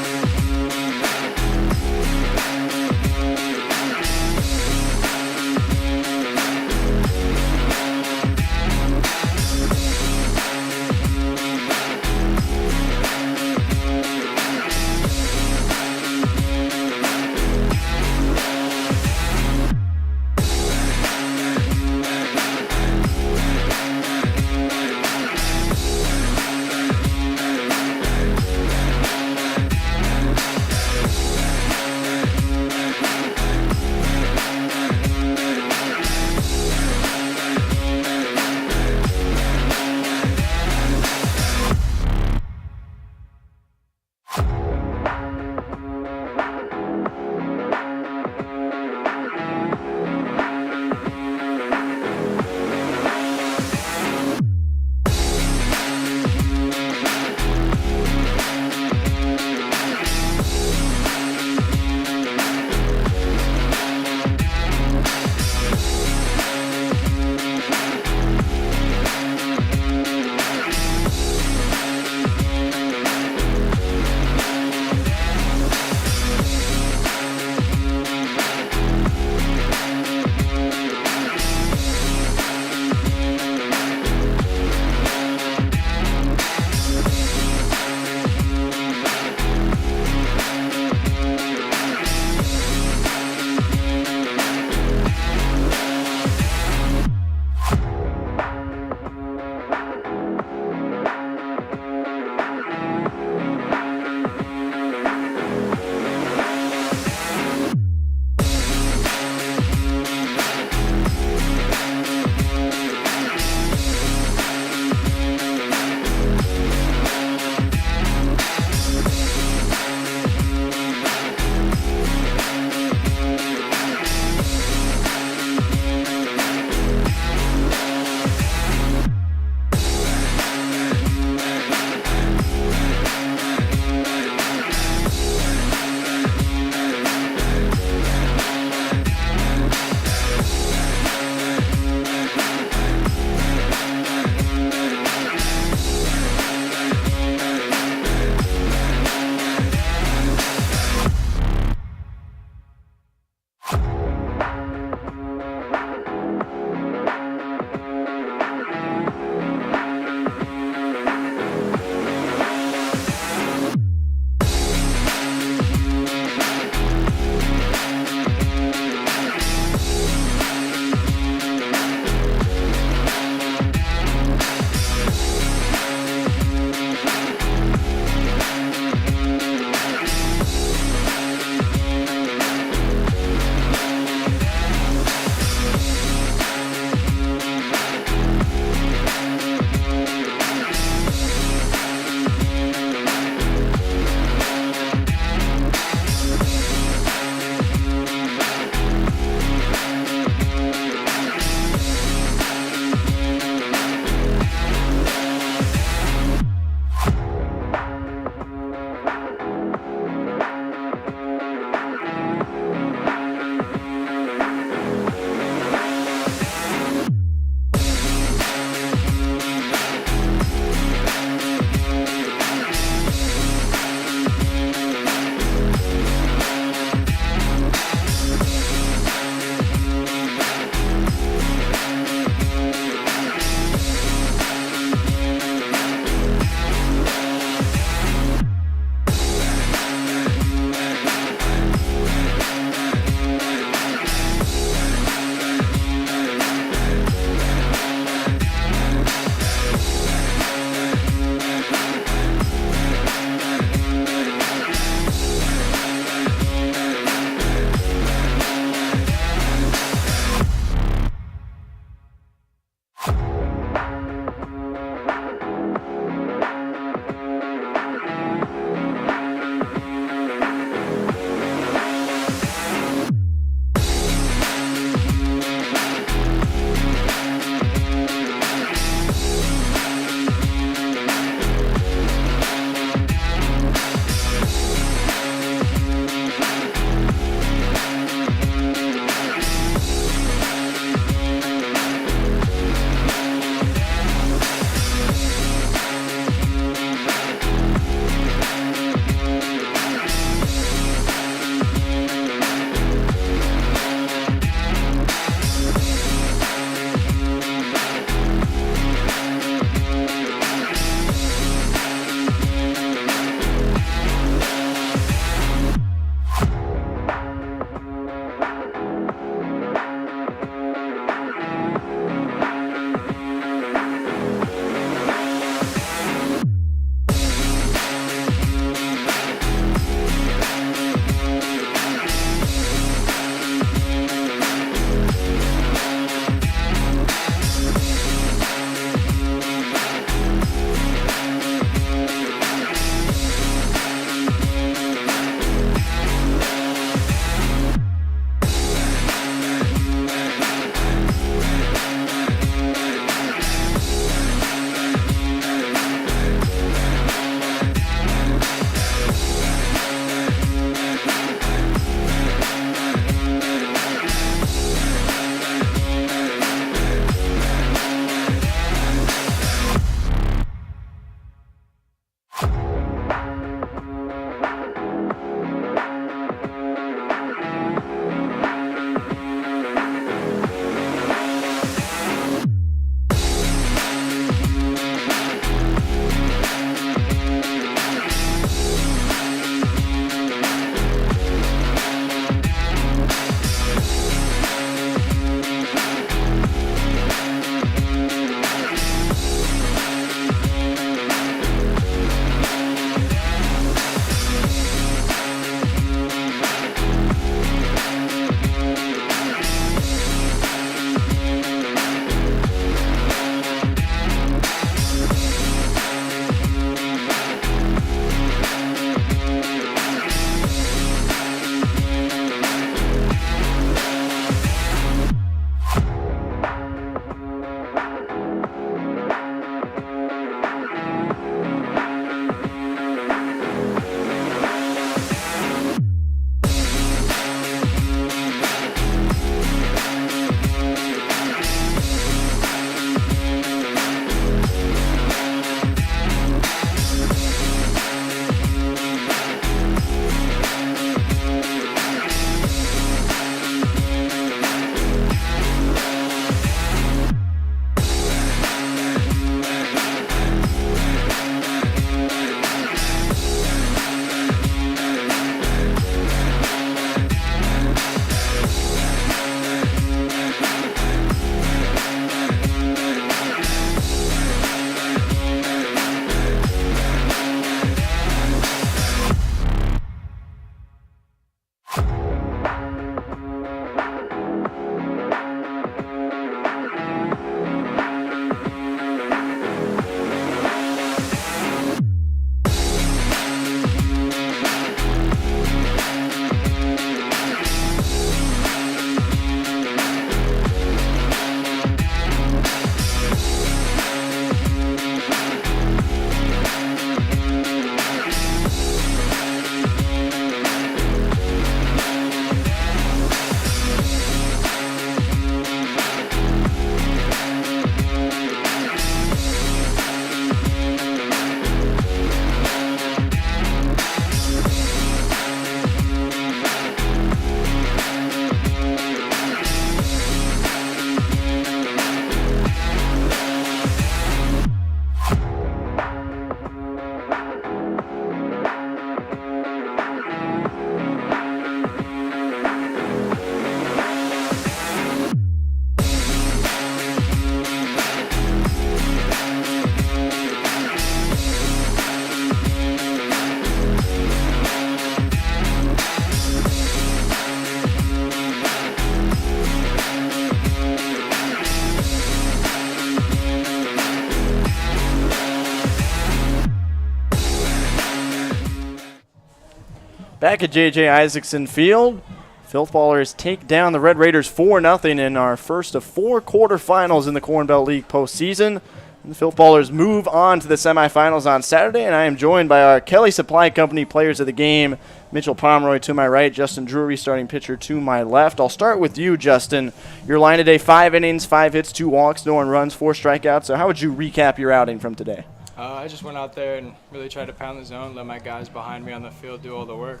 Back at JJ Isaacson Field, Filth Ballers take down the Red Raiders 4-0 in our first of 4 quarterfinals in the Corn Belt League Postseason. And the Filth Ballers move on to the semifinals on Saturday, and I am joined by our Kelly Supply Company players of the game, Mitchell Pomeroy to my right, Justin Drury, starting pitcher, to my left. I'll start with you, Justin. Your line today, 5 innings, 5 hits, 2 walks, no earned runs, 4 strikeouts. So how would you recap your outing from today? I just went out there and really tried to pound the zone, let my guys behind me on the field do all the work.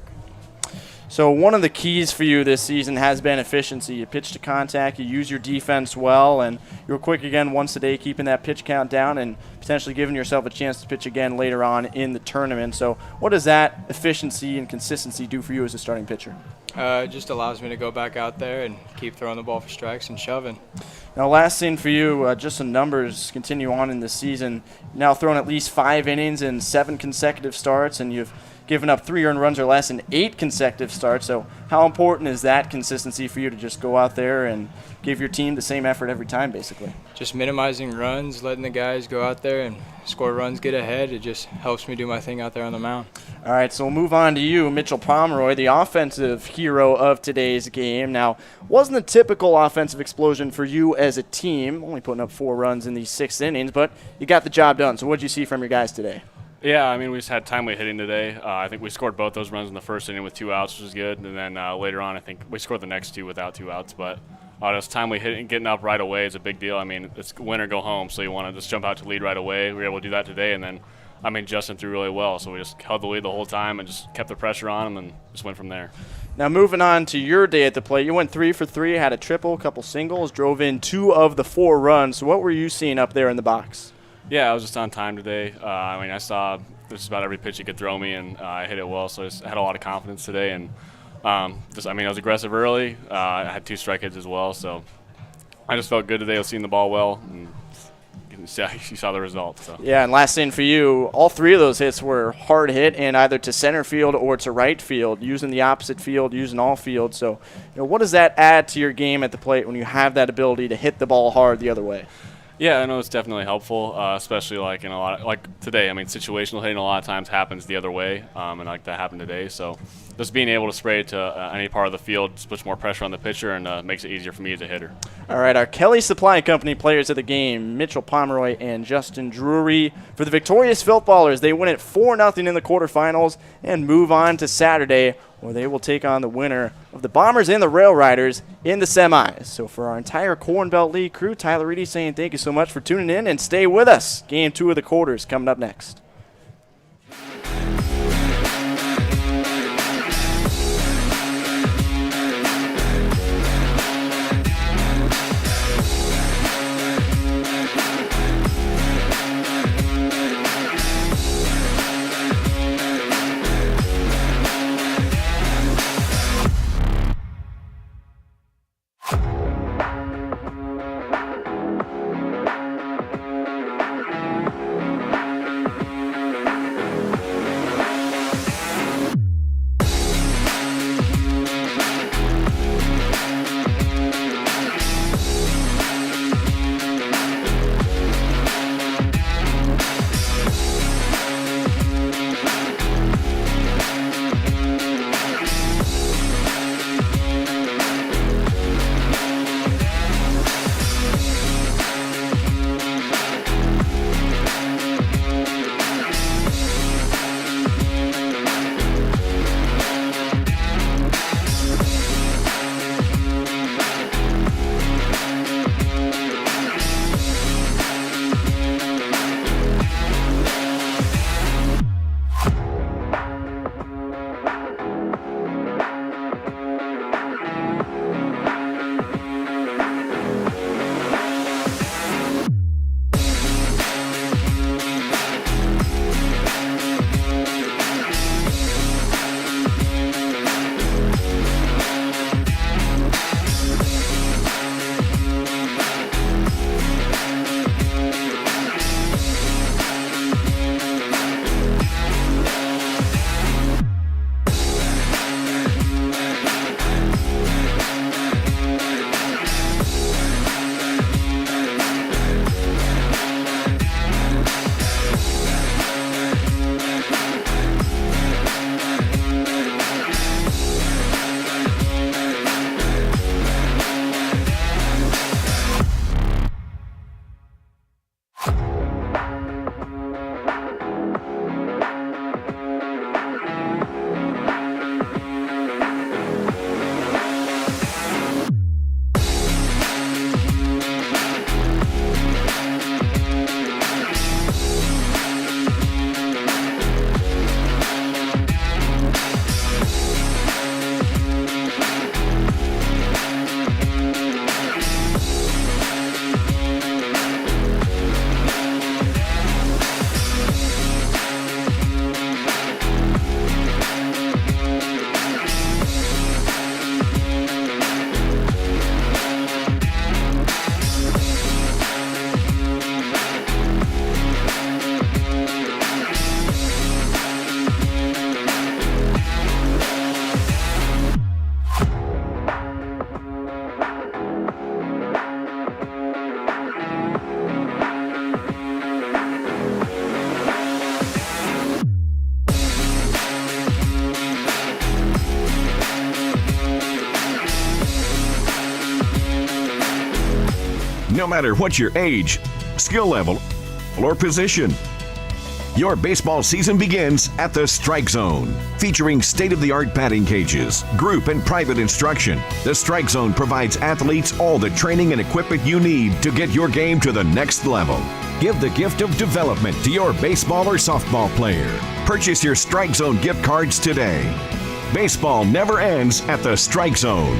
So one of the keys for you this season has been efficiency. You pitch to contact, you use your defense well, and you were quick again once a day, keeping that pitch count down and potentially giving yourself a chance to pitch again later on in the tournament. So what does that efficiency and consistency do for you as a starting pitcher? It just allows me to go back out there and keep throwing the ball for strikes and shoving. Now, last thing for you, just some numbers continue on in this season. Now thrown at least 5 innings in 7 consecutive starts, and you've given up 3 earned runs or less in 8 consecutive starts. So how important is that consistency for you to just go out there and give your team the same effort every time, basically? Just minimizing runs, letting the guys go out there and score runs, get ahead. It just helps me do my thing out there on the mound. All right, so we'll move on to you, Mitchell Pomeroy, the offensive hero of today's game. Now, wasn't a typical offensive explosion for you as a team, only putting up 4 runs in these 6 innings, but you got the job done. So what did you see from your guys today? Yeah, I mean, we just had timely hitting today. I think we scored both those runs in the first inning with 2 outs, which was good. And then later on, I think we scored the next 2 without 2 outs. But just timely hitting, getting up right away is a big deal. I mean, it's win or go home, so you want to just jump out to lead right away. We were able to do that today. And then, I mean, Justin threw really well, so we just held the lead the whole time and just kept the pressure on him and just went from there. Now, moving on to your day at the plate, you went 3 for 3, had a triple, a couple singles, drove in 2 of the 4 runs. So what were you seeing up there in the box? Yeah, I was just on time today. I mean, I saw just about every pitch he could throw me, and I hit it well, so I just had a lot of confidence today. And I was aggressive early. I had 2 strike hits as well, so I just felt good today. I was seeing the ball well, and you saw the result. So. Yeah, and last thing for you, all 3 of those hits were hard hit and either to center field or to right field, using the opposite field, using all field. So, what does that add to your game at the plate when you have that ability to hit the ball hard the other way? Yeah, I know it's definitely helpful, especially like in a lot of, like today. I mean, situational hitting a lot of times happens the other way, and like that happened today. So just being able to spray it to any part of the field just puts more pressure on the pitcher and makes it easier for me as a hitter. All right, our Kelly Supply Company players of the game, Mitchell Pomeroy and Justin Drury. For the victorious Filth Ballers, they win it 4-0 in the quarterfinals and move on to Saturday, where they will take on the winner of the Bombers and the Rail Riders in the semis. So for our entire Corn Belt League crew, Tyler Reidy saying thank you so much for tuning in, and stay with us. Game 2 of the quarters coming up next. no matter what your age, skill level, or position. Your baseball season begins at the Strike Zone. Featuring state-of-the-art batting cages, group and private instruction, the Strike Zone provides athletes all the training and equipment you need to get your game to the next level. Give the gift of development to your baseball or softball player. Purchase your Strike Zone gift cards today. Baseball never ends at the Strike Zone.